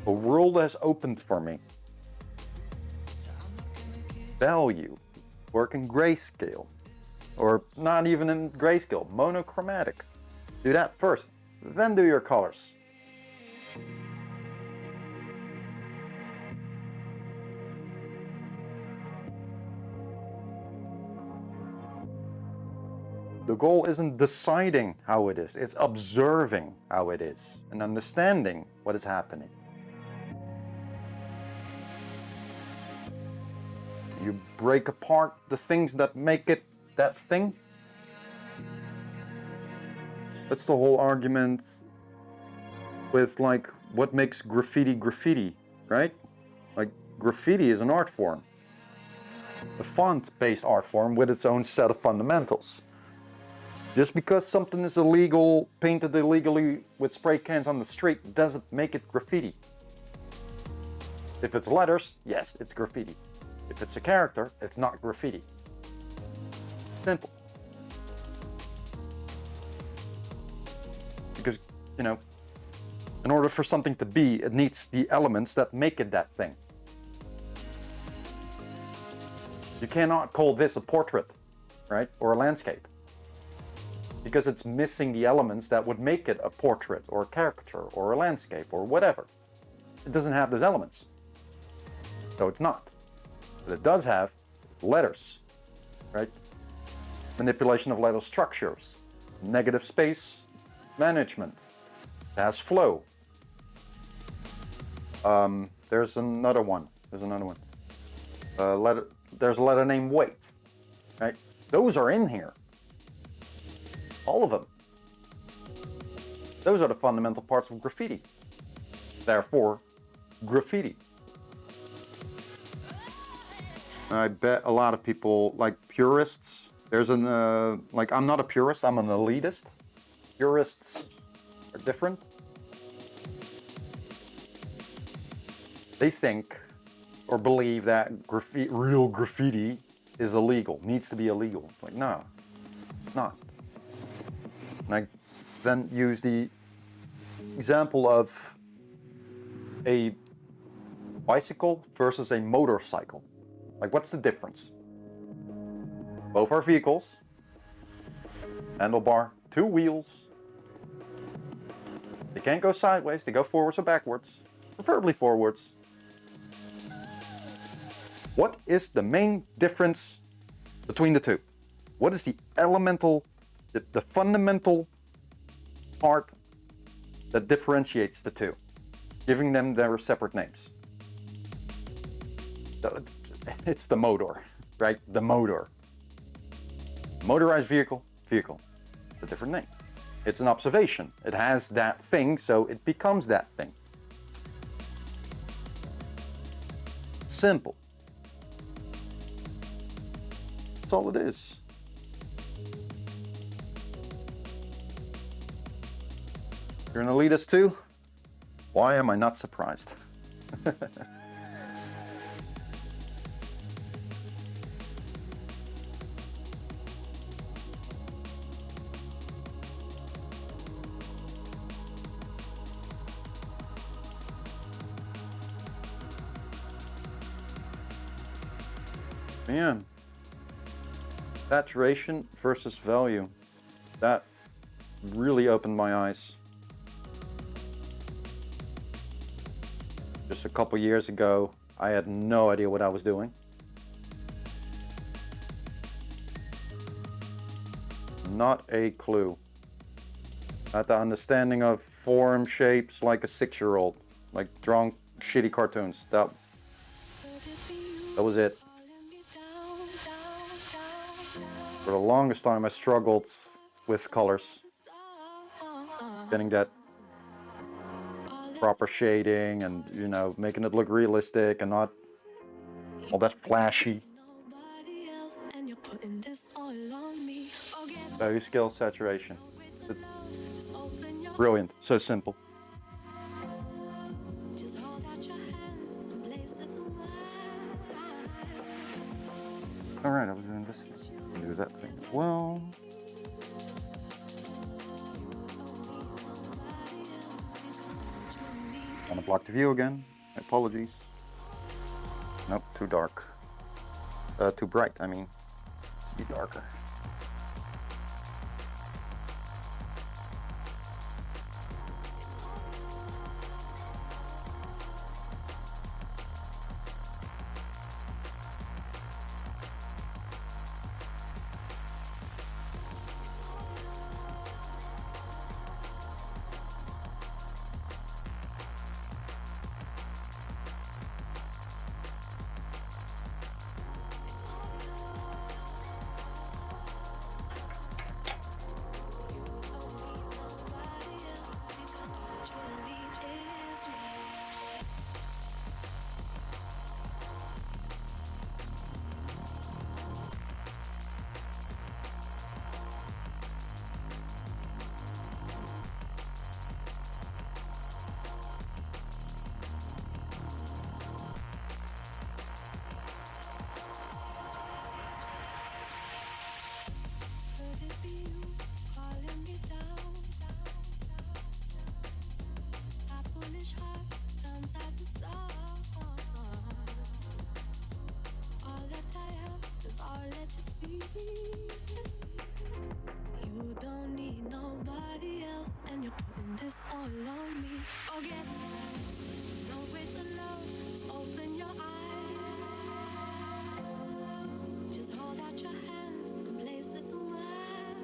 A world has opened for me. Value. Work in grayscale. Or not even in grayscale, monochromatic. Do that first, then do your colors. The goal isn't deciding how it is, it's observing how it is and understanding what is happening. You break apart the things that make it that thing. That's the whole argument with like what makes graffiti graffiti, right? Like graffiti is an art form. A font-based art form with its own set of fundamentals. Just because something is illegal, painted illegally with spray cans on the street, doesn't make it graffiti. If it's letters, yes, it's graffiti. If it's a character, it's not graffiti. Simple. Because, you know, in order for something to be, it needs the elements that make it that thing. You cannot call this a portrait, right? Or a landscape. Because it's missing the elements that would make it a portrait or a caricature or a landscape or whatever. It doesn't have those elements. So it's not. But it does have letters, right? Manipulation of letter structures, negative space management, it has flow. There's another one. There's a letter named weight, right? Those are in here. All of them. Those are the fundamental parts of graffiti. Therefore, graffiti. I bet a lot of people, like purists, there's an, like I'm not a purist, I'm an elitist. Purists are different. They think or believe that real graffiti is illegal, needs to be illegal. Like, no, not. And I then use the example of a bicycle versus a motorcycle. Like, what's the difference? Both are vehicles, handlebar, two wheels. They can't go sideways, they go forwards or backwards, preferably forwards. What is the main difference between the two? What is the elemental, the fundamental part that differentiates the two, giving them their separate names? It's the motor, right? The motor. Motorized vehicle. It's a different name. It's an observation. It has that thing, so it becomes that thing. Simple. That's all it is. You're an elitist too? Why am I not surprised? Man, saturation versus value. That really opened my eyes. Just a couple years ago, I had no idea what I was doing. Not a clue. I had the understanding of form, shapes like a 6-year-old, like drawing shitty cartoons. That was it. For the longest time, I struggled with colors. Getting that proper shading and, you know, making it look realistic and not all that flashy. Value, scale, saturation. Brilliant. So simple. Alright, I was doing this. Do that thing as well. Want to block the view again. My apologies. Nope, too dark. Too bright, I mean. to be darker. Could it be you calling me down? My foolish heart turns out the storm. All that I have is all that you see. You don't need nobody else, and you're putting this all on me. Forget, there's no way to love. Just open your eyes. Just hold out your hand and place it to mine.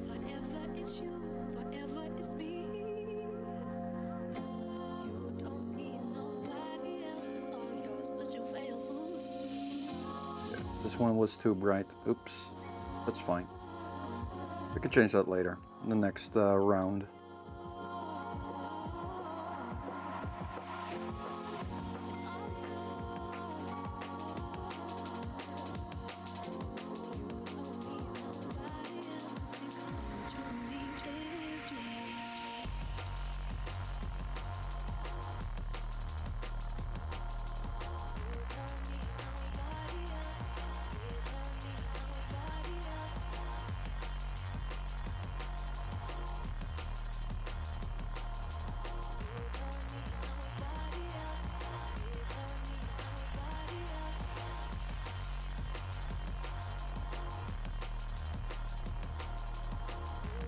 Forever it's you, forever it's me. You don't need nobody else, it's all yours, but you fail to see. This one was too bright. Oops. That's fine. We could change that later in the next round.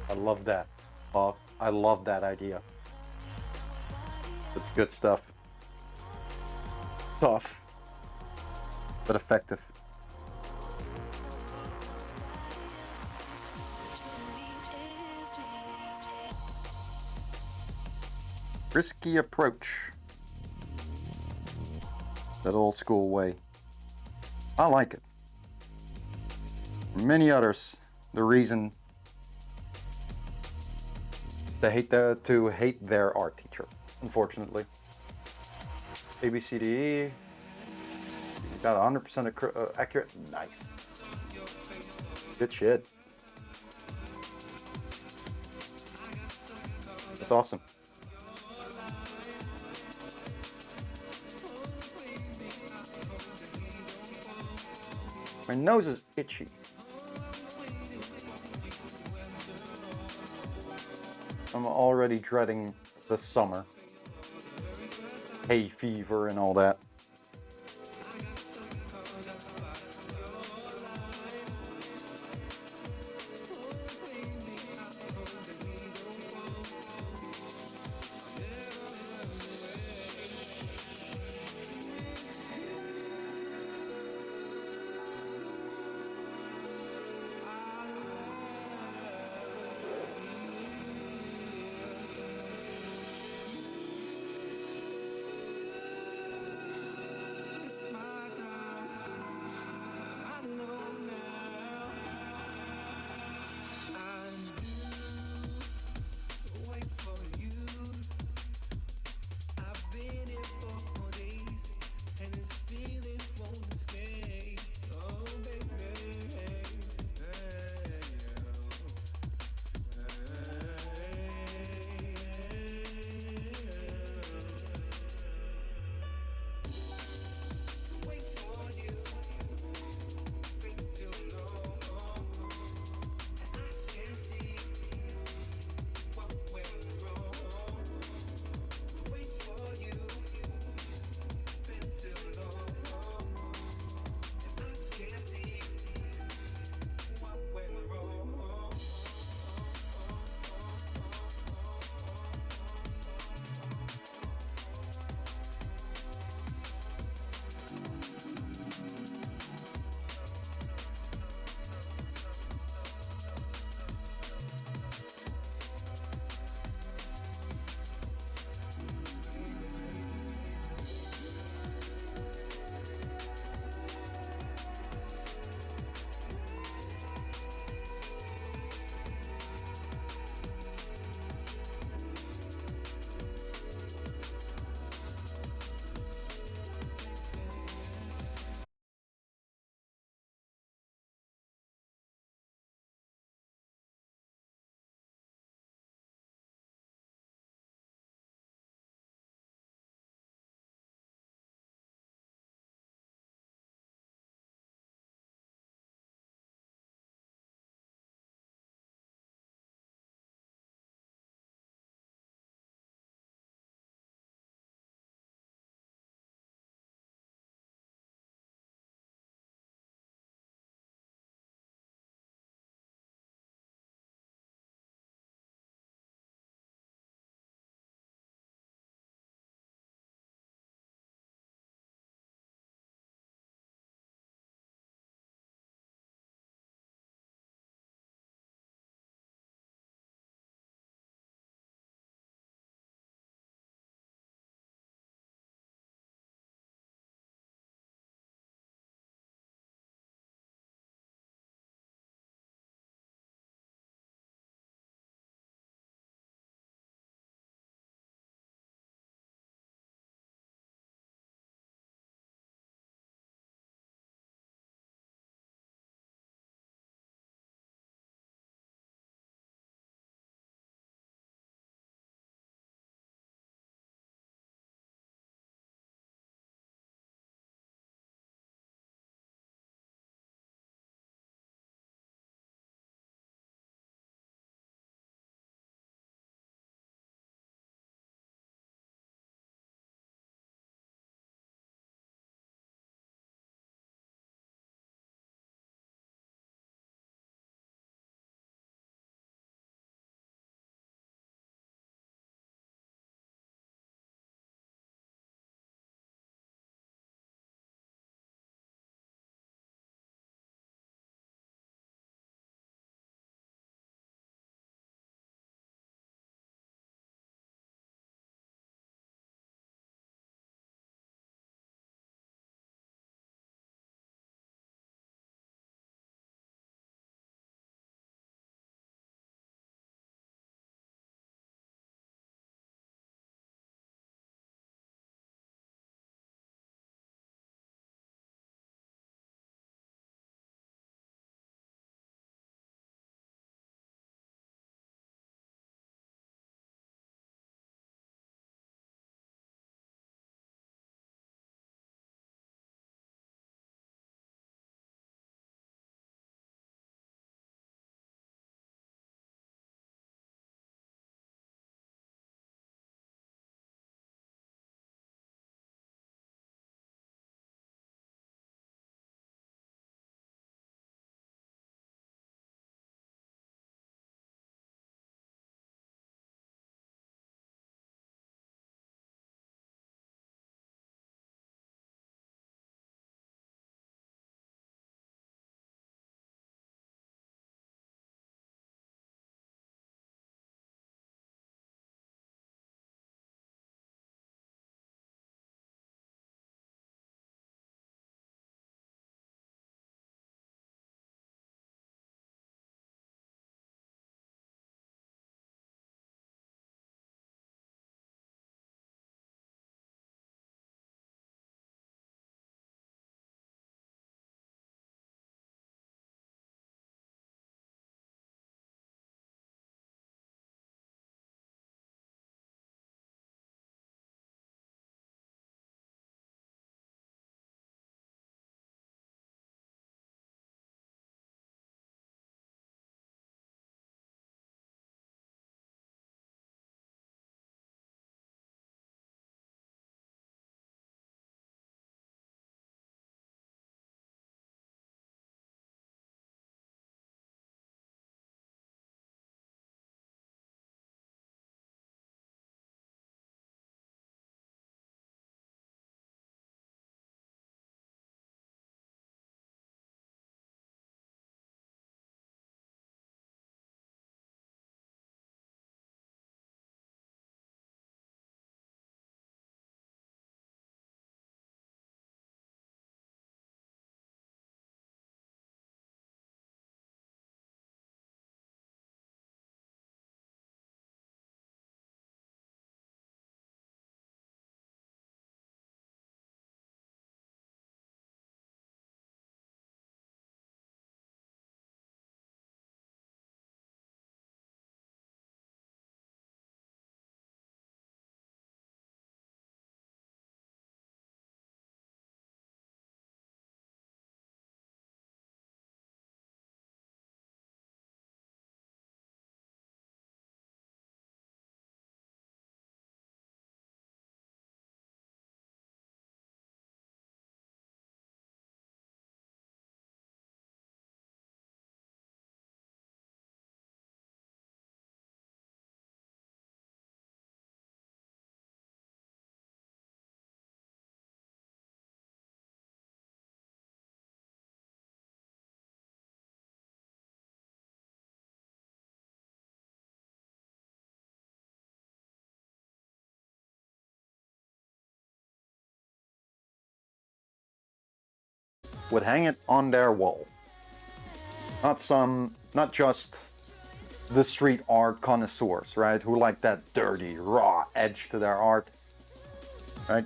I love that. Oh, I love that idea. It's good stuff. Tough, but effective. Risky approach. That old school way. I like it. Many others, the reason they to hate their art teacher, unfortunately. ABCDE, got 100% accurate. Nice. Good shit. That's awesome. My nose is itchy. I'm already dreading the summer. Hay fever and all that. would hang it on their wall. Not just the street art connoisseurs, right? Who like that dirty, raw edge to their art, right?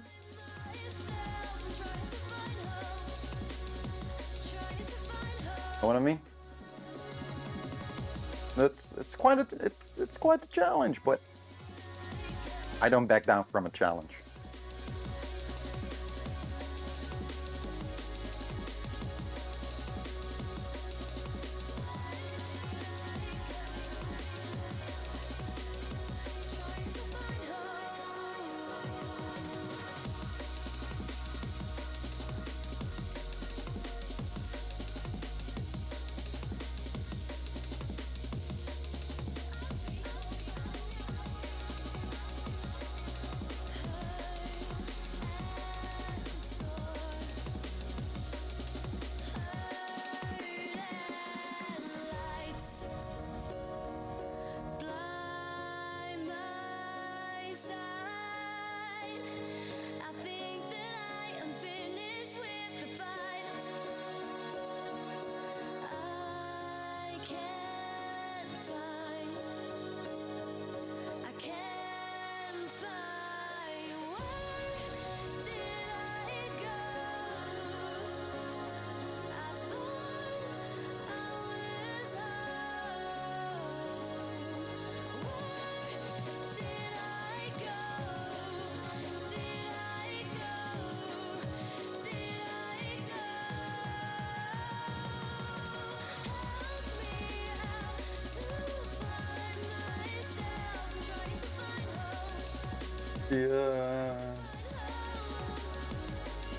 Know what I mean? It's quite a challenge, but I don't back down from a challenge.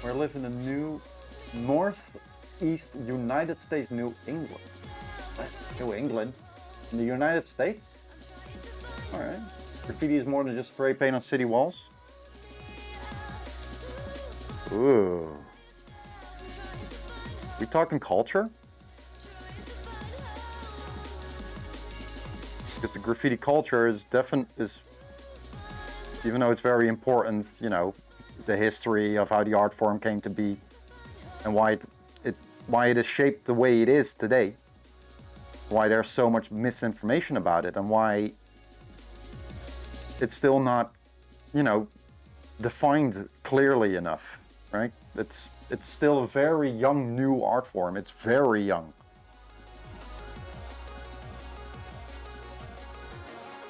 We live in the new northeast United States, New England. What? New England? In the United States? Alright. Graffiti is more than just spray paint on city walls. Ooh. We talking culture? Because the graffiti culture is even though it's very important, you know, the history of how the art form came to be and why it is shaped the way it is today, why there's so much misinformation about it, and why it's still not, you know, defined clearly enough, right? It's still a very young new art form. It's very young.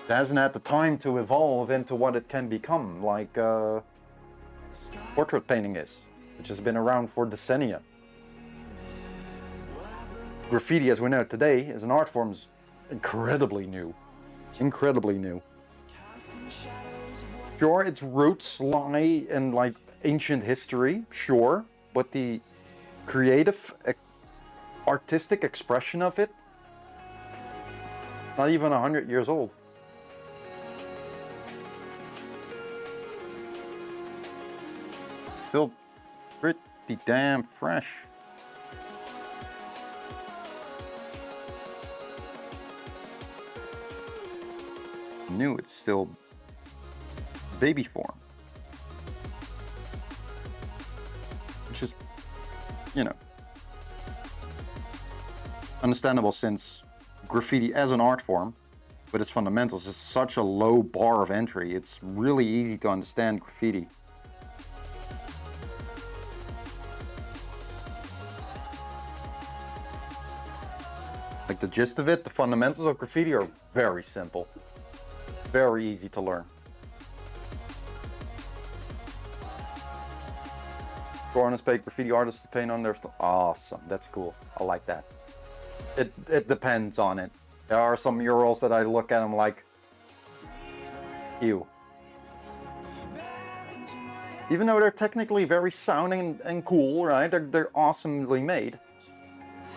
It hasn't had the time to evolve into what it can become, like portrait painting is, which has been around for decennia. Graffiti, as we know it today, as an art form, is incredibly new. Incredibly new. Sure, its roots lie in like ancient history, sure, but the creative, artistic expression of it, not even 100 years old. Still pretty damn fresh. New, it's still baby form. Which is, you know, understandable since graffiti as an art form, with its fundamentals, is such a low bar of entry. It's really easy to understand graffiti. Like the gist of it, the fundamentals of graffiti are very simple. Very easy to learn. Foreigners pay graffiti artists to paint on their stuff. Awesome, that's cool. I like that. It depends on it. There are some murals that I look at and I'm like, ew. Even though they're technically very sounding and cool, right? They're awesomely made,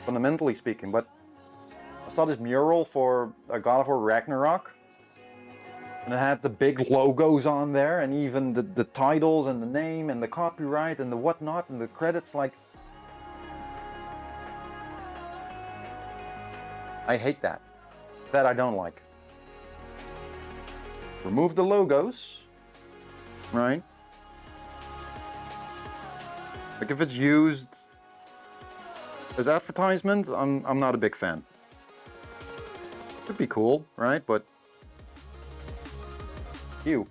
fundamentally speaking. But I saw this mural for God of War Ragnarok, and it had the big logos on there, and even the titles and the name and the copyright and the whatnot and the credits. Like, I hate that. That I don't like. Remove the logos, right? Like if it's used As advertisement, I'm not a big fan. Could be cool, right? But you.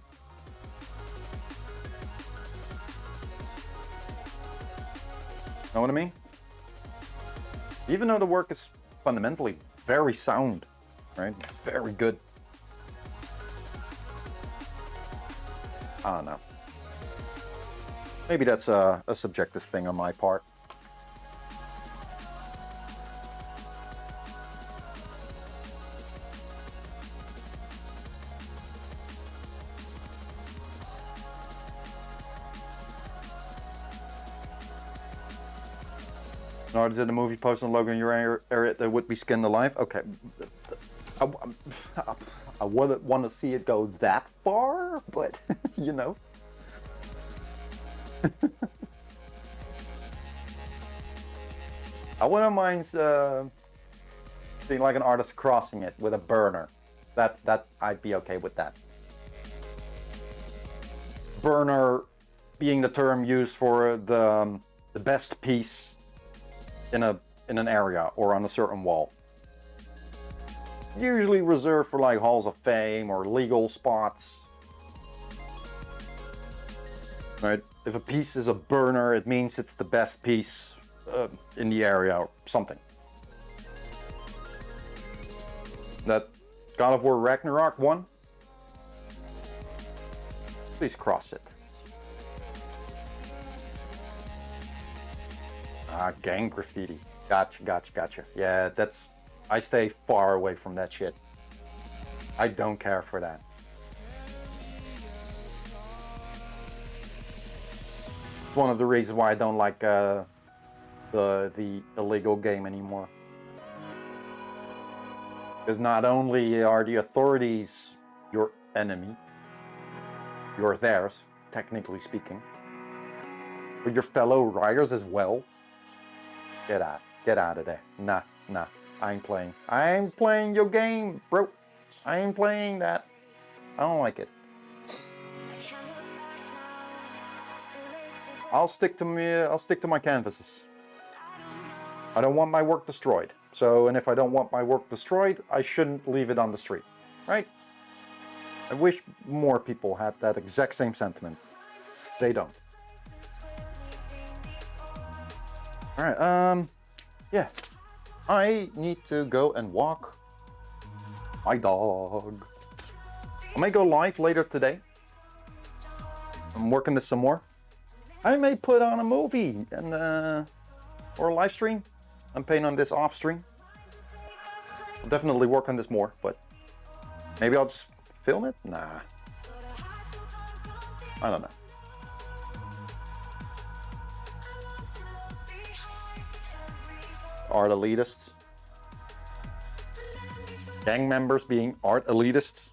Know what I mean? Even though the work is fundamentally very sound, right? Very good. I don't know. Maybe that's a subjective thing on my part. An artist in the movie post on logo in your area that would be skinned alive. Okay, I wouldn't want to see it go that far, but you know. I wouldn't mind seeing like an artist crossing it with a burner. That I'd be okay with that. Burner being the term used for the best piece in an area or on a certain wall. Usually reserved for like halls of fame or legal spots. Right? If a piece is a burner, it means it's the best piece in the area or something. That God of War Ragnarok one. Please cross it. Ah, gang graffiti. Gotcha. Yeah, that's... I stay far away from that shit. I don't care for that. One of the reasons why I don't like the illegal game anymore. Because not only are the authorities your enemy, you're theirs, technically speaking, but your fellow riders as well. Get out of there. Nah, I ain't playing. I ain't playing your game, bro. I ain't playing that. I don't like it. I'll stick to my canvases. I don't want my work destroyed. So, and if I don't want my work destroyed, I shouldn't leave it on the street, right? I wish more people had that exact same sentiment. They don't. All right, yeah. I need to go and walk my dog. I may go live later today. I'm working this some more. I may put on a movie and or a live stream. I'm paying on this off stream. I'll definitely work on this more, but maybe I'll just film it? Nah. I don't know. Art elitists. Gang members being art elitists.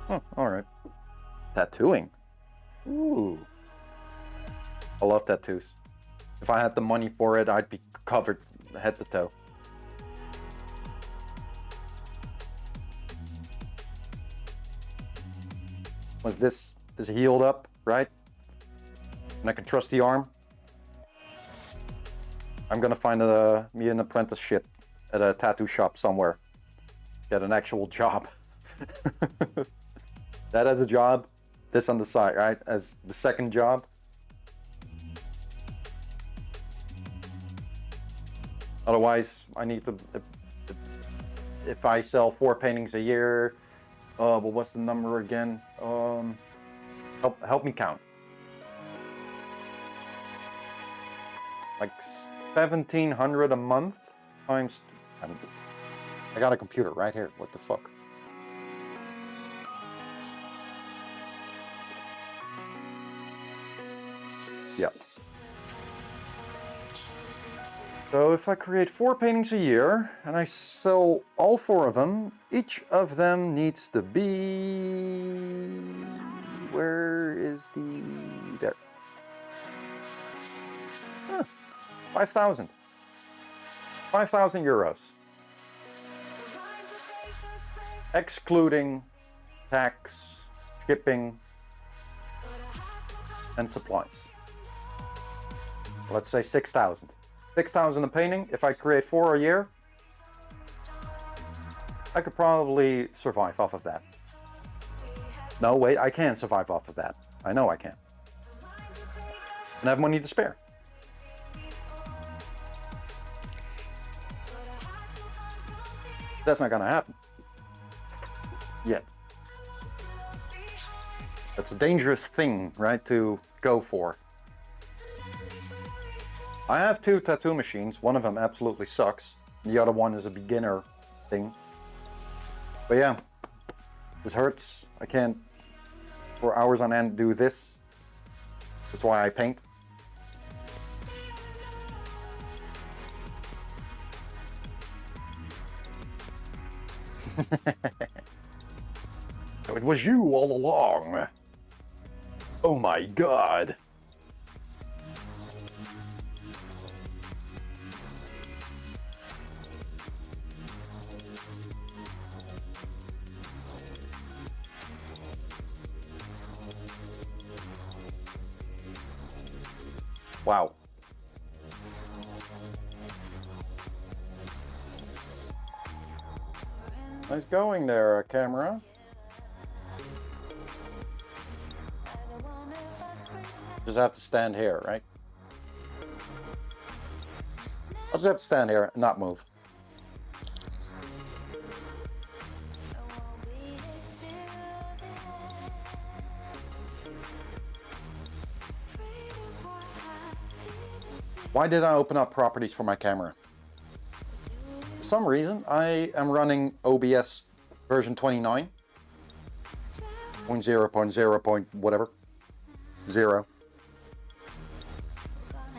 Oh, alright. Tattooing. Ooh. I love tattoos. If I had the money for it, I'd be covered head to toe. Was this healed up, right? And I can trust the arm. I'm gonna find me an apprenticeship at a tattoo shop somewhere. Get an actual job. That as a job, this on the side, right? As the second job. Otherwise, I need to, if I sell 4 paintings a year, but what's the number again? Help me count. Like 1,700 a month times. I got a computer right here. What the fuck? Yep. So if I create 4 paintings a year and I sell all 4 of them, each of them needs to be... Where is the... There. Huh. 5,000. 5,000 euros. Excluding tax, shipping, and supplies. let's say 6,000. 6,000 a painting. If I create 4 a year, I could probably survive off of that. No, wait, I can survive off of that. I know I can. And I have money to spare. That's not gonna happen. Yet. That's a dangerous thing, right, to go for. I have 2 tattoo machines. One of them absolutely sucks. The other one is a beginner thing. But yeah, this hurts. I can't, for hours on end, do this. That's why I paint. So it was you all along. Oh my god. Wow. Nice going there, camera. Just have to stand here, right? I'll just have to stand here and not move. Why did I open up properties for my camera? For some reason, I am running OBS version 29. 0.0, whatever. 0.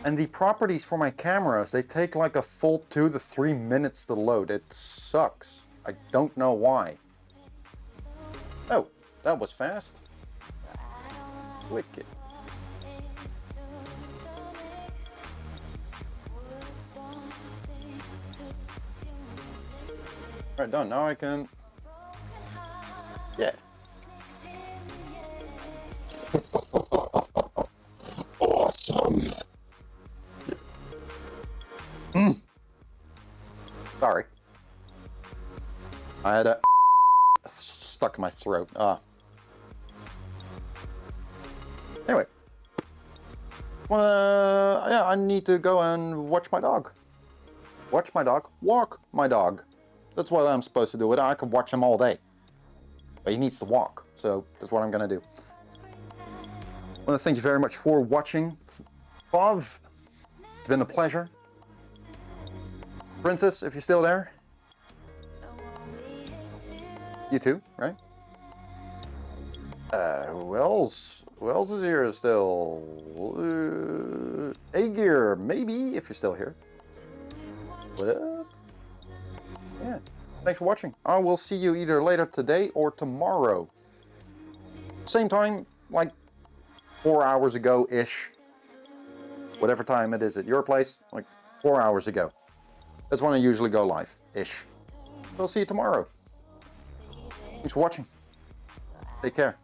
And the properties for my cameras, they take like a full 2 to 3 minutes to load. It sucks. I don't know why. Oh, that was fast. Wicked. Alright, done. Now I can... Yeah. Awesome. Sorry. I had a stuck in my throat. Anyway. Yeah, I need to go and watch my dog. Watch my dog. Walk my dog. That's what I'm supposed to do. I can watch him all day. But he needs to walk. So that's what I'm going to do. I want to thank you very much for watching. Love. It's been a pleasure. Princess, if you're still there. You too, right? Who else? Who else is here still? A-Gear, maybe, if you're still here. What up? Yeah. Thanks for watching. I will see you either later today or tomorrow. Same time, like 4 hours ago-ish. Whatever time it is at your place, like 4 hours ago. That's when I usually go live-ish. I'll see you tomorrow. Thanks for watching. Take care.